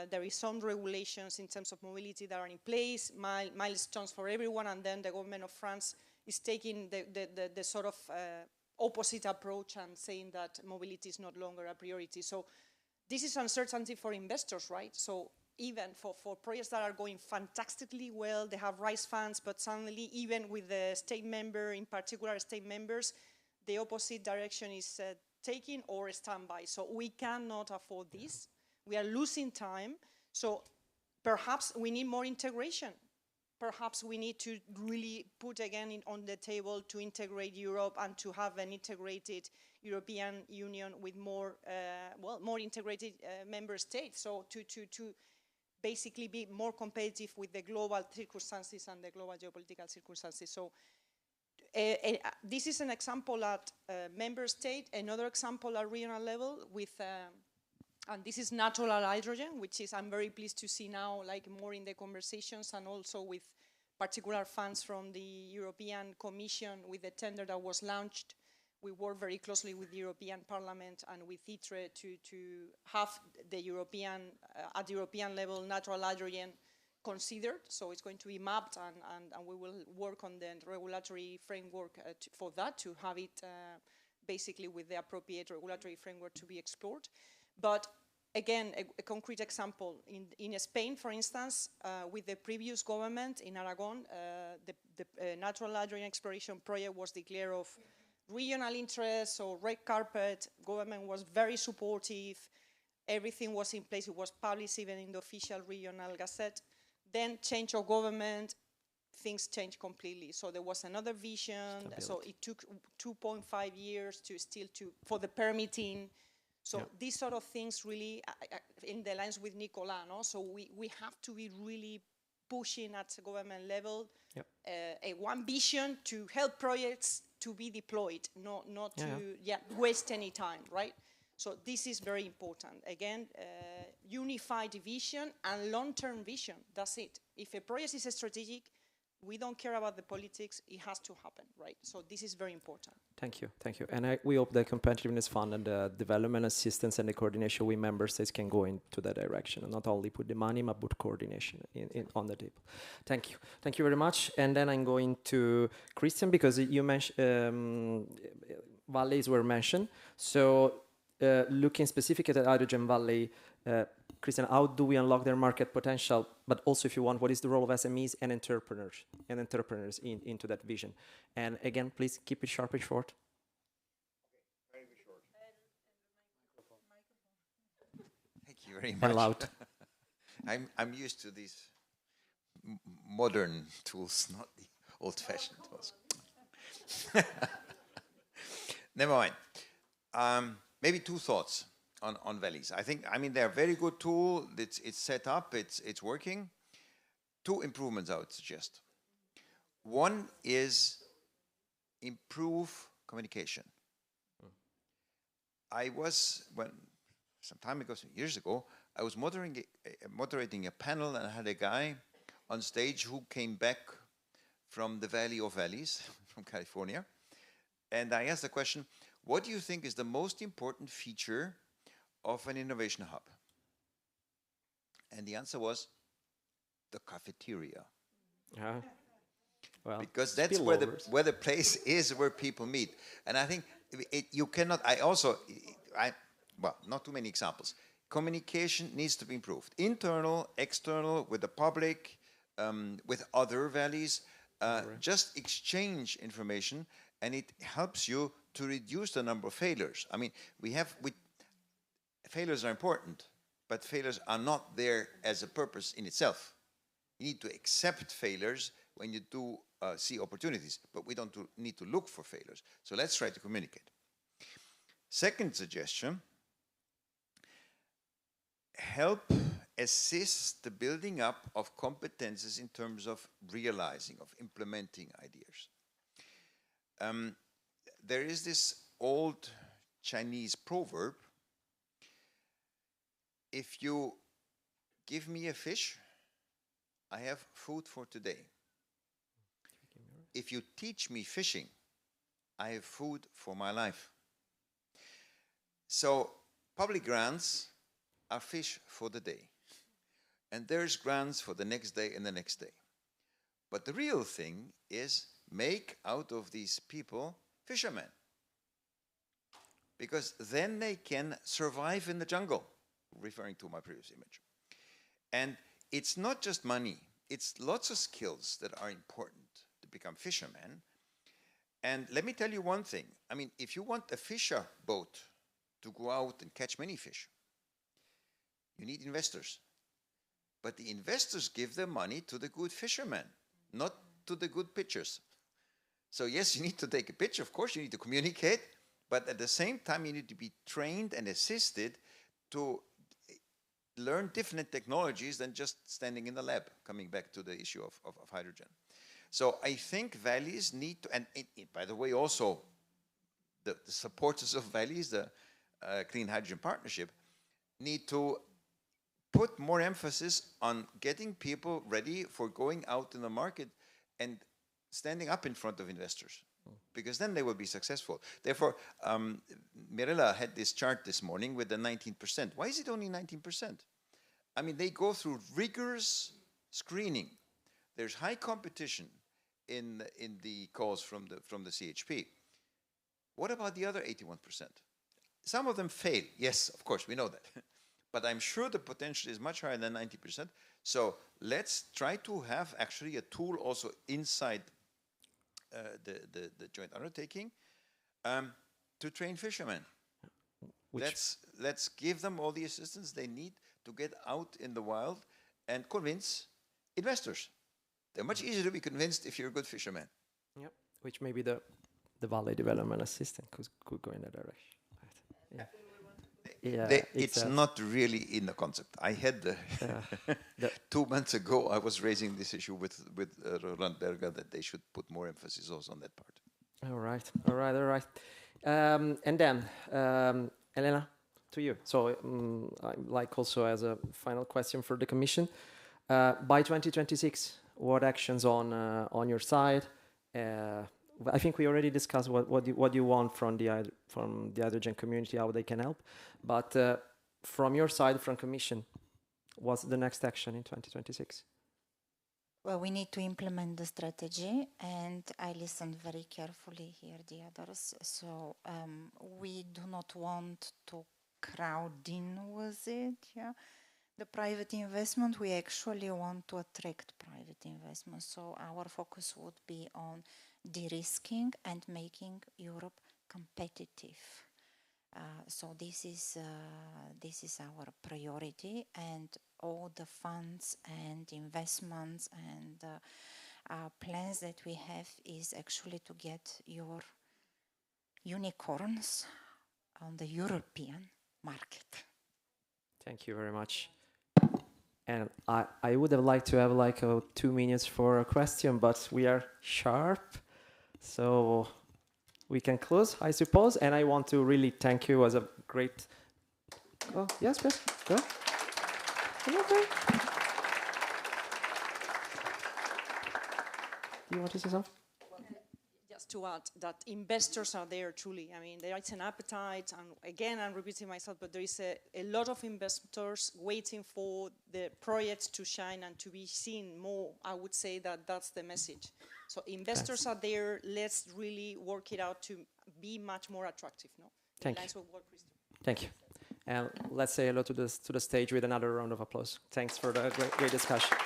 there is some regulations in terms of mobility that are in place, milestones for everyone, and then the government of France is taking the sort of opposite approach and saying that mobility is not longer a priority. So this is uncertainty for investors, right? So even for projects that are going fantastically well, they have raised funds, but suddenly even with the state member, in particular state members, the opposite direction is taking or standby. So we cannot afford this. We are losing time. So perhaps we need more integration. Perhaps we need to really put again on the table to integrate Europe and to have an integrated European Union with more, more integrated member states. So to basically be more competitive with the global circumstances and the global geopolitical circumstances. So this is an example at member state. Another example at regional level with, and this is natural hydrogen, which is, I'm very pleased to see now, like more in the conversations, and also with particular funds from the European Commission with the tender that was launched. We work very closely with the European Parliament and with ITRE to have the European, at the European level, natural hydrogen considered. So it's going to be mapped, and we will work on the regulatory framework for that, to have it basically with the appropriate regulatory framework to be explored. But again, a concrete example. In Spain, for instance, with the previous government in Aragon, the natural hydrogen exploration project was declared of regional interest, so red carpet, government was very supportive, everything was in place, it was published even in the official regional gazette. Then change of government, things changed completely. So there was another vision, so it took 2.5 years for the permitting. So these sort of things really, in the lines with Nicolas, no? So we have to be really pushing at the government level one vision to help projects to be deployed, not to waste any time, right? So this is very important. Again, unified vision and long-term vision, that's it. If a project is strategic, we don't care about the politics, it has to happen, right? So this is very important. Thank you, thank you. And we hope the Competitiveness Fund and the development assistance and the coordination with member states can go into that direction and not only put the money, but put coordination on the table. Thank you very much. And then I'm going to Christian, because you mentioned, valleys were mentioned. So looking specifically at Hydrogen Valley, Christian, how do we unlock their market potential? But also, if you want, what is the role of SMEs and entrepreneurs into that vision? And again, please keep it sharp and short. Very short. Thank you very much. And loud. I'm used to these modern tools, not the old-fashioned tools. Never mind. Maybe two thoughts on valleys. I mean, they're a very good tool. It's set up, it's working. Two improvements I would suggest. One is improve communication. Some time ago, some years ago, I was moderating a panel, and I had a guy on stage who came back from the Valley of Valleys, from California. And I asked the question, what do you think is the most important feature of an innovation hub? And the answer was the cafeteria. Well, because that's where the place is where people meet. And I think you cannot, well, not too many examples. Communication needs to be improved. Internal, external, with the public, with other valleys. Just exchange information, and it helps you to reduce the number of failures. I mean, failures are important, but failures are not there as a purpose in itself. You need to accept failures when you do see opportunities, but we don't need to look for failures. So let's try to communicate. Second suggestion, help assist the building up of competences in terms of realizing, of implementing ideas. There is this old Chinese proverb, if you give me a fish, I have food for today. If you teach me fishing, I have food for my life. So public grants are fish for the day. And there's grants for the next day and the next day. But the real thing is make out of these people fishermen. Because then they can survive in the jungle, referring to my previous image. And it's not just money, it's lots of skills that are important to become fishermen. And let me tell you one thing. I mean, if you want a fisher boat to go out and catch many fish, you need investors. But the investors give their money to the good fishermen, not to the good pitchers. So yes, you need to take a pitch, of course, you need to communicate, but at the same time, you need to be trained and assisted to learn different technologies than just standing in the lab, coming back to the issue of hydrogen. So I think valleys need to, and by the way, also the supporters of valleys, the Clean Hydrogen Partnership, need to put more emphasis on getting people ready for going out in the market and standing up in front of investors, because then they will be successful. Therefore, Mirela had this chart this morning with the 19%. Why is it only 19%? I mean, they go through rigorous screening. There's high competition in the calls from the CHP. What about the other 81%? Some of them fail. Yes, of course, we know that. but I'm sure the potential is much higher than 90%. So let's try to have actually a tool also inside the joint undertaking to train fishermen. Let's give them all the assistance they need to get out in the wild and convince investors. They're much easier to be convinced if you're a good fisherman. Yep. Which maybe the Valley Development Assistant could go in that direction. Right. Yeah. It's not really in the concept. I had 2 months ago. I was raising this issue with Roland Berger that they should put more emphasis also on that part. All right. And then Elena, to you. So I'd like also as a final question for the Commission, by 2026, what actions on your side? I think we already discussed what you want from the hydrogen community, how they can help. But from your side, from Commission, what's the next action in 2026? Well, we need to implement the strategy, and I listened very carefully here, the others. So we do not want to crowd in with it, yeah. The private investment, we actually want to attract private investment. So our focus would be on de-risking and making Europe competitive. So this is our priority, and all the funds and investments and plans that we have is actually to get your unicorns on the European market. Thank you very much. And I would have liked to have like 2 minutes for a question, but we are sharp, so we can close, I suppose. And I want to really thank you as a great... Oh, yes, go. Okay. Do you want to say something? Just to add that investors are there truly. I mean, there is an appetite, and again, I'm repeating myself, but there is a lot of investors waiting for the projects to shine and to be seen more. I would say that that's the message. So investors are there. Let's really work it out to be much more attractive. No? Thank you. Thank you. And let's say hello to the stage with another round of applause. Thanks for the great discussion.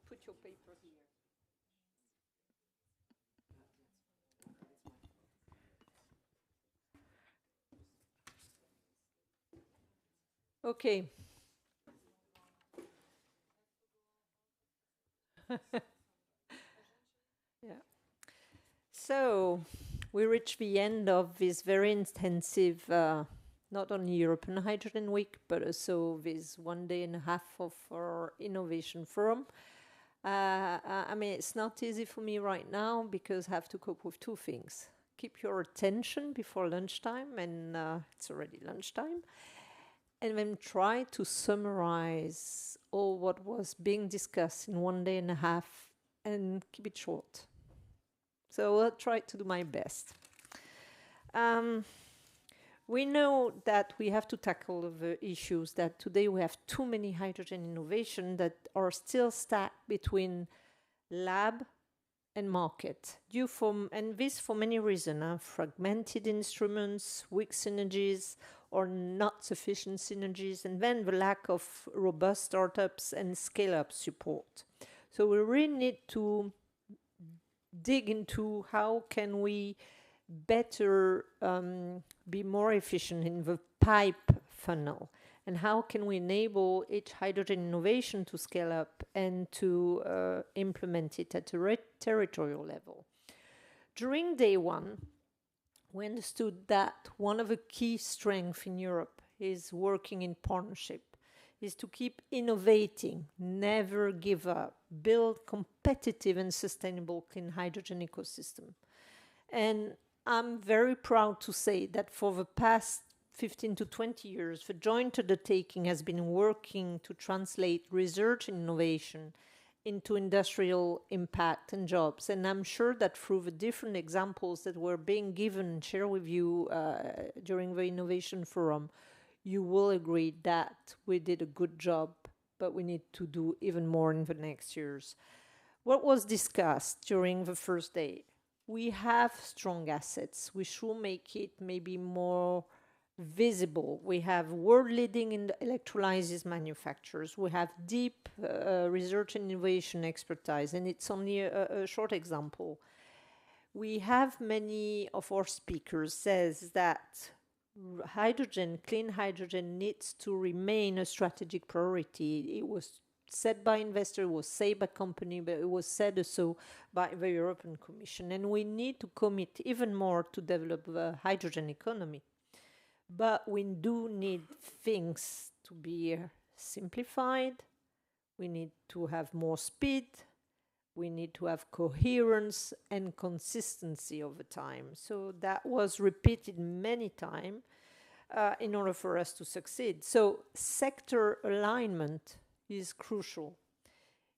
Put your paper here. Okay. Yeah. So we reached the end of this very intensive, not only European Hydrogen Week, but also this 1.5 days of our innovation forum. I mean, it's not easy for me right now because I have to cope with 2 things. Keep your attention before lunchtime, and it's already lunchtime. And then try to summarize all what was being discussed in 1.5 days and keep it short. So I'll try to do my best. We know that we have to tackle the issues that today we have too many hydrogen innovation that are still stuck between lab and market, and this for many reasons, fragmented instruments, weak synergies, or not sufficient synergies, and then the lack of robust startups and scale-up support. So we really need to dig into how can we better be more efficient in the pipe funnel, and how can we enable each hydrogen innovation to scale up and to implement it at a territorial level. During day 1, we understood that one of the key strengths in Europe is working in partnership, is to keep innovating, never give up, build competitive and sustainable clean hydrogen ecosystem. And I'm very proud to say that for the past 15 to 20 years, the joint undertaking has been working to translate research and innovation into industrial impact and jobs. And I'm sure that through the different examples that were being given and shared with you during the Innovation Forum, you will agree that we did a good job, but we need to do even more in the next years. What was discussed during the first day? We have strong assets. We should make it maybe more visible. We have world-leading in the electrolysis manufacturers. We have deep research and innovation expertise, and it's only a short example. We have many of our speakers says that hydrogen, clean hydrogen, needs to remain a strategic priority. It was said by investors, it was said by company, but it was said also by the European Commission. And we need to commit even more to develop the hydrogen economy. But we do need things to be simplified. We need to have more speed. We need to have coherence and consistency over time. So that was repeated many times in order for us to succeed. So sector alignment is crucial.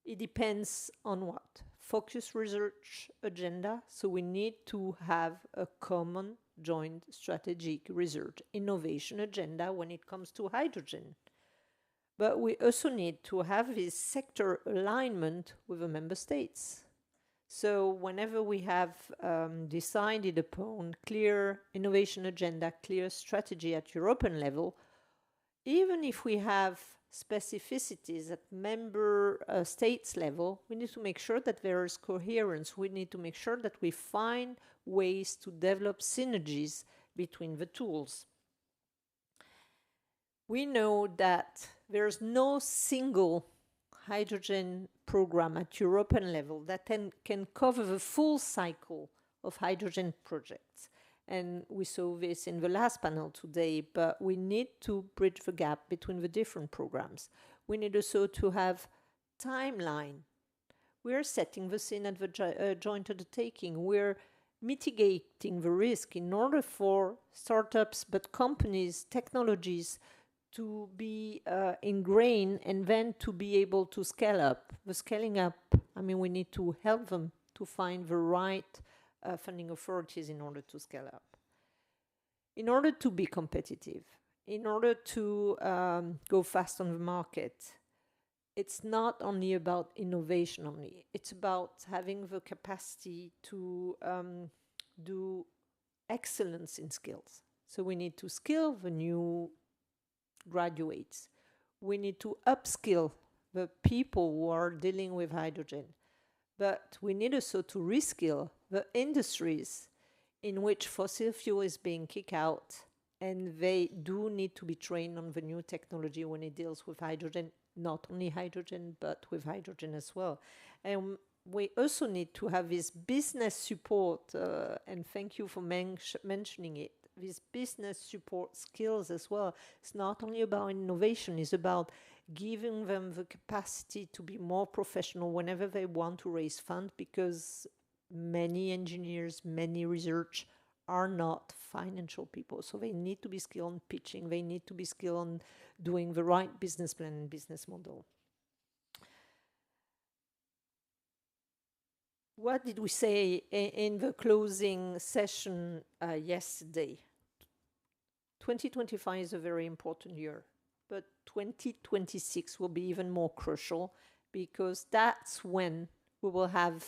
It depends on what? Focus research agenda. So we need to have a common joint strategic research innovation agenda when it comes to hydrogen. But we also need to have this sector alignment with the member states. So whenever we have decided upon clear innovation agenda, clear strategy at European level, even if we have specificities at member states level, we need to make sure that there is coherence. We need to make sure that we find ways to develop synergies between the tools. We know that there's no single hydrogen program at European level that can cover the full cycle of hydrogen projects. And we saw this in the last panel today, but we need to bridge the gap between the different programs. We need also to have timeline. We're setting the scene at the joint undertaking. We're mitigating the risk in order for startups, but companies, technologies to be ingrained and then to be able to scale up. The scaling up, I mean, we need to help them to find the right funding authorities in order to scale up. In order to be competitive, in order to go fast on the market, it's not only about innovation only. It's about having the capacity to do excellence in skills. So we need to skill the new graduates. We need to upskill the people who are dealing with hydrogen. But we need also to reskill the industries in which fossil fuel is being kicked out, and they do need to be trained on the new technology when it deals with hydrogen, not only hydrogen, but with hydrogen as well. And we also need to have this business support, and thank you for mentioning it, this business support skills as well. It's not only about innovation, it's about giving them the capacity to be more professional whenever they want to raise funds, because many engineers, many research are not financial people. So they need to be skilled on pitching, they need to be skilled on doing the right business plan and business model. What did we say in the closing session yesterday? 2025 is a very important year, but 2026 will be even more crucial, because that's when we will have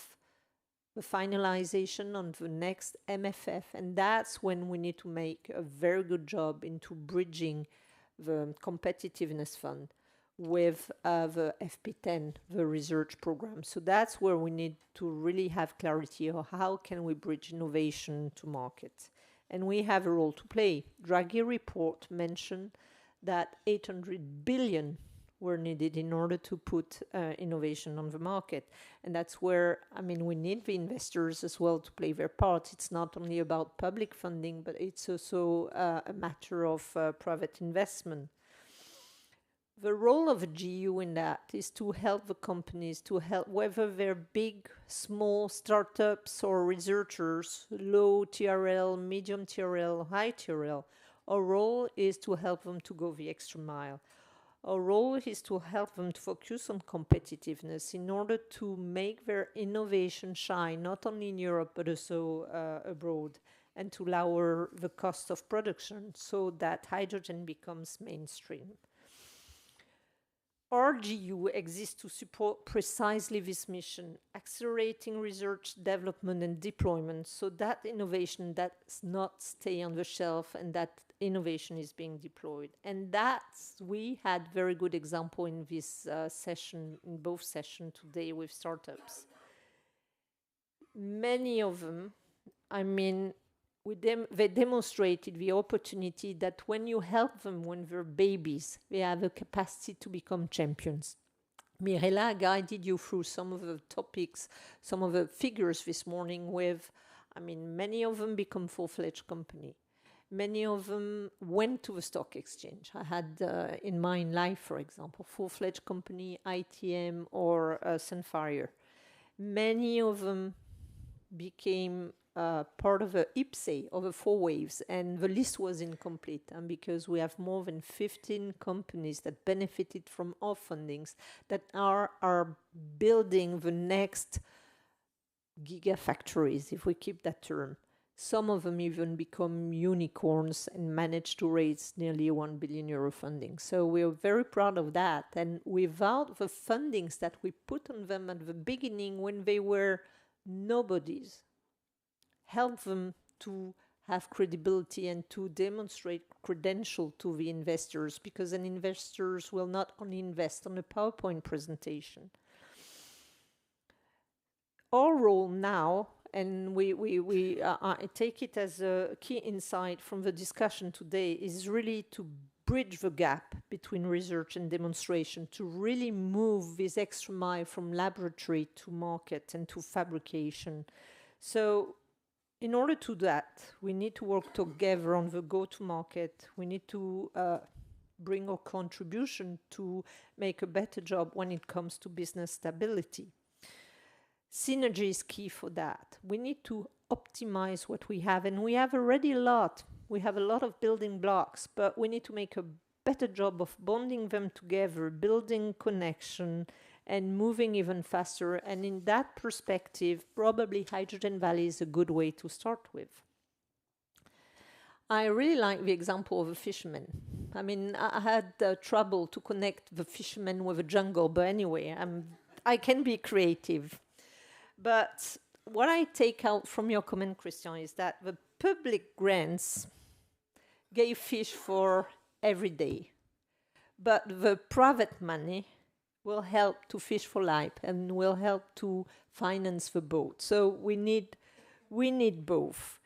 the finalization on the next MFF, and that's when we need to make a very good job into bridging the competitiveness fund with the FP10, the research program. So that's where we need to really have clarity on how can we bridge innovation to market. And we have a role to play. Draghi report mentioned that 800 billion were needed in order to put innovation on the market. And that's where, I mean, we need the investors as well to play their part. It's not only about public funding, but it's also a matter of private investment. the role of a GU in that is to help the companies, to help whether they're big, small startups or researchers, low TRL, medium TRL, high TRL. Our role is to help them to go the extra mile. Our role is to help them to focus on competitiveness in order to make their innovation shine, not only in Europe, but also abroad, and to lower the cost of production so that hydrogen becomes mainstream. Our GU exists to support precisely this mission, accelerating research, development, and deployment so that innovation does not stay on the shelf and that innovation is being deployed. And we had very good example in this session, in both sessions today with startups. Many of them, I mean, they demonstrated the opportunity that when you help them when they're babies, they have a capacity to become champions. Mirela guided you through some of the topics, some of the figures this morning with, I mean, many of them become full-fledged company. Many of them went to the stock exchange. I had in mind Life, for example, full-fledged company, ITM or Sunfire. Many of them became part of the IPSE, of the 4 waves, and the list was incomplete. And because we have more than 15 companies that benefited from our fundings that are building the next gigafactories, if we keep that term. Some of them even become unicorns and manage to raise nearly €1 billion funding. So we are very proud of that. And without the fundings that we put on them at the beginning when they were nobodies, help them to have credibility and to demonstrate credential to the investors, because an investors will not only invest on a PowerPoint presentation. Our role now, and I take it as a key insight from the discussion today, is really to bridge the gap between research and demonstration, to really move this extra mile from laboratory to market and to fabrication. So in order to do that, we need to work together on the go-to-market. We need to bring our contribution to make a better job when it comes to business stability. Synergy is key for that. We need to optimize what we have, and we have already a lot. We have a lot of building blocks, but we need to make a better job of bonding them together, building connection, and moving even faster. And in that perspective, probably Hydrogen Valley is a good way to start with. I really like the example of a fisherman. I mean, I had trouble to connect the fisherman with a jungle, but anyway, I can be creative. But what I take out from your comment, Christian, is that the public grants gave fish for every day, but the private money will help to fish for life and will help to finance the boat. So we need both.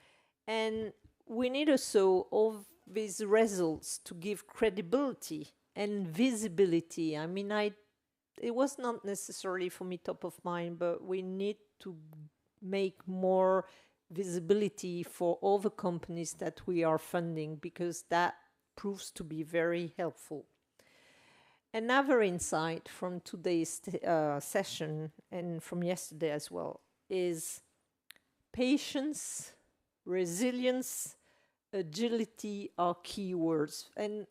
And we need also all these results to give credibility and visibility. I mean, it was not necessarily for me top of mind, but we need to make more visibility for all the companies that we are funding, because that proves to be very helpful. Another insight from today's session and from yesterday as well is patience, resilience, agility are key words. And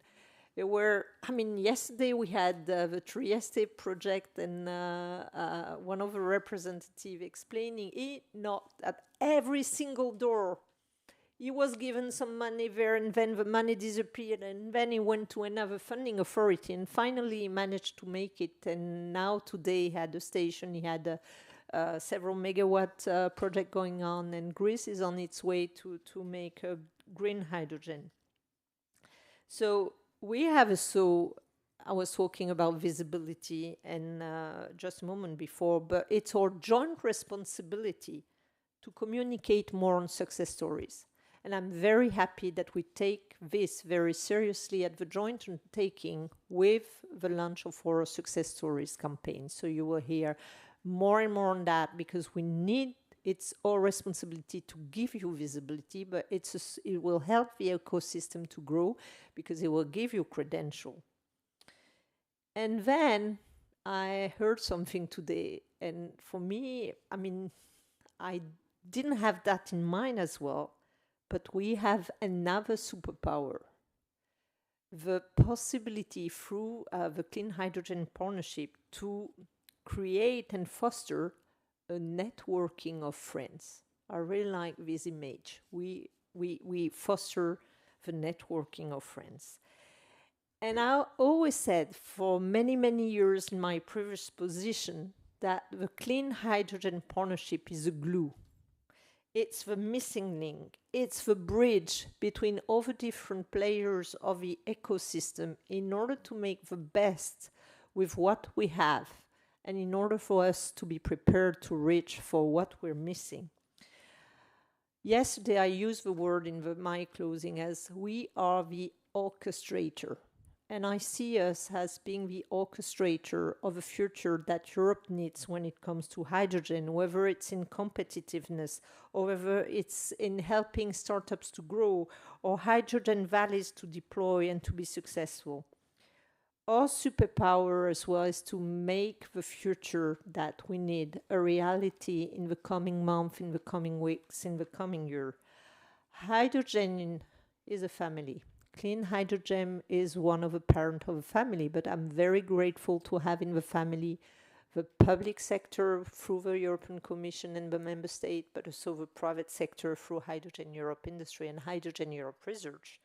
there were, I mean, yesterday we had the Trieste project, and one of the representatives explaining it, not at every single door. He was given some money there, and then the money disappeared, and then he went to another funding authority, and finally he managed to make it. And now today he had a station, he had a several megawatt project going on, and Greece is on its way to make a green hydrogen. So we have I was talking about visibility and just a moment before, but it's our joint responsibility to communicate more on success stories. And I'm very happy that we take this very seriously at the joint undertaking with the launch of our success stories campaign. So you will hear more and more on that, because it's our responsibility to give you visibility, but it will help the ecosystem to grow, because it will give you credential. And then I heard something today, and for me, I mean, I didn't have that in mind as well, but we have another superpower. The possibility through the Clean Hydrogen Partnership to create and foster a networking of friends. I really like this image. We foster the networking of friends. And I always said for many, many years in my previous position that the Clean Hydrogen Partnership is a glue. It's the missing link. It's the bridge between all the different players of the ecosystem in order to make the best with what we have and in order for us to be prepared to reach for what we're missing. Yesterday, I used the word in my closing as we are the orchestrator. And I see us as being the orchestrator of a future that Europe needs when it comes to hydrogen, whether it's in competitiveness, or whether it's in helping startups to grow, or hydrogen valleys to deploy and to be successful. Our superpower as well is to make the future that we need a reality in the coming month, in the coming weeks, in the coming year. Hydrogen is a family. Clean hydrogen is one of the parent of a family, but I'm very grateful to have in the family the public sector through the European Commission and the member state, but also the private sector through Hydrogen Europe Industry and Hydrogen Europe Research.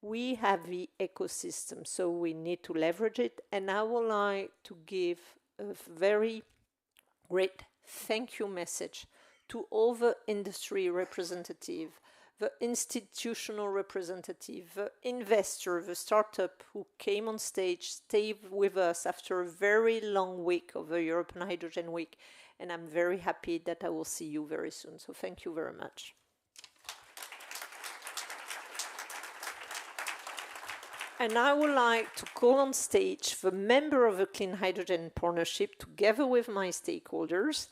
We have the ecosystem, so we need to leverage it. And I would like to give a very great thank you message to all the industry representatives, the institutional representative, the investor, the startup who came on stage, stayed with us after a very long week of the European Hydrogen Week. And I'm very happy that I will see you very soon. So thank you very much. And I would like to call on stage the member of the Clean Hydrogen Partnership together with my stakeholders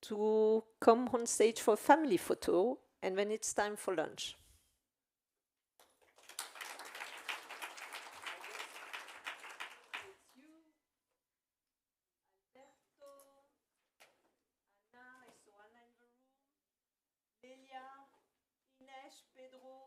to come on stage for a family photo, and then it's time for lunch. Pedro,